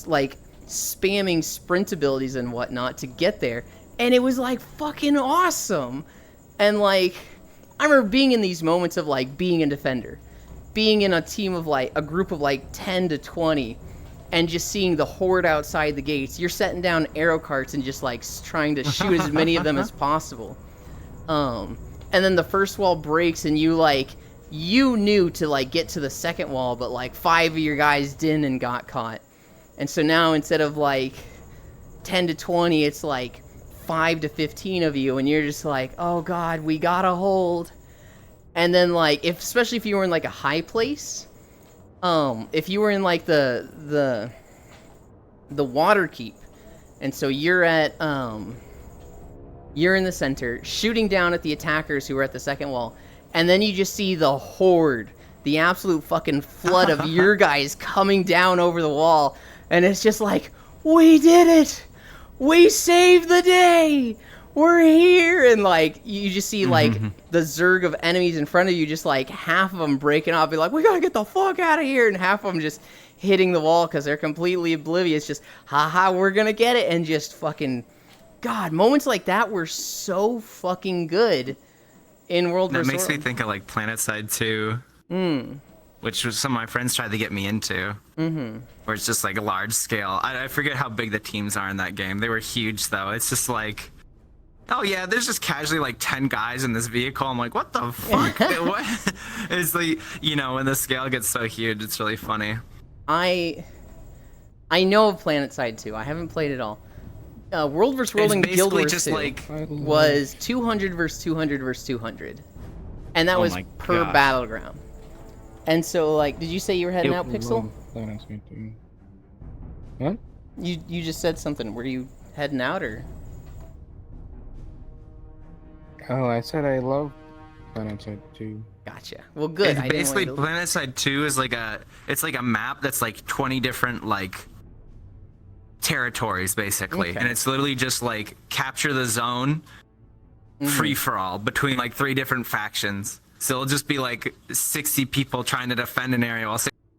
Like, spamming sprint abilities and whatnot to get there. And it was, like, fucking awesome. And, like, I remember being in these moments of, like, being a defender. Being in a team of, like, a group of, like, 10 to 20. And just seeing the horde outside the gates. You're setting down arrow carts and just, like, trying to shoot as many of them as possible. And then the first wall breaks and you knew to, like, get to the second wall, but, like, 5 of your guys didn't and got caught. And so now instead of, like, 10 to 20, it's, like, 5 to 15 of you, and you're just like, oh god, we gotta hold. And then, like, especially if you were in, like, a high place, if you were in, like, the water keep, and so you're at, you're in the center, shooting down at the attackers who are at the second wall, and then you just see the horde, the absolute fucking flood of your guys coming down over the wall, and it's just like, we did it! We saved the day! We're here! And like, you just see like the zerg of enemies in front of you, just like half of them breaking off, be like, we gotta get the fuck out of here, and half of them just hitting the wall because they're completely oblivious, just, haha, we're gonna get it, and just fucking, God, moments like that were so fucking good in World That vs. makes me World. think of like PlanetSide 2, which was some of my friends tried to get me into. Where it's just like a large scale. I forget how big the teams are in that game. They were huge though. It's just like, oh yeah, there's just casually like 10 guys in this vehicle. I'm like, what the fuck? What? It's like, you know, when the scale gets so huge, it's really funny. I know of PlanetSide 2. I haven't played it all. World vs. World It's and Guild basically Wars just 2 like, was 200 versus 200 versus 200. And that Oh was my per gosh. battleground. And so, like, did you say you were heading out, Pixel? What? You just said something. Were you heading out, or? Oh, I said I love PlanetSide 2. Gotcha. Well, good. it's I didn't basically want to- PlanetSide 2 is like it's like a map that's like 20 different like territories basically, Okay. and it's literally just like capture the zone, free for all between like 3 different factions. So it'll just be like 60 people trying to defend an area while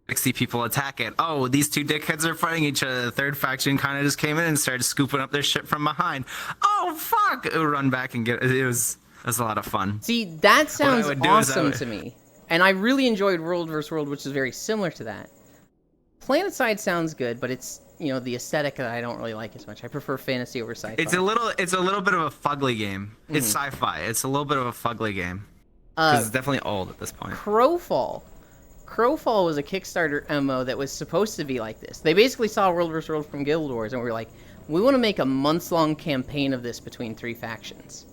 60 people attack it. Oh, these 2 dickheads are fighting each other. The third faction kind of just came in and started scooping up their shit from behind. Oh fuck! It would run back and get it. It was a lot of fun. See, that sounds would do is I awesome would- to me. And I really enjoyed World vs. World, which is very similar to that. PlanetSide sounds good, but it's, you know, the aesthetic that I don't really like as much. I prefer fantasy over sci-fi. It's a little bit of a fugly game. It's sci-fi. It's a little bit of a fugly game. 'Cause it's definitely old at this point. Crowfall. Crowfall was a Kickstarter MMO that was supposed to be like this. They basically saw World vs. World from Guild Wars and were like, we want to make a months-long campaign of this between 3 factions.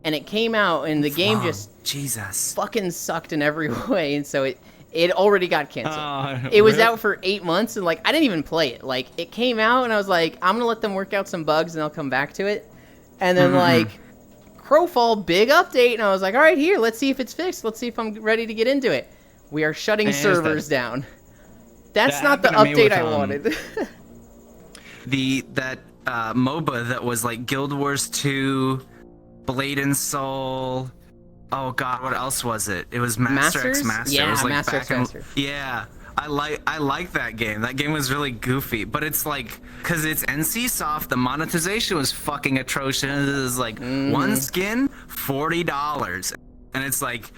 And it came out, and the game Wow, just Jesus. fucking sucked in every way, and so it already got canceled. Oh, It was really? out for 8 months, and like I didn't even play it. Like it came out, and I was like, I'm gonna let them work out some bugs, and I'll come back to it. And then like Crowfall, big update, and I was like, all right, here, let's see if it's fixed. Let's see if I'm ready to get into it. We are shutting And is servers down. That's That not the happened to me update I with, wanted. That MOBA that was like Guild Wars 2, Blade and Soul. Oh god, what else was it? It was Master X Masters? Master. Yeah, it was like Master X back in- Master. Yeah. I like that game. That game was really goofy, but it's like, cause it's NCSoft, the monetization was fucking atrocious. It was like one skin, $40. And it's like,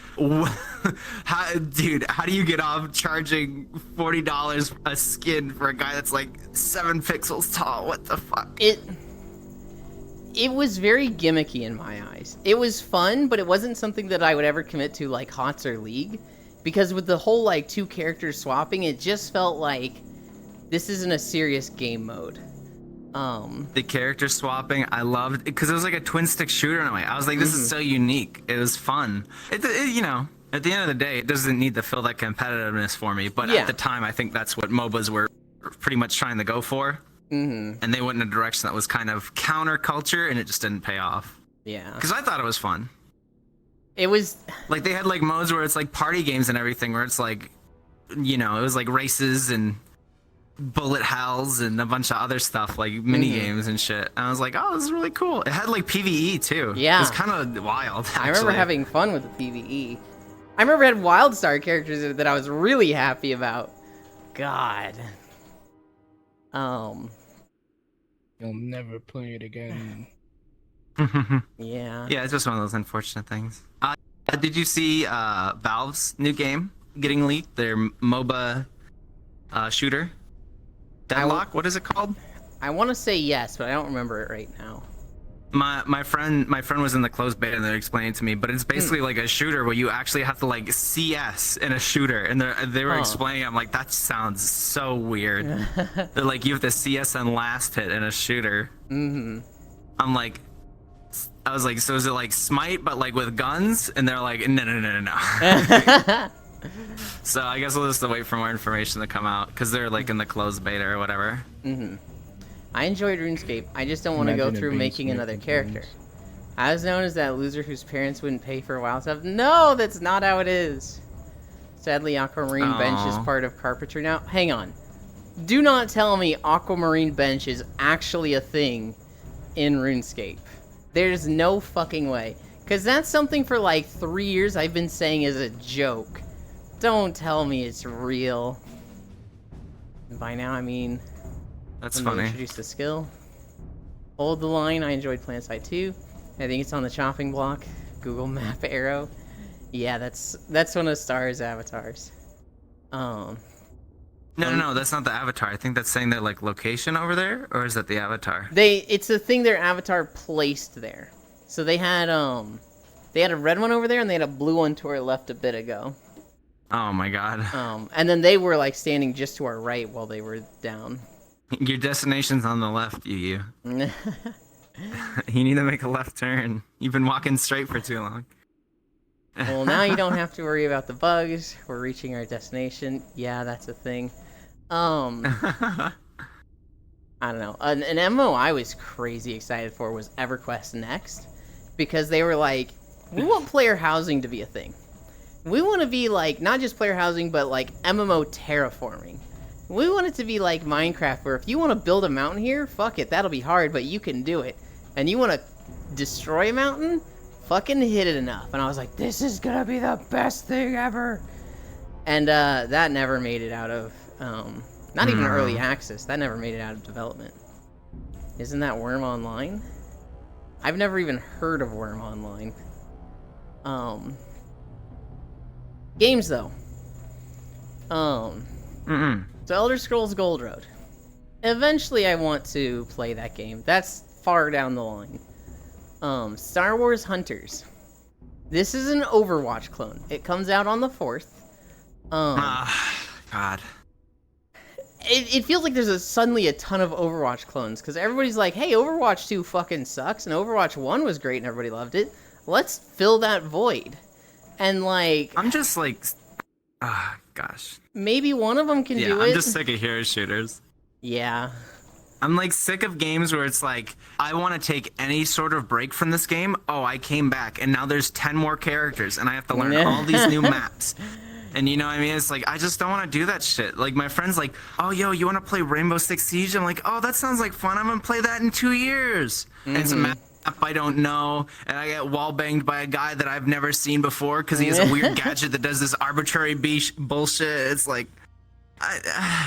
how do you get off charging $40 a skin for a guy that's like 7 pixels tall? What the fuck? It was very gimmicky in my eyes. It was fun, but it wasn't something that I would ever commit to like HOTS or League. Because with the whole like 2 characters swapping, it just felt like this isn't a serious game mode. The character swapping, I loved because it was like a twin stick shooter in a way. I was like, this is so unique. It was fun. You know, at the end of the day, it doesn't need to fill that competitiveness for me. But Yeah. at the time, I think that's what MOBAs were pretty much trying to go for. And they went in a direction that was kind of counterculture, and it just didn't pay off. Yeah. Because I thought it was fun. It was Like they had like modes where it's like party games and everything, where it's like, you know, it was like races and bullet hells and a bunch of other stuff like mini games and shit. And I was like, oh, this is really cool. It had like PvE too. Yeah. It was kind of wild. I remember actually. having fun with the PvE. I remember it had WildStar characters in it that I was really happy about. God. You'll never play it again. Yeah. Yeah, it's just one of those unfortunate things. Did you see Valve's new game getting leaked? Their MOBA shooter? Deadlock? What is it called? I want to say yes, but I don't remember it right now. My friend was in the closed beta and they're explaining it to me, but it's basically like a shooter where you actually have to like CS in a shooter, and they were Oh. explaining. I'm like, that sounds so weird. They're like, you have to CS on last hit in a shooter. I'm like, I was like, so is it like Smite but like with guns? And they're like, no. So I guess we'll just wait for more information to come out because they're like in the closed beta or whatever. I enjoyed RuneScape. I just don't want to go Imagine it through being making Smite another with character. guns. I was known as that loser whose parents wouldn't pay for wild stuff. No, that's not how it is. Sadly, Aquamarine Bench is Aw. part of Carpentry now. Hang on. Do not tell me Aquamarine Bench is actually a thing in RuneScape. There's no fucking way. Because that's something for like 3 years I've been saying as a joke. Don't tell me it's real. And by now, I mean... That's when they funny. introduced the skill. Hold the line, I enjoyed PlanetSide 2. I think it's on the chopping block. Google Map Arrow. Yeah, that's one of Star's avatars. No, that's not the avatar. I think that's saying their like location over there, or is that the avatar? It's a thing their avatar placed there. So they had a red one over there and they had a blue one to our left a bit ago. Oh my god. And then they were like standing just to our right while they were down. Your destination's on the left, you. You need to make a left turn. You've been walking straight for too long. Well, now you don't have to worry about the bugs. We're reaching our destination. Yeah, that's a thing. I don't know. An MMO I was crazy excited for was EverQuest Next, because they were like, we want player housing to be a thing. We want to be like, not just player housing, but like MMO terraforming. We want it to be like Minecraft, where if you want to build a mountain here, fuck it, that'll be hard, but you can do it. And you want to destroy a mountain? Fucking hit it enough. And I was like, this is gonna be the best thing ever. And that never made it out of, not even early access. That never made it out of development. Isn't that Worm Online? I've never even heard of Worm Online. Games though. So Elder Scrolls Gold Road. Eventually I want to play that game. That's far down the line. Star Wars Hunters. This is an Overwatch clone. It comes out on the 4th. God. It feels like there's suddenly a ton of Overwatch clones, because everybody's like, hey, Overwatch 2 fucking sucks, and Overwatch 1 was great and everybody loved it. Let's fill that void. And like... I'm just like... gosh. Maybe one of them can do Yeah, it. I'm just sick of hero shooters. Yeah. I'm like sick of games where it's like, I want to take any sort of break from this game. Oh, I came back and now there's 10 more characters and I have to learn all these new maps. And you know what I mean? It's like, I just don't want to do that shit. Like my friend's like, oh, yo, you want to play Rainbow Six Siege? I'm like, oh, that sounds like fun. I'm going to play that in 2 years. And it's a map I don't know. And I get wall banged by a guy that I've never seen before because he has a weird gadget that does this arbitrary bullshit. It's like,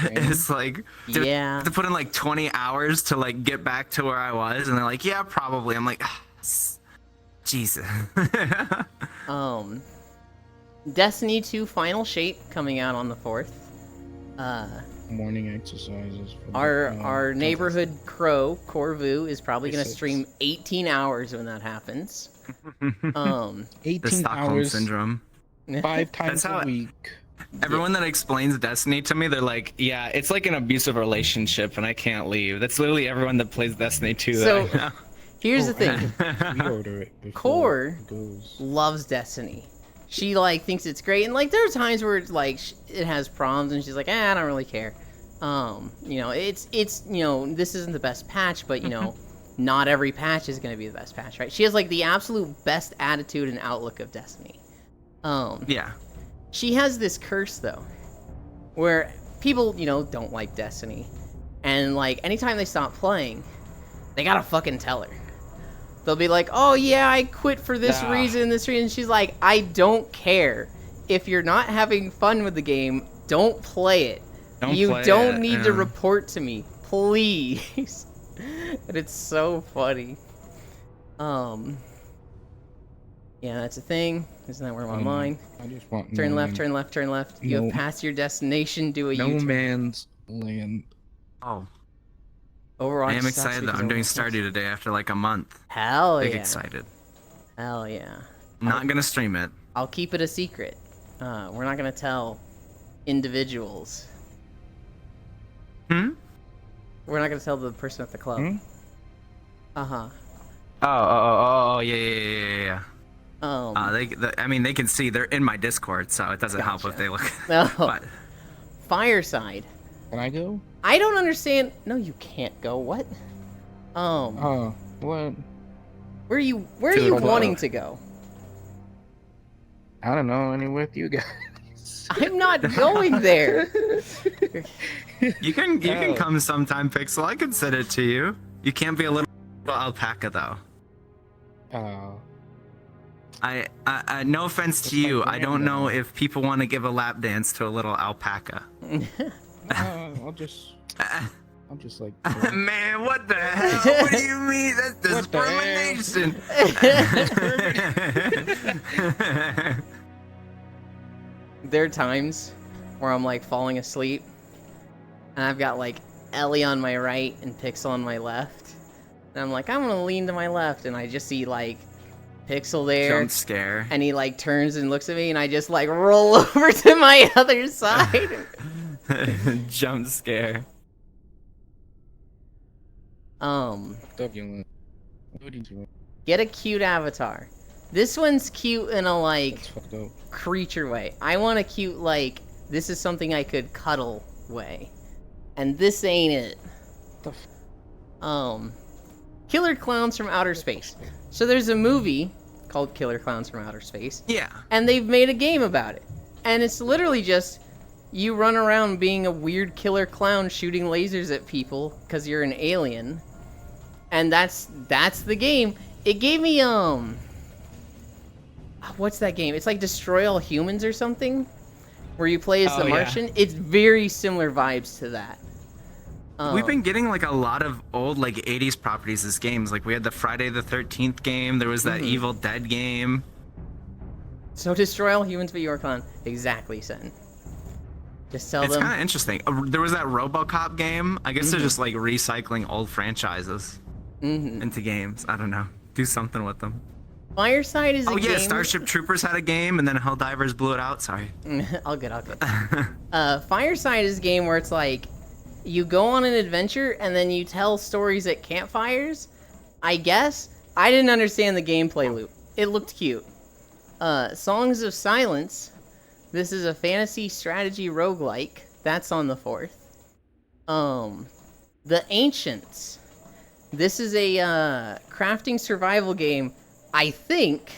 it's like, Yeah. to put in like 20 hours to like get back to where I was, and they're like, yeah, probably. I'm like, Jesus. Destiny 2 Final Shape coming out on the 4th. Morning exercises. For Our neighborhood crow, Corvu, is probably going to 6. stream 18 hours when that happens. 18 The Stockholm hours, syndrome. 5 times how a week. Everyone that explains Destiny to me, they're like, yeah, it's like an abusive relationship and I can't leave. That's literally everyone that plays Destiny 2 that So- I know. Here's the thing. Pre-order it before Core it goes. loves Destiny. She like thinks it's great, and like there are times where it's like it has problems, and she's like, I don't really care. You know, it's you know, this isn't the best patch, but you know, not every patch is gonna be the best patch, right? She has like the absolute best attitude and outlook of Destiny. Yeah. She has this curse though, where people, you know, don't like Destiny, and like anytime they stop playing, they gotta fucking tell her. They'll be like, oh yeah, I quit for this reason, this reason. She's like, I don't care. If you're not having fun with the game, don't play it. You don't need to report to me, please. And it's so funny. Yeah, that's a thing. Isn't that where I'm online? I just want Turn no left, man- turn left, turn left. You No. have passed your destination, do a No U-turn. man's land. Oh, Overwatch I am sucks excited though. because I'm doing Overwatch sucks. Stardew today after like a month. Hell Big yeah. excited. Hell yeah. Not gonna stream it. I'll keep it a secret. We're not gonna tell individuals. Hmm? We're not gonna tell the person at the club. Hmm? Uh-huh. Oh, yeah. Um, I mean, they can see they're in my Discord, so it doesn't help if Gotcha. they look. no. But Fireside. Can I go? I don't understand. No, you can't go. What? Oh, what? Where are you To you the wanting boat. to go? I don't know, anywhere with you guys. I'm not going there. You can Oh. come sometime, Pixel. I can send it to you. You can't be a little alpaca though. Oh. I no offense to That's my you. I plan, don't know though. if people want to give a lap dance to a little alpaca. I'll just like. Man, what the hell? What do you mean? That's What the hell? discrimination. There are times where I'm like falling asleep, and I've got like Ellie on my right and Pixel on my left, and I'm like, I'm gonna lean to my left, and I just see like Pixel there, Jump scare. and he like turns and looks at me, and I just like roll over to my other side. Jump scare. Get a cute avatar. This one's cute in a like That's fucked up. creature way. I want a cute like this is something I could cuddle way, and this ain't it. The Killer Clowns from Outer Space. So there's a movie called Killer Clowns from Outer Space, Yeah. and they've made a game about it. And it's literally just you run around being a weird killer clown shooting lasers at people because you're an alien. And that's the game. It gave me what's that game? It's like Destroy All Humans or something, where you play as Oh, the yeah. Martian. It's very similar vibes to that. We've been getting like a lot of old like 80s properties as games. Like we had the Friday the 13th game. There was that Evil Dead game. So Destroy All Humans, but you're a clown. Exactly, Sen. Just tell It's them. kind of interesting. There was that RoboCop game. I guess they're just like recycling old franchises into games. I don't know. Do something with them. Fireside is a Oh game. yeah, Starship Troopers had a game, and then Helldivers blew it out. Sorry. All good. Fireside is a game where it's like you go on an adventure and then you tell stories at campfires. I guess I didn't understand the gameplay loop. It looked cute. Songs of Silence. This is a fantasy strategy roguelike. That's on the 4th. The Ancients. This is a crafting survival game, I think,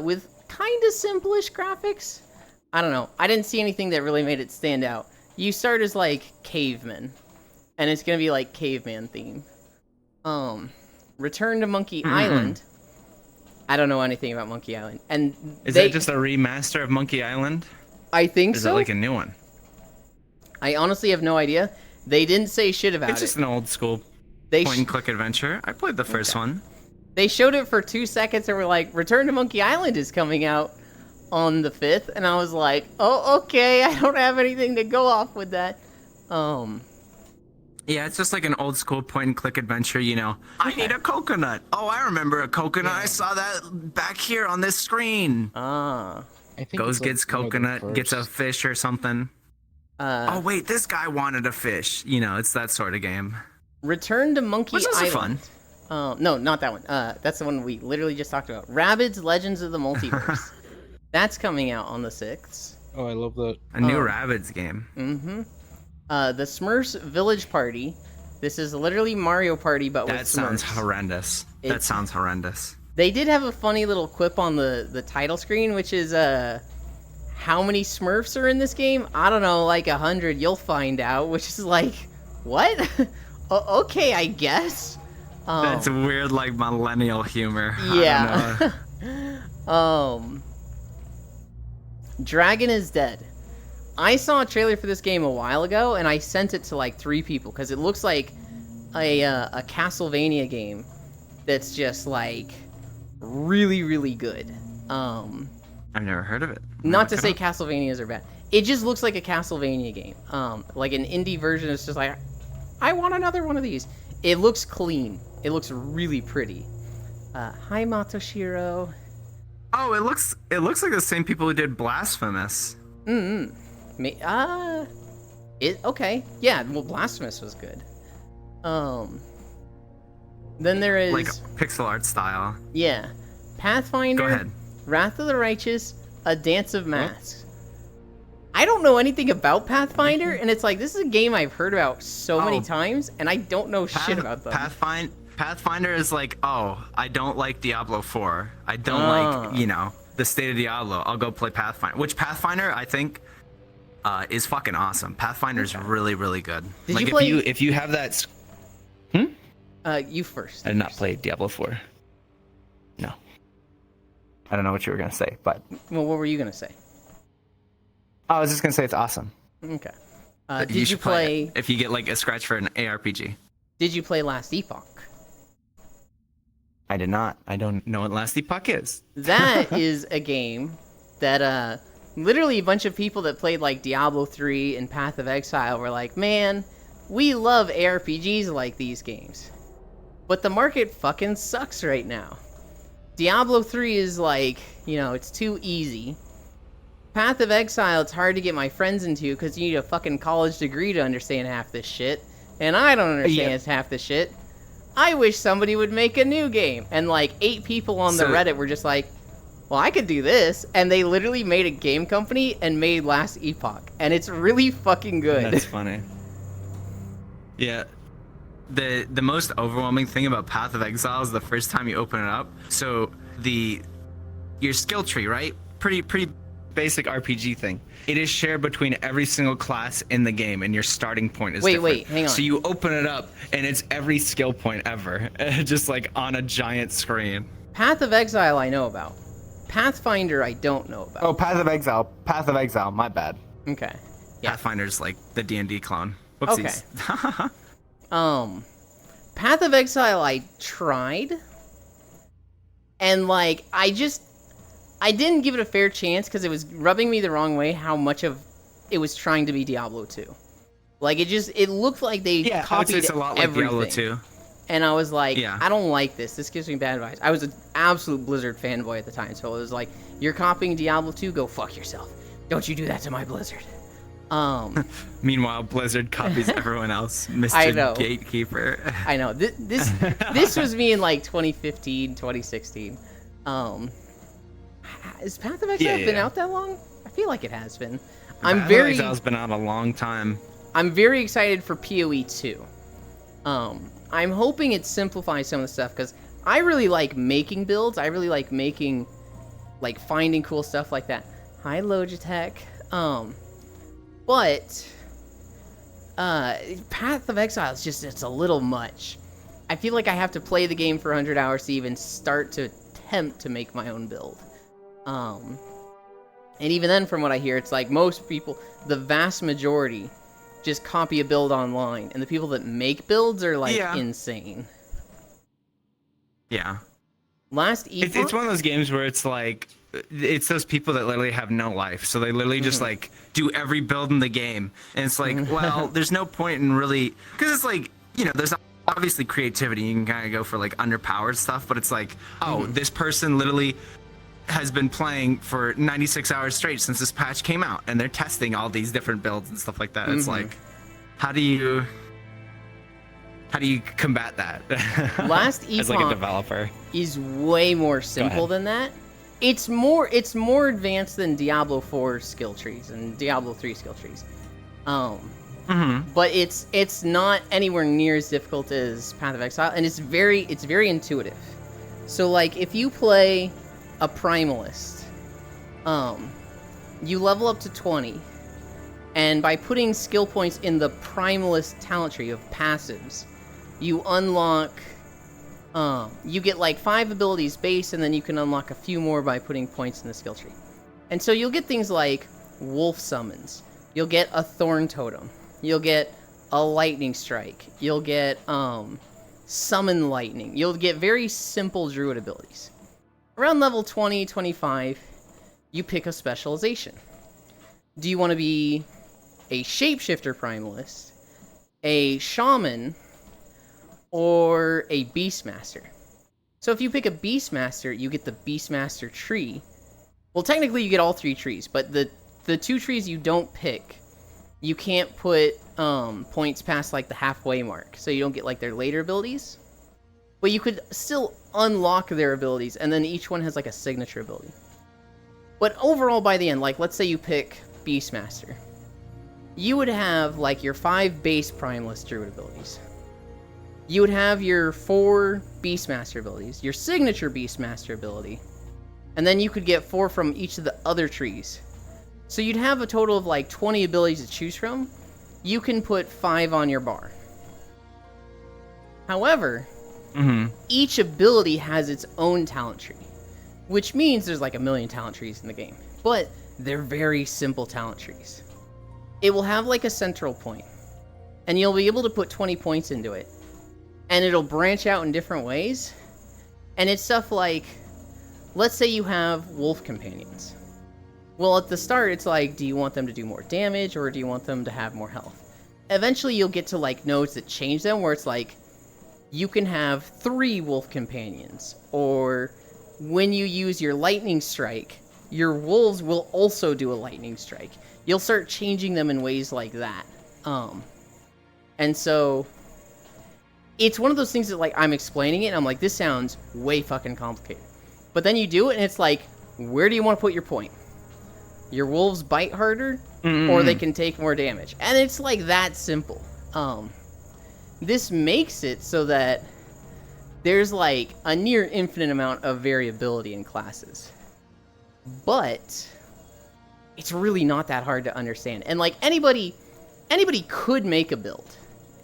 with kind of simplish graphics. I don't know. I didn't see anything that really made it stand out. You start as like cavemen, and it's gonna be like caveman theme. Return to Monkey Island. I don't know anything about Monkey Island, and Is that just a remaster of Monkey Island? I think Or is so. it like a new one? I honestly have no idea. They didn't say shit about It's just it. an old school They point and click adventure. I played the first one. They showed it for 2 seconds and were like, Return to Monkey Island is coming out on the 5th. And I was like, oh, okay, I don't have anything to go off with that. Yeah, it's just like an old school point and click adventure, you know. I need a coconut. Oh, I remember a coconut. I saw that back here on this screen. Ah. I think Goes, it's, like, gets one of the coconut, gets a first- fish or something. Oh, wait, this guy wanted a fish. You know, it's that sort of game. Return to Monkey Which is Island. No, not that one. That's the one we literally just talked about. Rabbids Legends of the Multiverse. That's coming out on the 6th. Oh, I love that. A new Rabbids game. The Smurfs Village Party. This is literally Mario Party, but with That sounds Smurfs. horrendous. That It's- sounds horrendous. They did have a funny little quip on the title screen, which is how many Smurfs are in this game? I don't know, like 100. You'll find out. Which is like, what? Okay, I guess. That's weird, like millennial humor. I don't know. Yeah. Dragon is Dead. I saw a trailer for this game a while ago, and I sent it to like 3 people because it looks like a Castlevania game that's just like really, really good. I've never heard of it. Not to say Castlevanias are bad. It just looks like a Castlevania game. Like an indie version is just like, I want another one of these. It looks clean. It looks really pretty. Hi Matoshiro. Oh, it looks like the same people who did Blasphemous. Okay. Yeah, well Blasphemous was good. Then there is Like pixel art style. yeah. Pathfinder, Go ahead. Wrath of the Righteous, A Dance of Masks. I don't know anything about Pathfinder, and it's like this is a game I've heard about so many Oh. times, and I don't know shit about them. Pathfinder is like, oh, I don't like Diablo 4. I don't Ah. like, the state of Diablo. I'll go play Pathfinder. Which Pathfinder, I think, is fucking awesome. Pathfinder's really, really good. Did like you play? if you have that. You first. I did not play Diablo 4. No. I don't know what you were gonna say, but Well, what were you gonna say? I was just gonna say it's awesome. Okay. That Did you should play? it if you get like a scratch for an ARPG? Did you play Last Epoch? I did not. I don't know what Last Epoch is. That is a game that literally a bunch of people that played like Diablo 3 and Path of Exile were like, man, we love ARPGs like these games. But the market fucking sucks right now. Diablo 3 is like, it's too easy. Path of Exile, it's hard to get my friends into because you need a fucking college degree to understand half this shit. And I don't understand half this shit. I wish somebody would make a new game. And like 8 people on the Reddit were just like, well, I could do this. And they literally made a game company and made Last Epoch. And it's really fucking good. That's funny. Yeah. The most overwhelming thing about Path of Exile is the first time you open it up. So your skill tree, right? Pretty basic RPG thing. It is shared between every single class in the game, and your starting point is different. Wait, hang on. So you open it up, and it's every skill point ever, just like on a giant screen. Path of Exile I know about. Pathfinder I don't know about. Oh, Path of Exile. My bad. Okay. Yeah. Pathfinder's like the D&D clone. Whoopsies. Okay. Path of Exile I tried, and like I didn't give it a fair chance because it was rubbing me the wrong way how much of it was trying to be Diablo 2. Like it looked like they copied it's a lot everything. like Diablo 2. And I was like, Yeah. I don't like this. This gives me bad advice. I was an absolute Blizzard fanboy at the time, so it was like, you're copying Diablo 2, go fuck yourself. Don't you do that to my Blizzard. Meanwhile, Blizzard copies everyone else. Mr. I know. Gatekeeper. I know. This was me in like 2015, 2016. Has Path of Exile been out that long? I feel like it has been. Path of Exile's been out a long time. I'm very excited for PoE 2. I'm hoping it simplifies some of the stuff because I really like making builds. I really like making, like finding cool stuff like that. Hi, Logitech. But Path of Exile is it's a little much. I feel like I have to play the game for 100 hours to even start to attempt to make my own build. And even then, from what I hear, it's like most people, the vast majority, just copy a build online, and the people that make builds are like insane. Yeah. Last Epoch, It's one of those games where it's like, it's those people that literally have no life. So they literally just like do every build in the game. And it's like, well, there's no point in really, because it's like, there's obviously creativity. You can kind of go for like underpowered stuff, but it's like, oh, this person literally has been playing for 96 hours straight since this patch came out, and they're testing all these different builds and stuff like that. It's like, how do you combat that? Last Epoch as like a developer is way more simple than that. It's more advanced than Diablo 4 skill trees and Diablo 3 skill trees. But it's not anywhere near as difficult as Path of Exile, and it's very intuitive. So like if you play a Primalist, you level up to 20, and by putting skill points in the Primalist talent tree of passives, you unlock, you get like 5 abilities base, and then you can unlock a few more by putting points in the skill tree. And so you'll get things like Wolf Summons, you'll get a Thorn Totem, you'll get a Lightning Strike, you'll get Summon Lightning, you'll get very simple Druid abilities. Around level 20, 25, you pick a specialization. Do you want to be a Shapeshifter Primalist, a Shaman, or a Beastmaster? So if you pick a Beastmaster, you get the Beastmaster tree. Well, technically you get all 3 trees, but the 2 trees you don't pick, you can't put points past like the halfway mark, so you don't get like their later abilities. But you could still unlock their abilities, and then each one has like a signature ability. But overall, by the end, like let's say you pick Beastmaster, you would have like your 5 base Primalist Druid abilities. you would have your 4 Beastmaster abilities, your signature Beastmaster ability, and then you could get 4 from each of the other trees. So you'd have a total of like 20 abilities to choose from. You can put 5 on your bar. However, each ability has its own talent tree, which means there's like a million talent trees in the game, but they're very simple talent trees. It will have like a central point, and you'll be able to put 20 points into it, and it'll branch out in different ways. And it's stuff like, let's say you have wolf companions. Well, at the start, it's like, do you want them to do more damage, or do you want them to have more health? Eventually, you'll get to like nodes that change them, where it's like, you can have 3 wolf companions, or when you use your lightning strike, your wolves will also do a lightning strike. You'll start changing them in ways like that. And so it's one of those things that like I'm explaining it and I'm like, this sounds way fucking complicated. But then you do it and it's like, where do you want to put your point? Your wolves bite harder, or they can take more damage. And it's like that simple. This makes it so that there's like a near infinite amount of variability in classes. But it's really not that hard to understand. And like anybody could make a build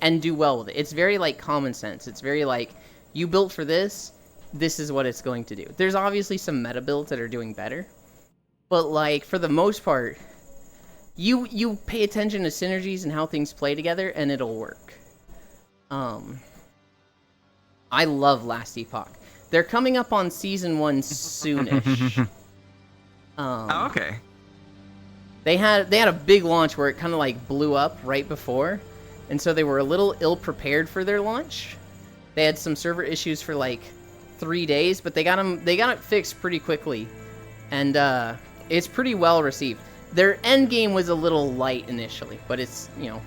and do well with it. It's very like common sense. It's very like, you built for this is what it's going to do. There's obviously some meta builds that are doing better. But like for the most part, you pay attention to synergies and how things play together and it'll work. I love Last Epoch. They're coming up on season 1 soonish. Oh, okay. They had a big launch where it kind of like blew up right before, and so they were a little ill prepared for their launch. They had some server issues for like 3 days, but they got it fixed pretty quickly, and it's pretty well received. Their end game was a little light initially, but it's, you know,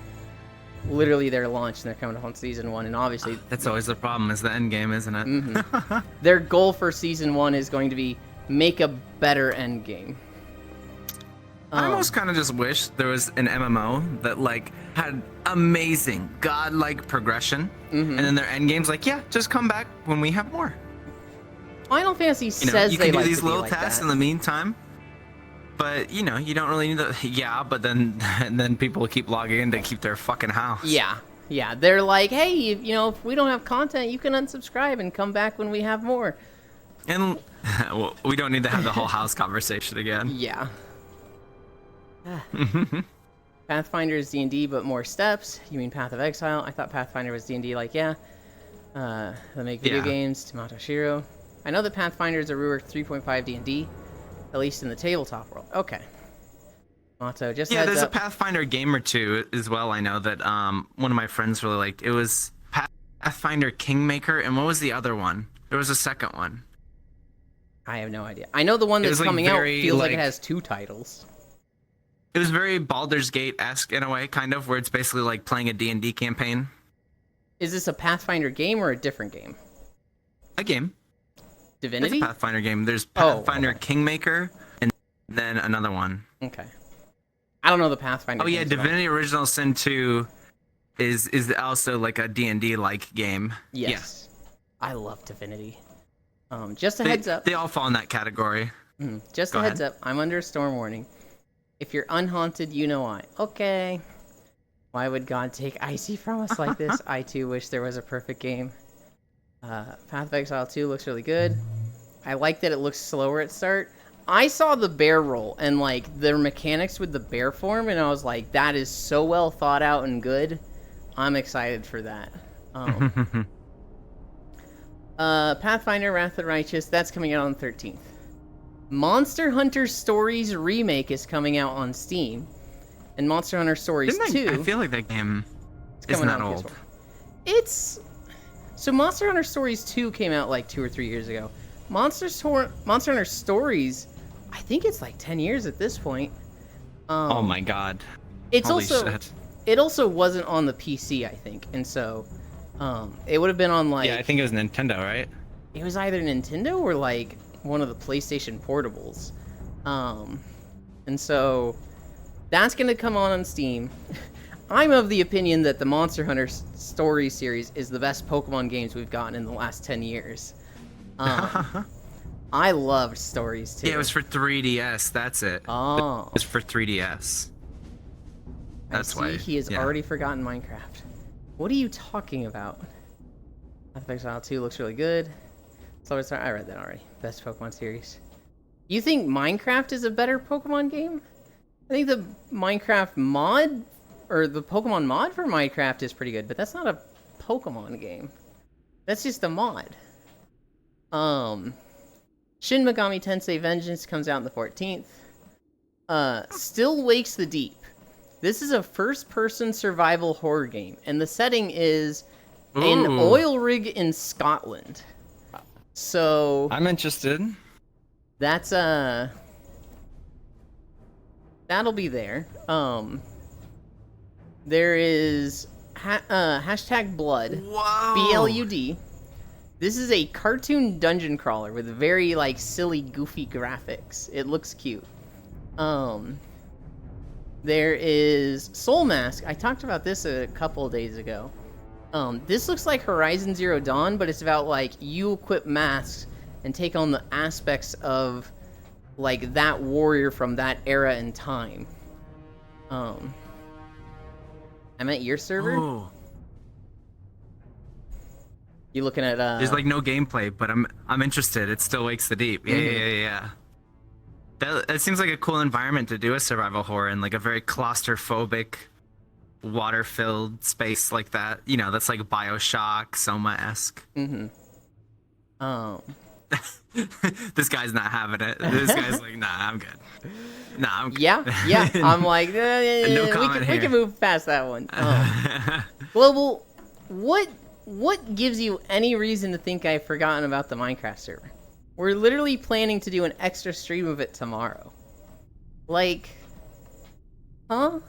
literally their launch and they're coming up on season 1, and obviously That's always the problem, is the end game, isn't it? their goal for season 1 is going to be make a better end game. I almost kind of just wish there was an MMO that like had amazing godlike progression, and then their end game's like, yeah, just come back when we have more. Final Fantasy You know, says you they can do like these to be little like tests that. in the meantime, but you know, you don't really need the but then and then people keep logging in to keep their fucking house. Yeah, they're like, hey, you know, if we don't have content, you can unsubscribe and come back when we have more. And well, we don't need to have the whole house conversation again. Yeah. Pathfinder is D&D, but more steps. You mean Path of Exile? I thought Pathfinder was D&D. Like, yeah. They make video Yeah. games. Tomato Shiro. I know that Pathfinder is a reworked 3.5 D&D, at least in the tabletop world. Okay. Tomato, just Yeah, heads there's a up. Pathfinder game or two as well. I know that one of my friends really liked. It was Pathfinder Kingmaker, and what was the other one? There was a second one. I have no idea. I know the one It that's was, like, coming out very, feels like it like- has 2 titles. It was very Baldur's Gate-esque in a way, kind of, where it's basically like playing a D&D campaign. Is this a Pathfinder game or a different game? A game. It's Divinity? a Pathfinder game. There's Oh, Pathfinder okay. Kingmaker, and then another one. Okay. I don't know the Pathfinder Oh yeah, games at all. Divinity Original Sin 2 is also like a D&D like game. Yes. I love Divinity. Just a Yeah. heads up. They all fall in that category. Just Go a heads ahead. up. I'm under a storm warning. If you're unhaunted, you know why. Okay. Why would God take Icy from us like this? I too wish there was a perfect game. Path of Exile 2 looks really good. I like that it looks slower at start. I saw the bear roll and like their mechanics with the bear form, and I was like, that is so well thought out and good. I'm excited for that. Pathfinder Wrath of the Righteous, that's coming out on the 13th. Monster Hunter Stories Remake is coming out on Steam. And Monster Hunter Stories 2 I feel like that game is isn't coming that out on old. PS4. It's... So Monster Hunter Stories 2 came out like 2 or 3 years ago. Monster Hunter Stories, I think it's like 10 years at this point. Oh my god. It's Holy also... shit. It also wasn't on the PC, I think. And so... it would have been on like... Yeah, I think it was Nintendo, right? It was either Nintendo or like one of the PlayStation portables. And so that's gonna come on Steam. I'm of the opinion that the Monster Hunter Story series is the best Pokemon games we've gotten in the last 10 years. I loved Stories too. Yeah, it was for 3DS. That's it. Oh. It was for 3DS. That's I see why. he has yeah. already forgotten Minecraft. What are you talking about? Exile 2 looks really good. Slower Start, I read that already. Best Pokemon series. You think Minecraft is a better Pokemon game? I think the Minecraft mod, or the Pokemon mod for Minecraft is pretty good, but that's not a Pokemon game. That's just a mod. Shin Megami Tensei Vengeance comes out on the 14th. Still Wakes the Deep. This is a first-person survival horror game, and the setting is an Ooh. oil rig in Scotland. So I'm interested. that's that'll be there. There is hashtag Blood. Whoa. BLUD. This is a cartoon dungeon crawler with very like silly, goofy graphics. It looks cute. There is Soul Mask. I talked about this a couple of days ago. This looks like Horizon Zero Dawn, but it's about like you equip masks and take on the aspects of like that warrior from that era and time. I'm at your server. Ooh. You looking at There's like no gameplay, but I'm interested. It still wakes the deep. Yeah, yeah. That seems like a cool environment to do a survival horror in, like a very claustrophobic, water-filled space like that. You know, that's like BioShock, Soma-esque. This guy's not having it. This guy's like, nah, I'm good. Nah, I'm good. Yeah. I'm like, No comment we can here. move past that one. Global, what gives you any reason to think I've forgotten about the Minecraft server? We're literally planning to do an extra stream of it tomorrow. Like, huh?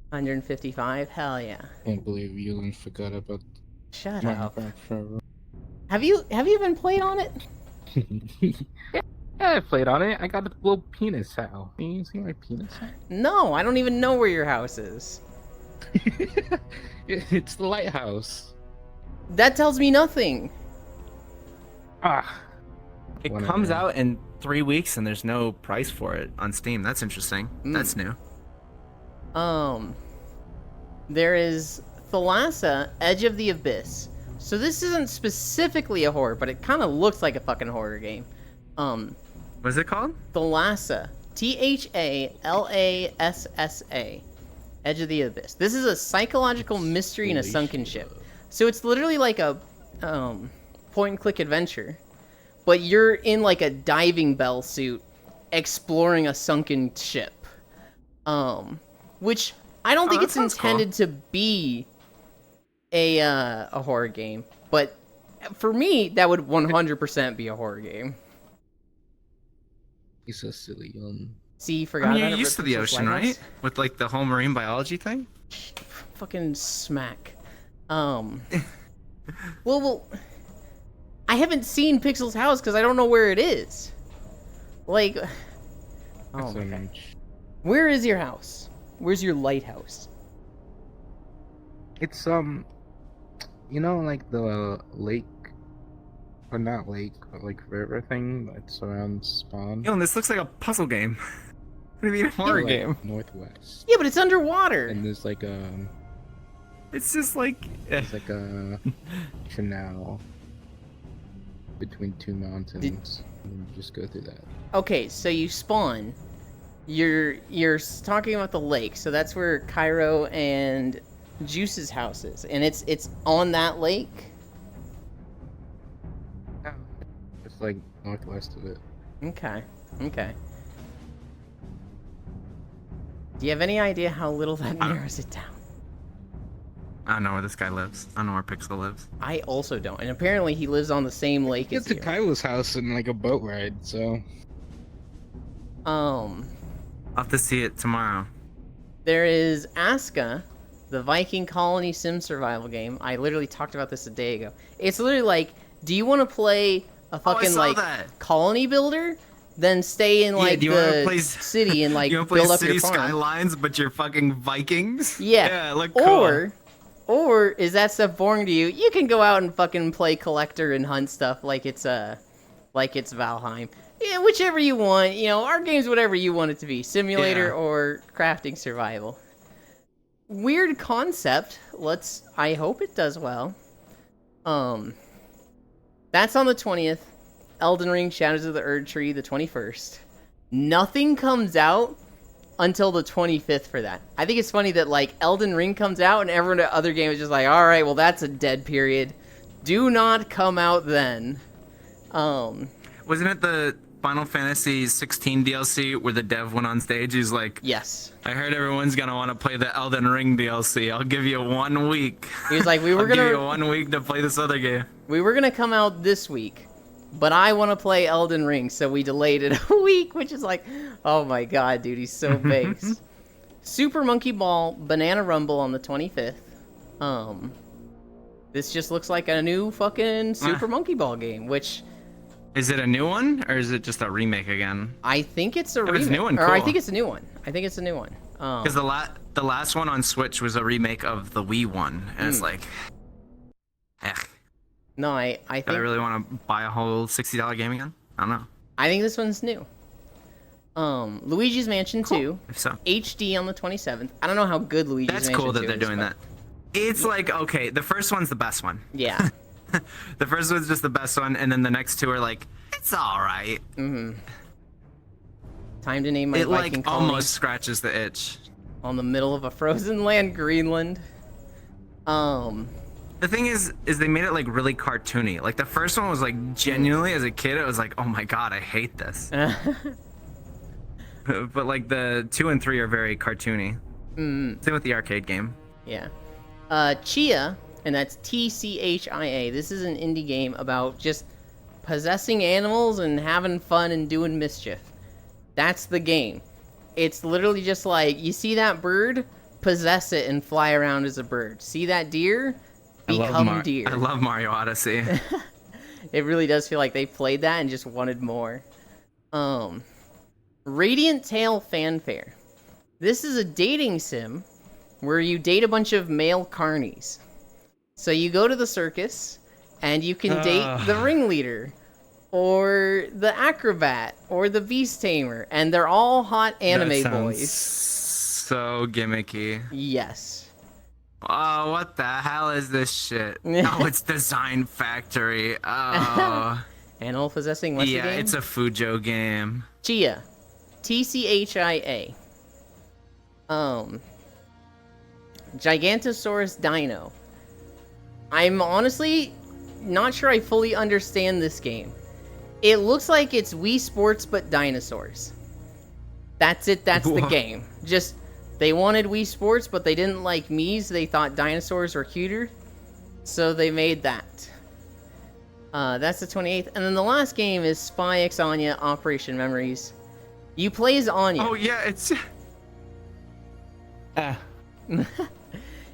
155? Hell yeah. Can't believe Yulin forgot about Shut up. Minecraft forever. Have you been played on it? Yeah, I played on it. I got a little penis out. Can you see my penis out? No, I don't even know where your house is. It's the lighthouse. That tells me nothing. Ah. It Whatever. comes out in 3 weeks and there's no price for it on Steam. That's interesting. That's new. There is Thalassa, Edge of the Abyss. So this isn't specifically a horror, but it kind of looks like a fucking horror game. What's it called? Thalassa. Thalassa. Edge of the Abyss. This is a psychological mystery in a sunken ship. So it's literally like a point-and-click adventure, but you're in like a diving bell suit exploring a sunken ship. Which I don't think that it's sounds intended to be a horror game, but for me that would 100% be a horror game. He's so silly, Yulin. See, forgot I mean, about you're it, used to the Pixel's ocean, Lighthouse. right? With like the whole marine biology thing? Fucking smack. Well, I haven't seen Pixel's house because I don't know where it is. Like, oh That's my so God. much. Where is your house? Where's your lighthouse? It's you know, like the lake, or not lake, but like river thing that surrounds Spawn. Yo, this looks like a puzzle game. What do you mean a horror Like, game? Northwest, Yeah, but it's underwater. and there's like It's just like it's like a canal between two mountains, and you just go through that. Okay, so you spawn. You're talking about the lake, so that's where Cairo and Juice's house is, and it's on that lake. It's like northwest of it. Okay. Do you have any idea how little that narrows it down? I don't know where this guy lives. I don't know where Pixel lives. I also don't, and apparently he lives on the same lake Get as to you. Kylo's house in like a boat ride, so I'll have to see it tomorrow. There is Aska, the Viking colony sim survival game. I literally talked about this a day ago. It's literally like, do you want to play a fucking saw like that. colony builder then stay in like do you wanna the play city and like you want to play build up City your farm. Skylines, but you're fucking Vikings? Yeah. look cool. Or is that stuff boring to you? You can go out and fucking play collector and hunt stuff like it's Valheim. Yeah, whichever you want. You know, our game's whatever you want it to be. Simulator Yeah. or crafting survival. Weird concept. I hope it does well. That's on the 20th. Elden Ring Shadows of the Erd Tree the 21st. Nothing comes out until the 25th for that. I think it's funny that like Elden Ring comes out and everyone at other game is just like, all right, well that's a dead period. Do not come out then. Wasn't it the Final Fantasy 16 DLC where the dev went on stage? He's like, Yes. I heard everyone's gonna want to play the Elden Ring DLC. I'll give you 1 week. He was like, we were I'll give you gonna 1 week to play this other game. come out this week, but I want to play Elden Ring, so we delayed it a week, which is like, oh my god, dude, he's so base. Super Monkey Ball Banana Rumble on the 25th. This just looks like a new fucking Super Monkey Ball game, which Is it a new one or is it just a remake again? I think it's a If remake. it's a new one, Or I cool. think it's a new one. Because the last one on Switch was a remake of the Wii one, and it's like, No, I do I think really want to buy a whole $60 game again? I don't know. I think this one's new. Luigi's Mansion 2, If so, HD on the 27th. I don't know how good Luigi's that's Mansion cool 2 that they're is, doing but- that. It's like, okay, the first one's the best one. Yeah. The first one's just the best one, and then the next two are like, it's all right. Time to name my It Viking like colony almost scratches the itch. on the middle of a frozen land, Greenland. The thing is they made it like really cartoony. Like the first one was like genuinely as a kid, it was like, oh my god, I hate this. But like the 2 and 3 are very cartoony. Same with the arcade game. Yeah. Chia, and that's TCHIA. This is an indie game about just possessing animals and having fun and doing mischief. That's the game. It's literally just like, you see that bird? Possess it and fly around as a bird. See that deer? Become deer. I love Mario Odyssey. It really does feel like they played that and just wanted more. Radiant Tail Fanfare. This is a dating sim where you date a bunch of male carnies. So you go to the circus and you can date the ringleader or the acrobat or the beast tamer, and they're all hot anime That sounds boys. so gimmicky. Yes. Oh, what the hell is this shit? Oh, it's Design Factory. Oh. Animal possessing, what's the Yeah, game? it's a Fujo game. Chia. TCHIA. Gigantosaurus Dino. I'm honestly not sure I fully understand this game. It looks like it's Wii Sports but dinosaurs. That's it, that's the Whoa. game. Just, they wanted Wii Sports but they didn't like Mii's, they thought dinosaurs were cuter. So they made that. That's the 28th. And then the last game is Spy X Anya Operation Memories. You play as Anya. Oh yeah, it's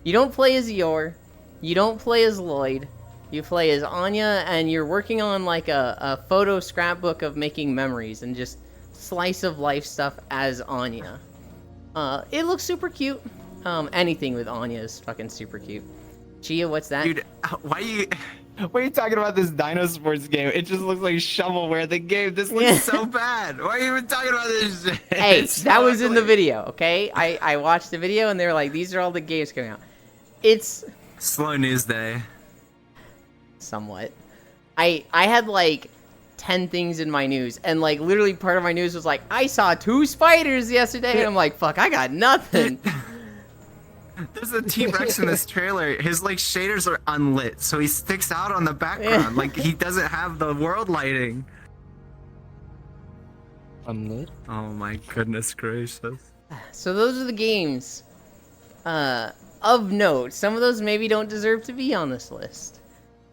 You don't play as Yor. You don't play as Lloyd. You play as Anya, and you're working on like a photo scrapbook of making memories and just slice of life stuff as Anya. It looks super cute. Anything with Anya is fucking super cute. Chia, what's that? dude. Why are you talking about this Dino Sports game? It just looks like shovelware. The game. This looks so bad. Why are you even talking about this shit? Hey, It's that so was in the ugly. video, okay? I watched the video and they were like, these are all the games coming out. It's Slow news day. somewhat. I had like 10 things in my news, and like literally part of my news was like, I saw 2 spiders yesterday, and I'm like, fuck, I got nothing. There's a T-Rex in this trailer. His like shaders are unlit, so he sticks out on the background. Like he doesn't have the world lighting. Unlit? Oh my goodness gracious. So those are the games of note. Some of those maybe don't deserve to be on this list.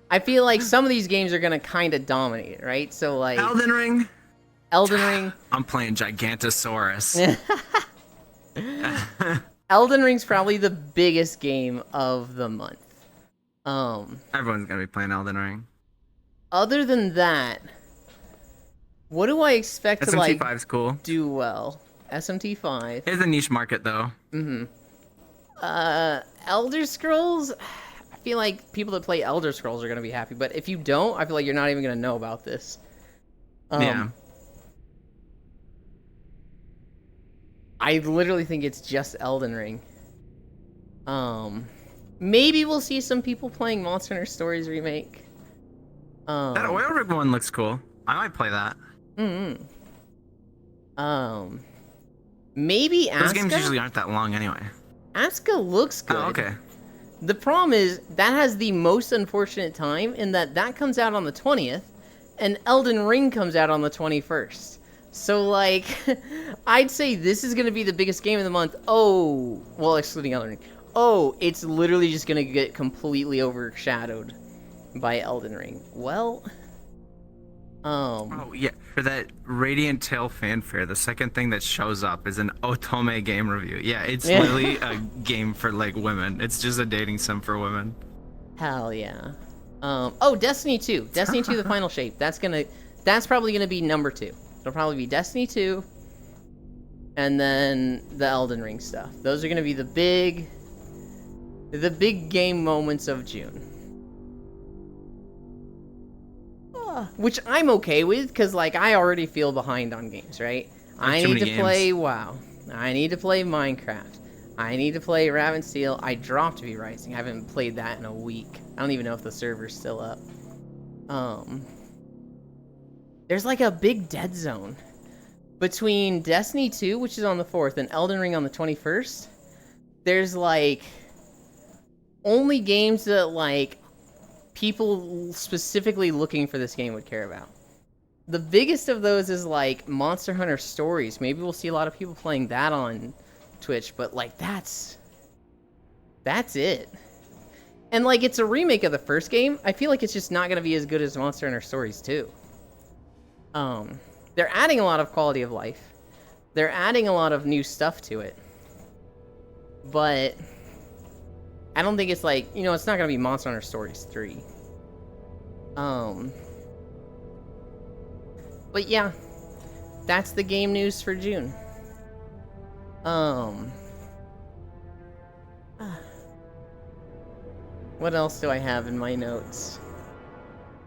I feel like some of these games are gonna kind of dominate, right? So like Elden Ring. Elden Ring. I'm playing Gigantosaurus. Elden Ring's probably the biggest game of the month. Everyone's gonna be playing Elden Ring. Other than that, What do I expect to like SMT5's cool. do well? SMT5. It's a niche market though. Elder Scrolls. I feel like people that play Elder Scrolls are gonna be happy, but if you don't, I feel like you're not even gonna know about this. Yeah. I literally think it's just Elden Ring. Maybe we'll see some people playing Monster Hunter Stories Remake. That oil rig one looks cool. I might play that. Maybe Asuka. Those games usually aren't that long anyway. Asuka looks good. Oh, okay. The problem is that has the most unfortunate time in that comes out on the 20th, and Elden Ring comes out on the 21st. So like, I'd say this is gonna be the biggest game of the month. Oh, well, excluding Elden Ring. Oh, it's literally just gonna get completely overshadowed by Elden Ring. Well, Oh yeah, for that Radiant Tail fanfare, the second thing that shows up is an Otome game review. Yeah, it's literally a game for like women. It's just a dating sim for women. hell yeah. Oh, Destiny 2. Destiny 2, the final shape. That's probably gonna be number 2. It'll probably be Destiny 2, and then the Elden Ring stuff. Those are gonna be the big game moments of June. Which I'm okay with, because like I already feel behind on games, right? I need to play WoW. I need to play Minecraft. I need to play Raven Steel. I dropped V Rising. I haven't played that in a week. I don't even know if the server's still up. There's like a big dead zone between Destiny 2, which is on the 4th, and Elden Ring on the 21st. There's like only games that like people specifically looking for this game would care about. The biggest of those is like Monster Hunter Stories. Maybe we'll see a lot of people playing that on Twitch, but like that's it. And like it's a remake of the first game. I feel like it's just not gonna be as good as Monster Hunter Stories 2. They're adding a lot of quality of life. They're adding a lot of new stuff to it. But I don't think it's like, it's not gonna be Monster Hunter Stories 3. But yeah, that's the game news for June. What else do I have in my notes?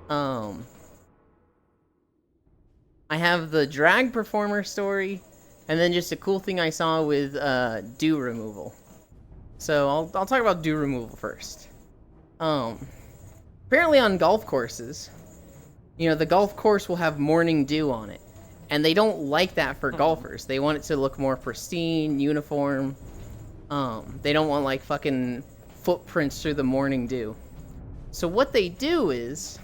I have the drag performer story, and then just a cool thing I saw with dew removal. So I'll talk about dew removal first. Apparently on golf courses, the golf course will have morning dew on it. And they don't like that for golfers. They want it to look more pristine, uniform. They don't want like fucking footprints through the morning dew. So what they do is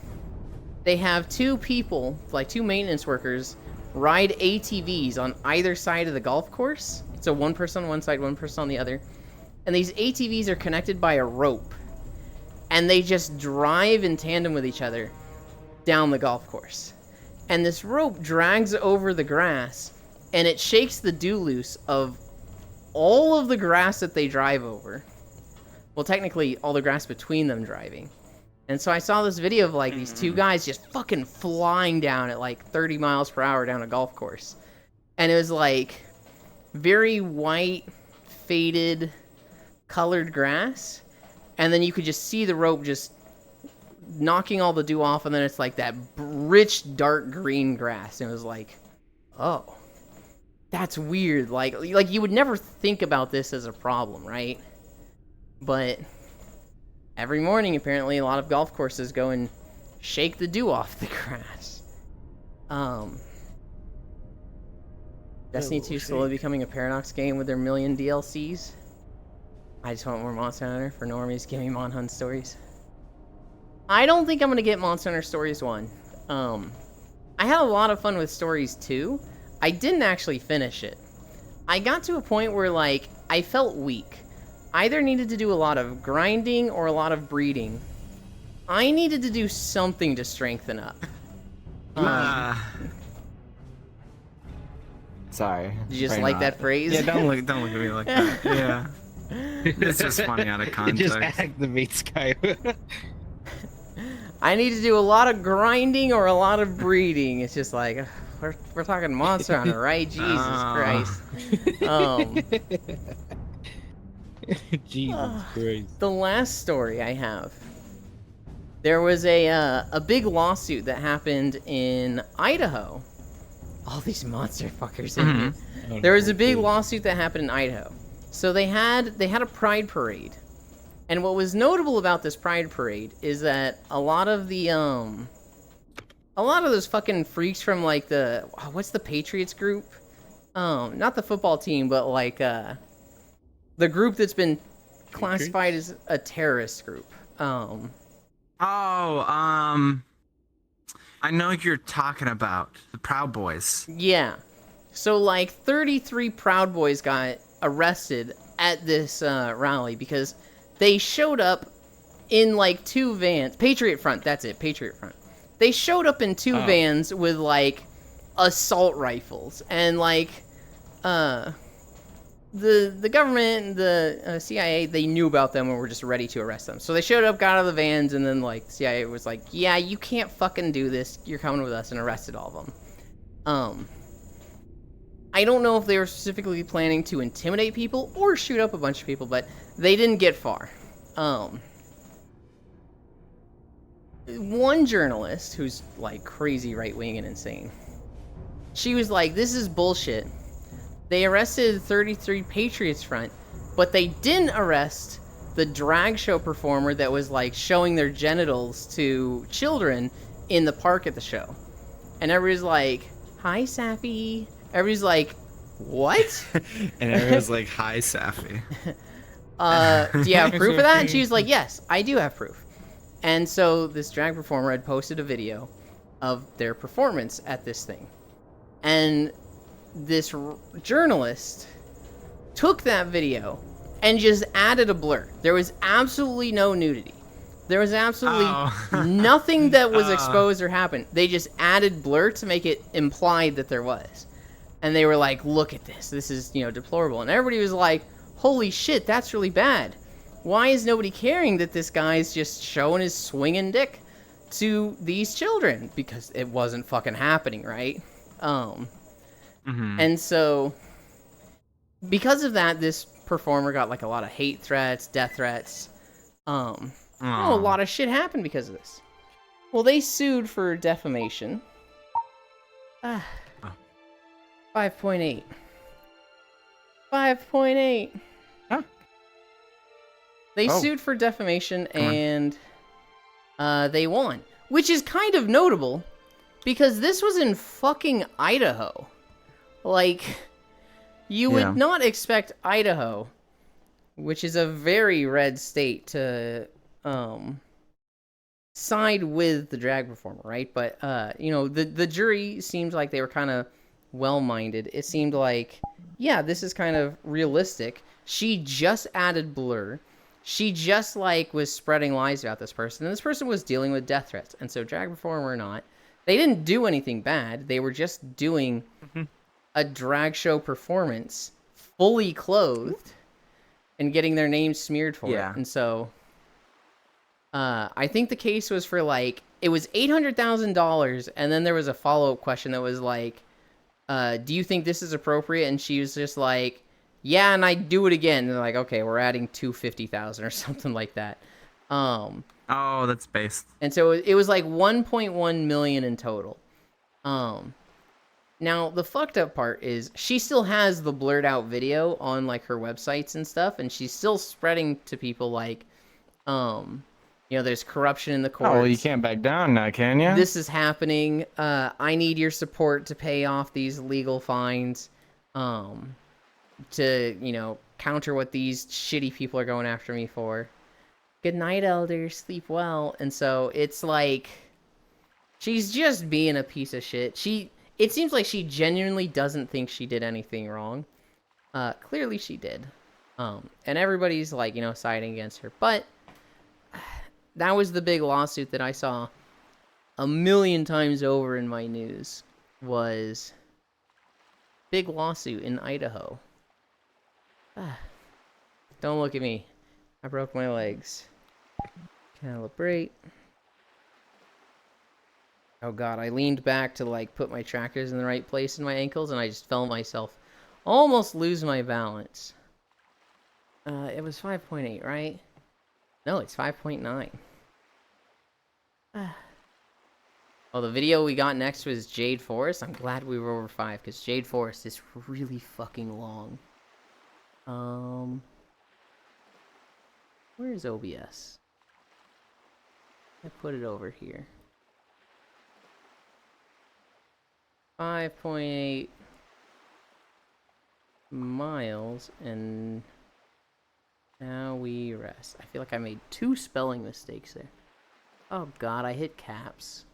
they have two people, like two maintenance workers, ride ATVs on either side of the golf course. So one person on one side, one person on the other. And these ATVs are connected by a rope. And they just drive in tandem with each other down the golf course. And this rope drags over the grass, and it shakes the dew loose of all of the grass that they drive over. Well, technically, all the grass between them driving. And so I saw this video of, like, these two guys just fucking flying down at, like, 30 miles per hour down a golf course. And it was, like, very white, faded, colored grass. And then you could just see the rope just knocking all the dew off, and then it's like that rich dark green grass, and it was like, oh, that's weird. Like you would never think about this as a problem, right? But every morning apparently a lot of golf courses go and shake the dew off the grass. Destiny 2 slowly becoming a Paradox game with their million DLCs. I just want more Monster Hunter for normies. Give me Mon Hun stories. I don't think I'm gonna get Monster Hunter Stories 1. I had a lot of fun with Stories 2. I didn't actually finish it. I got to a point where, like, I felt weak. I either needed to do a lot of grinding or a lot of breeding. I needed to do something to strengthen up. Sorry. Did you just probably like not. that phrase? Yeah, don't look at me like that. Yeah. It's just funny out of It context. just activates Skype. I need to do a lot of grinding or a lot of breeding. It's just like, we're talking Monster Hunter, right? Jesus Christ. Jesus Christ. The last story I have. There was a big lawsuit that happened in Idaho. All these monster fuckers in here. There was a big lawsuit that happened in Idaho. So they had a pride parade. And what was notable about this pride parade is that a lot of those fucking freaks from like what's the Patriots group? Not the football team, but like the group that's been classified as a terrorist group. I know what you're talking about. The Proud Boys. Yeah. So like 33 Proud Boys got arrested at this rally because they showed up in like 2 vans. Patriot Front, that's it, Patriot Front. They showed up in 2 vans with like assault rifles and like the government, the CIA, they knew about them and were just ready to arrest them. So they showed up, got out of the vans, and then like the CIA was like, "Yeah, you can't fucking do this. You're coming with us," and arrested all of them. I don't know if they were specifically planning to intimidate people or shoot up a bunch of people, but they didn't get far. One journalist who's like crazy right-wing and insane, she was like, "This is bullshit. They arrested 33 Patriots Front, but they didn't arrest the drag show performer that was like showing their genitals to children in the park at the show." And everybody's like, "Hi, Sappy." Everybody's like, "What?" And everyone's like, "Hi, Safi." Do you have proof of that? And she was like, "Yes, I do have proof." And so this drag performer had posted a video of their performance at this thing. And this journalist took that video and just added a blur. There was absolutely no nudity. There was absolutely nothing that was exposed or happened. They just added blur to make it implied that there was. And they were like, "Look at this. This is, deplorable." And everybody was like, "Holy shit, that's really bad. Why is nobody caring that this guy's just showing his swinging dick to these children?" Because it wasn't fucking happening, right? And so, because of that, this performer got like a lot of hate threats, death threats. A lot of shit happened because of this. Well, they sued for defamation. 5.8. 5.8. Huh? They sued for defamation and they won, which is kind of notable because this was in fucking Idaho. Like, you would not expect Idaho, which is a very red state, to side with the drag performer, right? But the jury seemed like they were kind of well-minded. It seemed like, yeah, this is kind of realistic. She just added blur. She just was spreading lies about this person, and this person was dealing with death threats. And so, drag performer or not, they didn't do anything bad. They were just doing a drag show performance, fully clothed, and getting their name smeared for it. And so, I think the case was for it was $800,000, and then there was a follow-up question that was like, "Do you think this is appropriate?" And she was just like, "Yeah, and I'd do it again." And they're like, "Okay, we're adding $250,000 or something like that." That's based. And so it was like 1.1 million in total. Now the fucked up part is she still has the blurred out video on her websites and stuff, and she's still spreading to people there's corruption in the courts. Oh, well, you can't back down now, can you? This is happening. I need your support to pay off these legal fines. To, counter what these shitty people are going after me for. Good night, elders. Sleep well. And so it's like, she's just being a piece of shit. It seems like she genuinely doesn't think she did anything wrong. Clearly she did. And everybody's siding against her. But that was the big lawsuit that I saw a million times over in my news. Was big lawsuit in Idaho. Don't look at me. I broke my legs. Calibrate. Oh god, I leaned back to like put my trackers in the right place in my ankles, and I just felt myself almost lose my balance. It was 5.8, right? No, it's 5.9. Oh, the video we got next was Jade Forest. I'm glad we were over 5, because Jade Forest is really fucking long. Where is OBS? I put it over here. 5.8 miles, and now we rest. I feel like I made 2 spelling mistakes there. Oh god, I hit caps.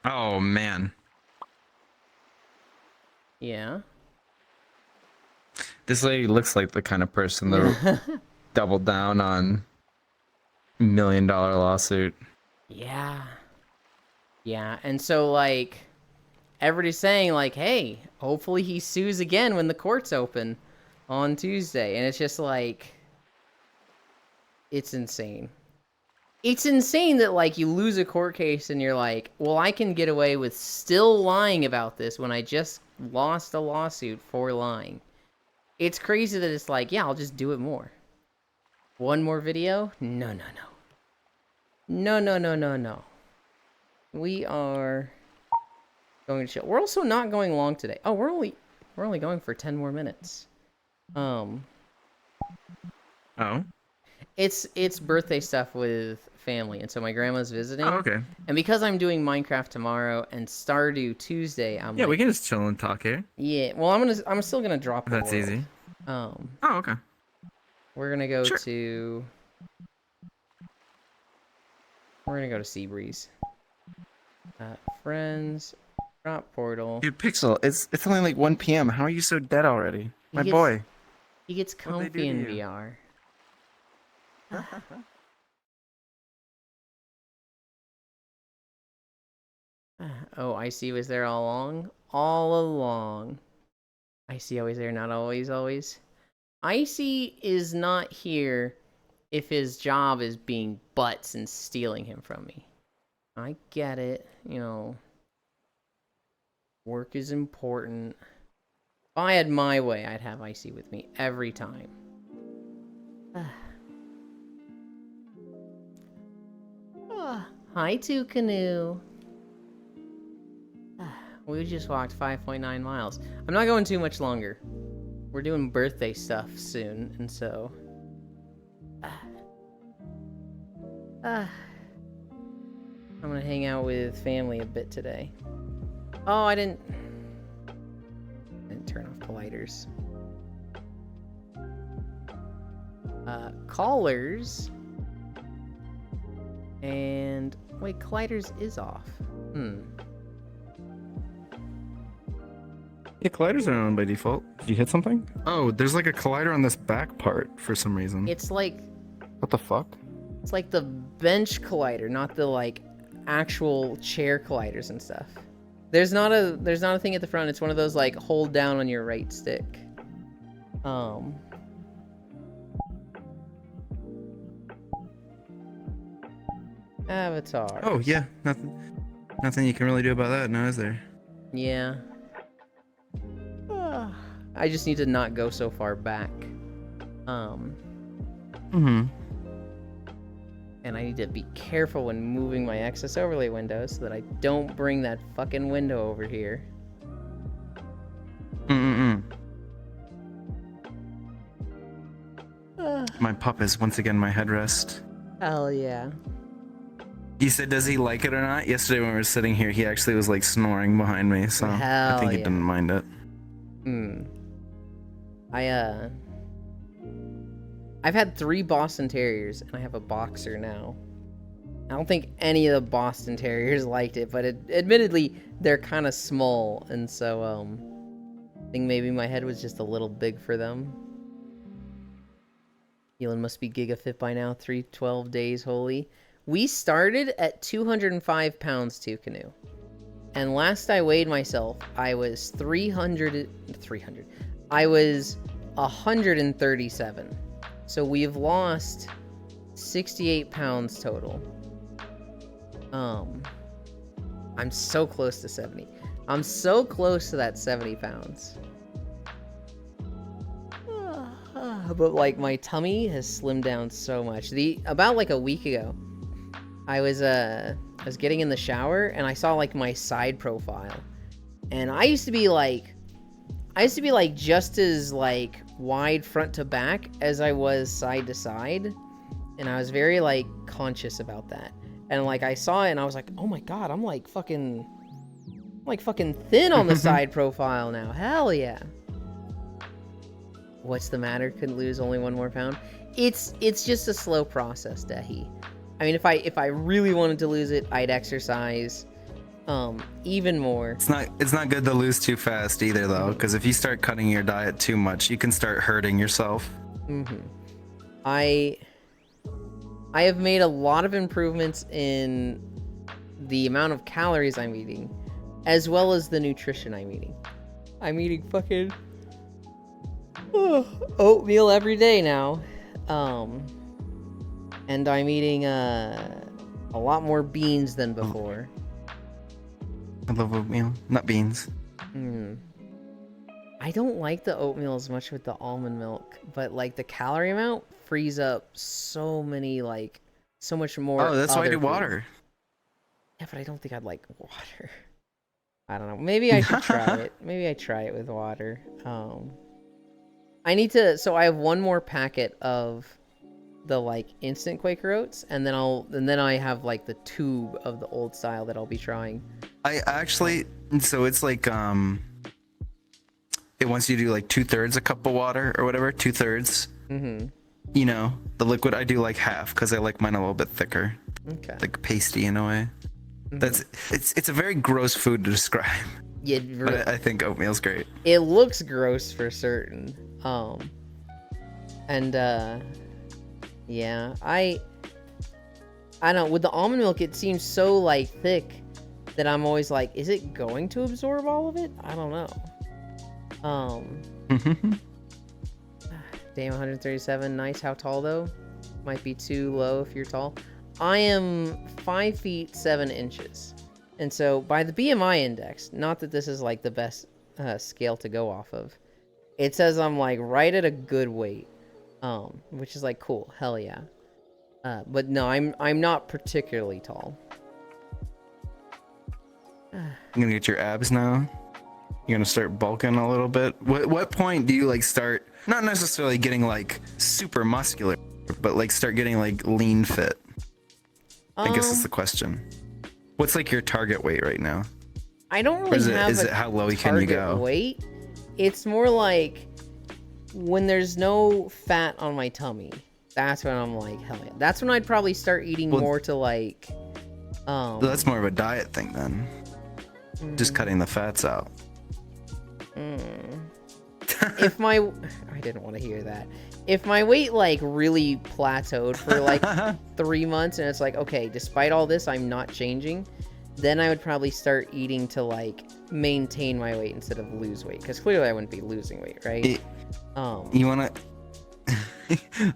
Oh man. Yeah. This lady looks like the kind of person that doubled down on $1 million lawsuit. Yeah. Yeah, and so, like, everybody's saying, like, hey, hopefully he sues again when the courts open on Tuesday. And it's just like, it's insane. It's insane that, like, you lose a court case and you're like, well, I can get away with still lying about this when I just lost a lawsuit for lying. It's crazy that it's like, yeah, I'll just do it more. One more video? No, no, no. No, no, no, no, no. We are going to chill. We're also not going long today. Oh, we're only going for 10 more minutes. Oh. It's birthday stuff with family, and so my grandma's visiting. Oh, okay. And because I'm doing Minecraft tomorrow and Stardew Tuesday, I'm Yeah, like, we can just chill and talk here. yeah. Well, I'm still gonna drop. If that's the world. easy. Oh, okay. we're gonna go Sure. to. We're gonna go to Seabreeze. Friends, drop portal. Dude, Pixel, it's only like 1 p.m. How are you so dead already? My gets- boy. He gets What'd they comfy do in to you? VR. Oh, Icy was there all along? All along. Icy always there, not always, always. Icy is not here if his job is being butts and stealing him from me. I get it, you know. Work is important. If I had my way, I'd have Icy with me every time. Hi, Two Canoe. We just walked 5.9 miles. I'm not going too much longer. We're doing birthday stuff soon, and so... I'm gonna hang out with family a bit today. Oh, I didn't turn off colliders. Callers. And... wait, colliders is off. Yeah, colliders are on by default. Did you hit something? Oh, there's like a collider on this back part for some reason. It's like... What the fuck? it's like the bench collider, not the, like, actual chair colliders and stuff. There's not a thing at the front. It's one of those, like, hold down on your right stick. Avatar. Oh, yeah. Nothing you can really do about that now, is there? Yeah. I just need to not go so far back. Mm-hmm. And I need to be careful when moving my excess overlay window so that I don't bring that fucking window over here. My pup is once again my headrest. Hell yeah. He said, does he like it or not? Yesterday when we were sitting here, he actually was like snoring behind me, so I think he yeah. didn't mind it. I've had 3 Boston Terriers, and I have a boxer now. I don't think any of the Boston Terriers liked it, but admittedly, they're kind of small, and so, I think maybe my head was just a little big for them. Elon must be gigafit by now, 312 days, holy. We started at 205 pounds, Two Canoe. And last I weighed myself, I was 137. So we've lost 68 pounds total. I'm so close to 70. I'm so close to that 70 pounds. But like my tummy has slimmed down so much. About like a week ago, I was getting in the shower and I saw like my side profile. And I used to be like just as like wide front to back as I was side to side. And I was very like conscious about that. And like I saw it and I was like, "Oh my god, I'm like fucking thin on the side profile now. Hell yeah." What's the matter? Couldn't lose only 1 more pound. It's just a slow process, Dehi. I mean, if I really wanted to lose it, I'd exercise even more. It's not good to lose too fast either though, because if you start cutting your diet too much, you can start hurting yourself. I have made a lot of improvements in the amount of calories I'm eating, as well as the nutrition I'm eating. I'm eating fucking oatmeal every day now. And I'm eating a lot more beans than before. I love oatmeal, not beans. I don't like the oatmeal as much with the almond milk, but like the calorie amount frees up so much more. Oh, that's why I other do food. water. Yeah, but I don't think I'd like water. I don't know. Maybe I should try it. Maybe I try it with water. I need to. So I have 1 more packet of the like instant Quaker Oats, and then I have like the tube of the old style that I'll be trying. I actually, so it's like it wants you to do like 2/3 a cup of water or whatever, 2/3. You know, the liquid. I do like half because I like mine a little bit thicker, Okay. like pasty in a way. It's a very gross food to describe, Yeah, but I think oatmeal's great. it looks gross for certain. Yeah, I don't know, with the almond milk it seems so like thick that I'm always like, is it going to absorb all of it? I don't know. Damn, 137, nice. How tall though? Might be too low if you're tall. I am 5 feet 7 inches. And so by the BMI index, not that this is like the best scale to go off of, it says I'm like right at a good weight, which is like cool, hell yeah. But no, I'm not particularly tall. You're gonna get your abs now. You're gonna start bulking a little bit. What point do you like start? Not necessarily getting like super muscular, but like start getting like lean fit. I guess that's the question. What's like your target weight right now? I don't really Is it how low can you go? Weight. It's more like when there's no fat on my tummy. That's when I'm like, hell yeah. That's when I'd probably start eating more to like. So that's more of a diet thing then. Just cutting the fats out. If my, I didn't want to hear that. If my weight like really plateaued for like 3 months and it's like, okay, despite all this, I'm not changing, then I would probably start eating to like maintain my weight instead of lose weight. Because clearly I wouldn't be losing weight, right? You wanna?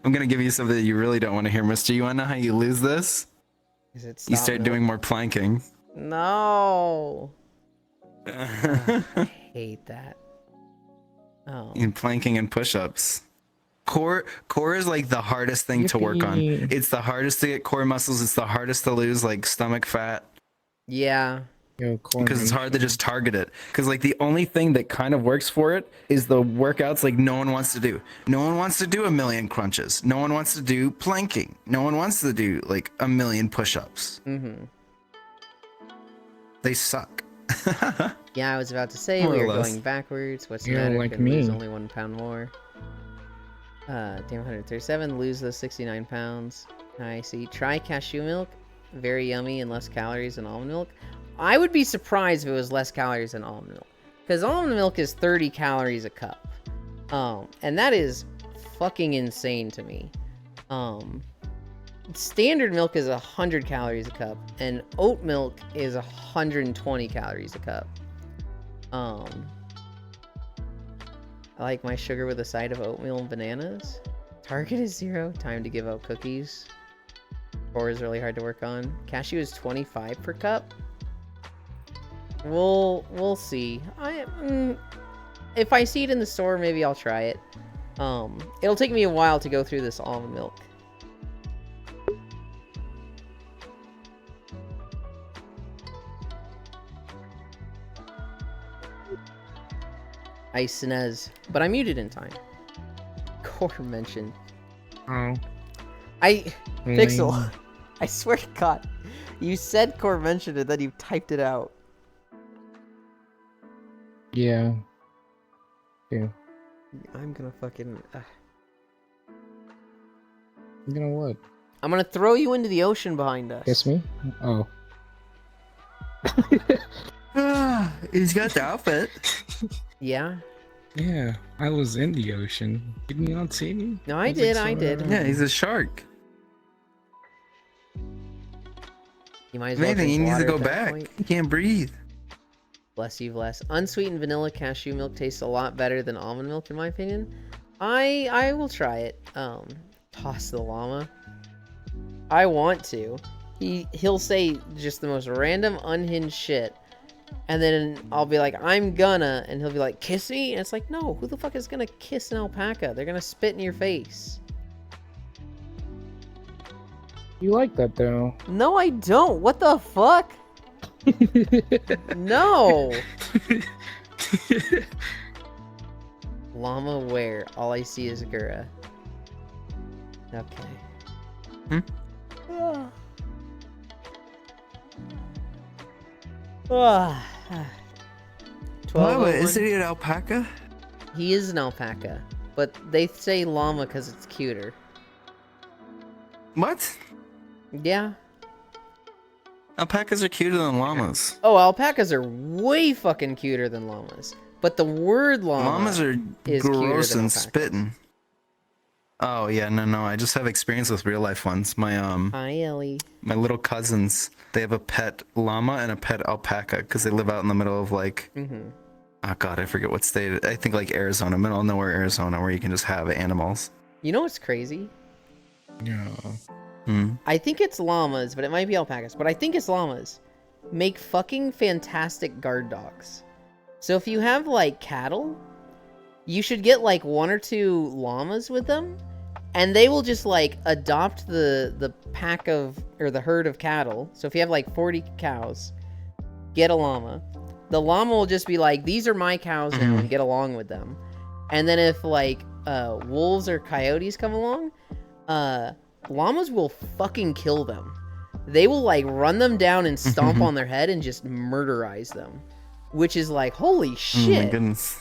I'm gonna give you something that you really don't want to hear, Mister. You wanna know how you lose this? Is it You start doing more planking. No. I hate that. In planking and push-ups. Core is like the hardest thing to work on. It's the hardest to get core muscles. It's the hardest to lose like stomach fat. Yeah. Because it's hard to just target it. Because like the only thing that kind of works for it is the workouts like no one wants to do. No one wants to do 1,000,000 crunches. No one wants to do planking. No one wants to do like 1,000,000 push-ups. They suck. Yeah, I was about to say More we or were less. going backwards. What's the Yeah, matter? like Gonna lose me. only 1 pound more. Damn, 137. Lose those 69 pounds. I see. Try cashew milk. Very yummy and less calories than almond milk. I would be surprised if it was less calories than almond milk, because almond milk is 30 calories a cup. And that is fucking insane to me. Standard milk is 100 calories a cup, and oat milk is 120 calories a cup. I like my sugar with a side of oatmeal and bananas. Target is 0. Time to give out cookies. Core is really hard to work on. Cashew is 25 per cup. We'll see. If I see it in the store, maybe I'll try it. It'll take me a while to go through this almond milk. Ice Inez, but I muted in time. Core mentioned. Oh. Pixel, lame. I swear to God, you said Core mentioned it, then you typed it out. Yeah. Yeah. I'm gonna fucking... You know what? I'm gonna throw you into the ocean behind us. Kiss me? Oh. He's got the outfit. Yeah? Yeah, I was in the ocean. Did you not see me? No, I was did, like, I did. Yeah, he's a shark. You might as If well anything, he drink needs to water go at that back. point. He can't breathe. Bless you, bless. Unsweetened vanilla cashew milk tastes a lot better than almond milk, in my opinion. I will try it. Toss the llama. I want to. He'll say just the most random, unhinged shit. And then I'll be like, I'm gonna, and he'll be like, kiss me? And it's like, no, who the fuck is gonna kiss an alpaca? They're gonna spit in your face. You like that though. No, I don't. What the fuck? No. Llama where? All I see is Gura. Okay. Ah. 12 Wait, is he an alpaca? He is an alpaca, but they say llama because it's cuter. What? Yeah. Alpacas are cuter than llamas. Oh, alpacas are way fucking cuter than llamas. But the word llama Llamas are is cuter gross than and alpaca. spitting. Oh yeah, no. I just have experience with real life ones. My Hi, Ellie. my little cousins, they have a pet llama and a pet alpaca because they live out in the middle of like, oh god, I forget what state. I think like Arizona, middle of nowhere, Arizona, where you can just have animals. You know what's crazy? Yeah. I think it's llamas, but it might be alpacas. But I think it's llamas. Make fucking fantastic guard dogs. So if you have like cattle, you should get like 1 or 2 llamas with them, and they will just like adopt the pack of, or the herd of cattle. So if you have like 40 cows, get a llama. The llama will just be like, these are my cows now, and get along with them. And then if like wolves or coyotes come along, llamas will fucking kill them. They will like run them down and stomp on their head and just murderize them. Which is like, holy Oh my shit. goodness.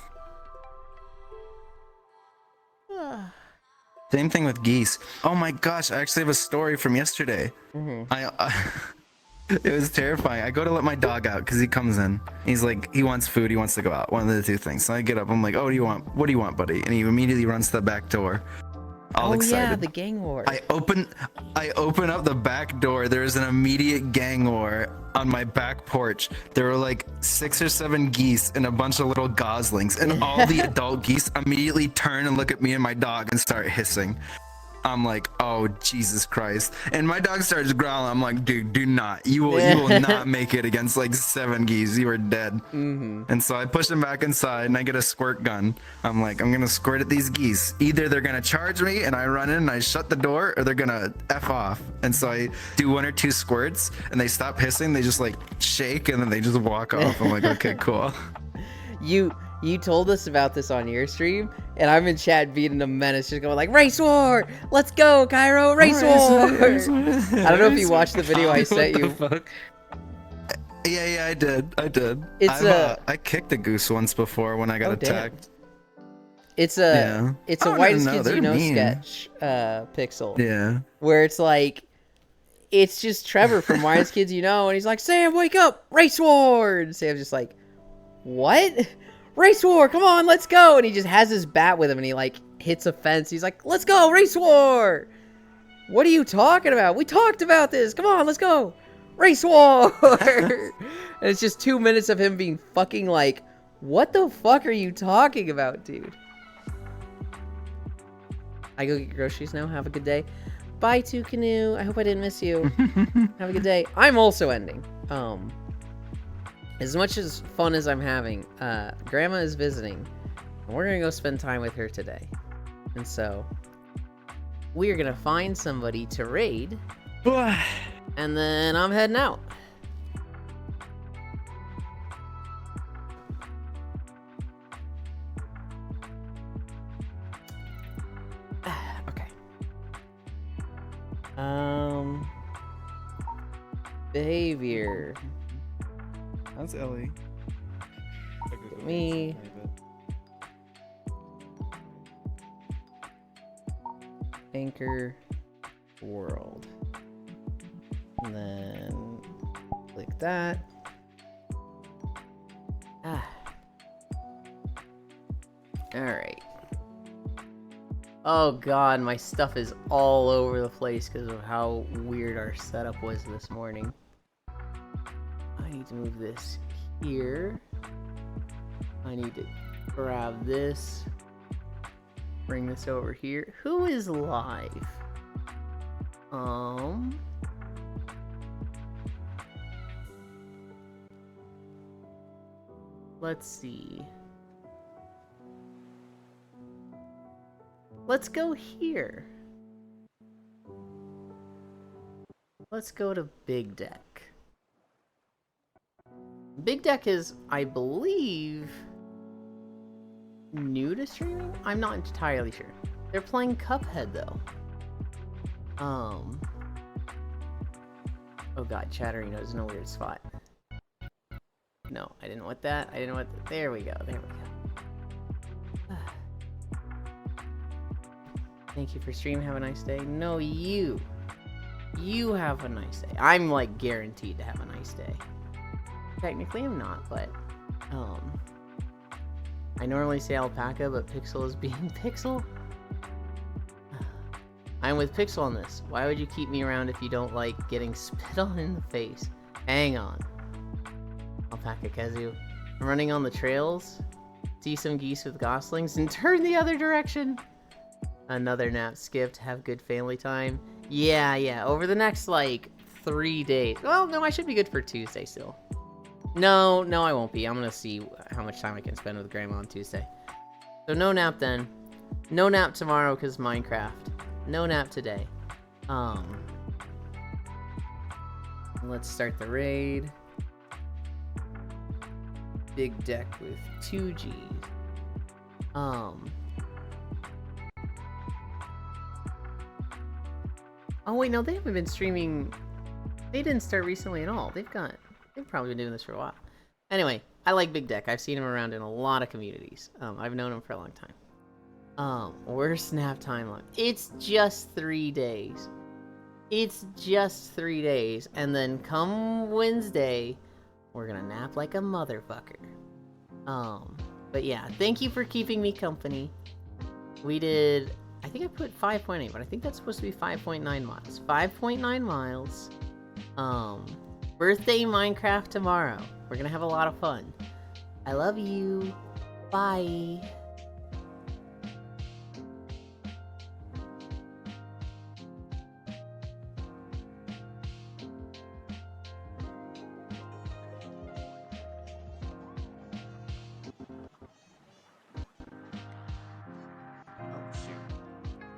Same thing with geese. Oh my gosh, I actually have a story from yesterday. It was terrifying. I go to let my dog out because he comes in. He's like, he wants food, he wants to go out. One of the two things. So I get up, I'm like, oh, what do you want? What do you want, buddy? And he immediately runs to the back door. All Oh excited. yeah, the gang war. I open up the back door. There's an immediate gang war on my back porch. There were like 6 or 7 geese and a bunch of little goslings, and all the adult geese immediately turn and look at me and my dog and start hissing. I'm like, oh Jesus Christ! And my dog starts growling. I'm like, dude, do not. You will not make it against like 7 geese. You are dead. And so I push him back inside, and I get a squirt gun. I'm like, I'm gonna squirt at these geese. Either they're gonna charge me, and I run in and I shut the door, or they're gonna f off. And so I do 1 or 2 squirts, and they stop hissing. They just like shake, and then they just walk off. I'm like, okay, cool. You told us about this on your stream, and I'm in chat beating a menace, just going like, race war! Let's go, Cairo! Race war! I don't know if you watched the video I sent you. Yeah, I did. It's I kicked a goose once before when I got attacked. It's Yeah. it's a I don't whitest know, kids they're you know mean. sketch, Pixel. Yeah. Where it's like, it's just Trevor from Whitest Kids You Know, and he's like, Sam, wake up! Race war! And Sam's just like, what? Race war, come on, let's go! And he just has his bat with him, and he like hits a fence. He's like, let's go, race war! What are you talking about? We talked about this. Come on, let's go. Race war! And it's just 2 minutes of him being fucking like, what the fuck are you talking about, dude? I go get groceries now. Have a good day. Bye, Canoe. I hope I didn't miss you. Have a good day. I'm also ending. As much as fun as I'm having, Grandma is visiting, and we're gonna go spend time with her today. And so, we are gonna find somebody to raid, and then I'm heading out. Okay. Behavior. That's Ellie. Me. Anchor world. And then click that. Alright. Oh god, my stuff is all over the place because of how weird our setup was this morning. I need to move this here. I need to grab this. Bring this over here. Who is live? Let's see. Let's go here. Let's go to Big Deck. Big Deck is, I believe, new to streaming? I'm not entirely sure. They're playing Cuphead though. Oh god, Chatterino's in a weird spot. No, I didn't want that. I didn't want that. There we go. There we go. Thank you for stream. Have a nice day. No, you. You have a nice day. I'm like guaranteed to have a nice day. Technically I'm not, but I normally say alpaca, but Pixel is being Pixel. I'm with Pixel on this. Why would you keep me around if you don't like getting spit on in the face? Hang on. Alpaca Kezu. I'm running on the trails, see some geese with goslings, and turn the other direction. Another nap skipped. Have good family time. Yeah. Over the next, like, 3 days. Well, no, I should be good for Tuesday still. No, I won't be. I'm gonna see how much time I can spend with Grandma on Tuesday. So no nap then. No nap tomorrow because Minecraft. No nap today. Let's start the raid. Big Deck with 2 Gs. Oh wait, no, they haven't been streaming. They didn't start recently at all. They've probably been doing this for a while. Anyway, I like Big Deck. I've seen him around in a lot of communities. I've known him for a long time. Worst nap timeline. It's just 3 days. It's just 3 days. And then come Wednesday, we're gonna nap like a motherfucker. But yeah, thank you for keeping me company. We did, I think I put 5.8, but I think that's supposed to be 5.9 miles. 5.9 miles. Birthday Minecraft tomorrow. We're gonna have a lot of fun. I love you. Bye.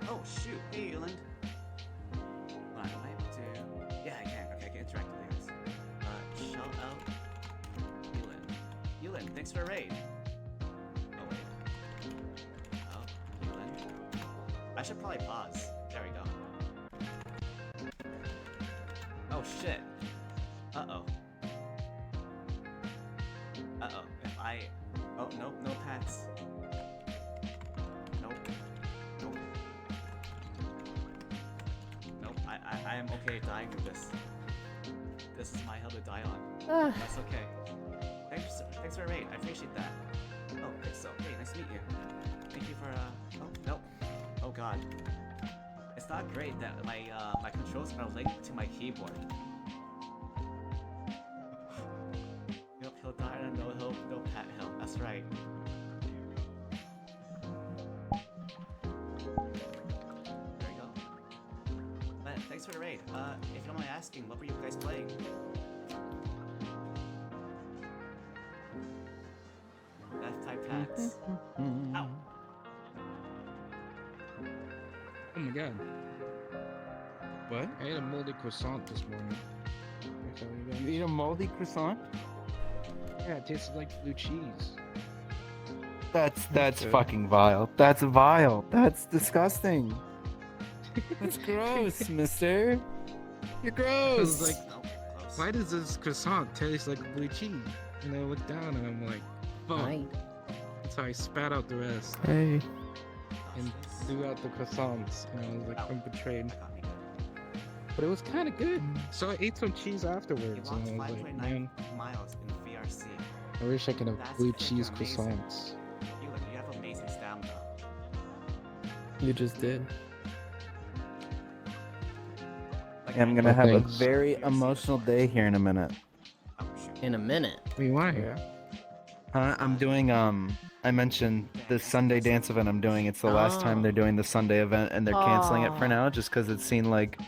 Oh shoot, hey Euland. Am I able to? Yeah, I can. Okay, I can interact with you guys. Shout out Euland, thanks for a raid. Oh wait. Oh, Euland. I should probably pause. There we go. Oh shit. Uh-oh. Uh-oh. If I... Oh, nope, no pets. Nope. I am okay dying with this. This is my hill to die on. That's okay. Thanks for a raid. I appreciate that. Oh, Pixel. Hey, nice to meet you. Thank you for, oh, nope. Oh god. It's not great that my controls are linked to my keyboard. Yep, he'll die on no pet hill. That's right. There you go. raid. If you don't mind asking, what were you guys playing? F-type packs. Ow! Oh my god. What? I ate a moldy croissant this morning. Can I tell you guys? You eat a moldy croissant? Yeah, it tasted like blue cheese. That's good. fucking vile. That's vile. That's disgusting. That's gross, mister. You're I was gross. like, No, close. why does this croissant taste like blue cheese? And I looked down and I'm like, fuck. Hi. So I spat out the rest Hey. and threw out the croissants. And I was like, I'm betrayed. Got me good. But it was kind of good. So I ate some cheese You afterwards. walked And I was like, 5.9 man, miles in VRC. I wish I could have That's blue freaking cheese amazing. croissants. You have amazing stamina. You just did. Like, I'm I gonna know have a thanks. very VRC. emotional day here in a minute. Oh, shoot. In a minute. Wait, why? Yeah. I'm doing I mentioned the Sunday dance event I'm doing. It's the last time they're doing the Sunday event and they're canceling it for Oh. now just because it's seen like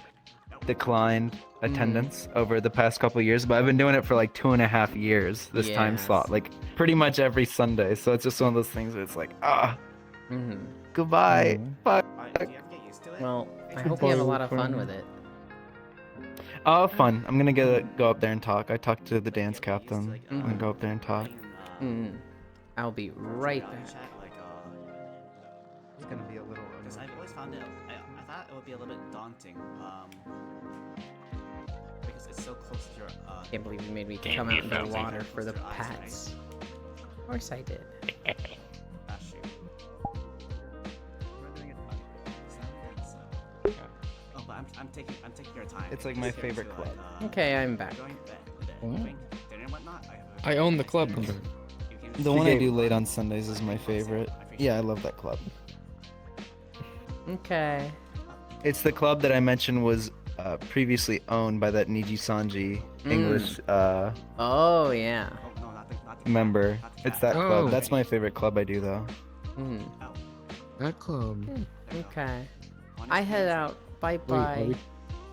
declined attendance over the past couple of years. But I've been doing it for like 2.5 years, this time Yes. slot, like pretty much every Sunday. So it's just one of those things where it's like, Mm-hmm. goodbye. Bye. Alright, do you ever get used to it? Well, I It's hope you have a Goodbye, lot of fun friend. with it. Oh, fun. I'm gonna go up there and talk. I talked to the Like, dance you ever get used to, captain. like, I'm gonna go up there and talk. being, Mm. I'll be right reality back. chat, like, It's gonna be a little. because I've always found it, I thought it would be a little bit daunting, because it's so close to your, Can't believe you made me Can't come be out into the found. water for the Close to your eyes, right? pats. Of course I did. Ah, shoot. We're doing it fun. Oh, but I'm taking your time. It's like my Just get favorite to, club. Okay, I'm back. Going to bed, What? doing dinner and whatnot. I own the club. You can- The one I game. do late on Sundays is my favorite. Yeah, I love that club. Okay. It's the club that I mentioned was previously owned by that Niji Sanji English Oh, yeah. Oh, no, not the member. not the It's cat. that Oh. club. That's my favorite club I do though. Mm. Oh, That club. there you go. Okay. One I head experience. out. Bye Wait, bye. are we-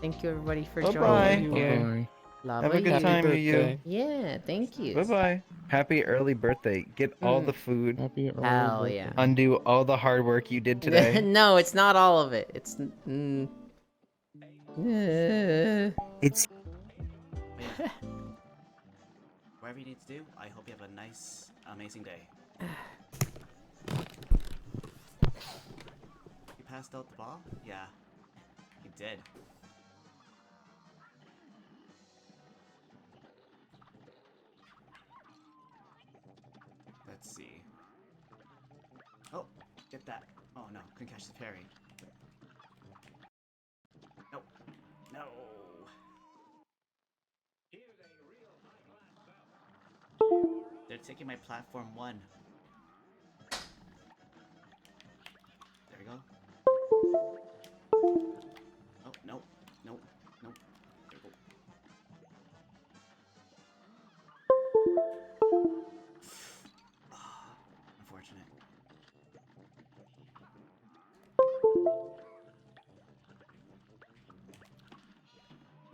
Thank you everybody for Bye-bye. joining. Yeah. Bye. Love Have a good you. time, you. Yeah, thank you. Bye bye. Happy early birthday. Get all the food. Happy early Hell birthday. yeah. Undo all the hard work you did today. No, it's not all of it. It's It's Whatever you need to do, I hope you have a nice, amazing day. You passed out the ball? Yeah, you did. Let's see. Oh, get that. Oh no, couldn't catch the parry. Nope. No. They're taking my platform 1. There we go. Oh, no. Nope. Nope. There we go. Ah, unfortunate.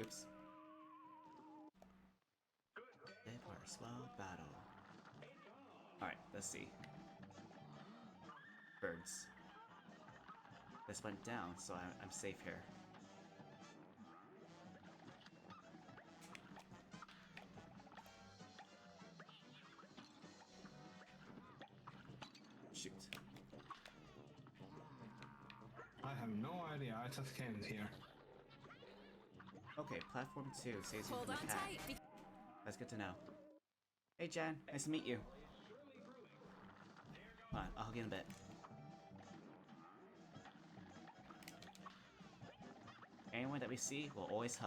Oops. They are a slow battle. Alright, let's see. Birds. This went down, so I'm safe here. Shoot. I have no idea. I just came here. Okay, platform 2 saves you Hold from on the cat. tight. That's good to know. Hey Jan, nice to meet you. Hold on, I'll hug you in a bit. Anyone that we see, we'll always hug.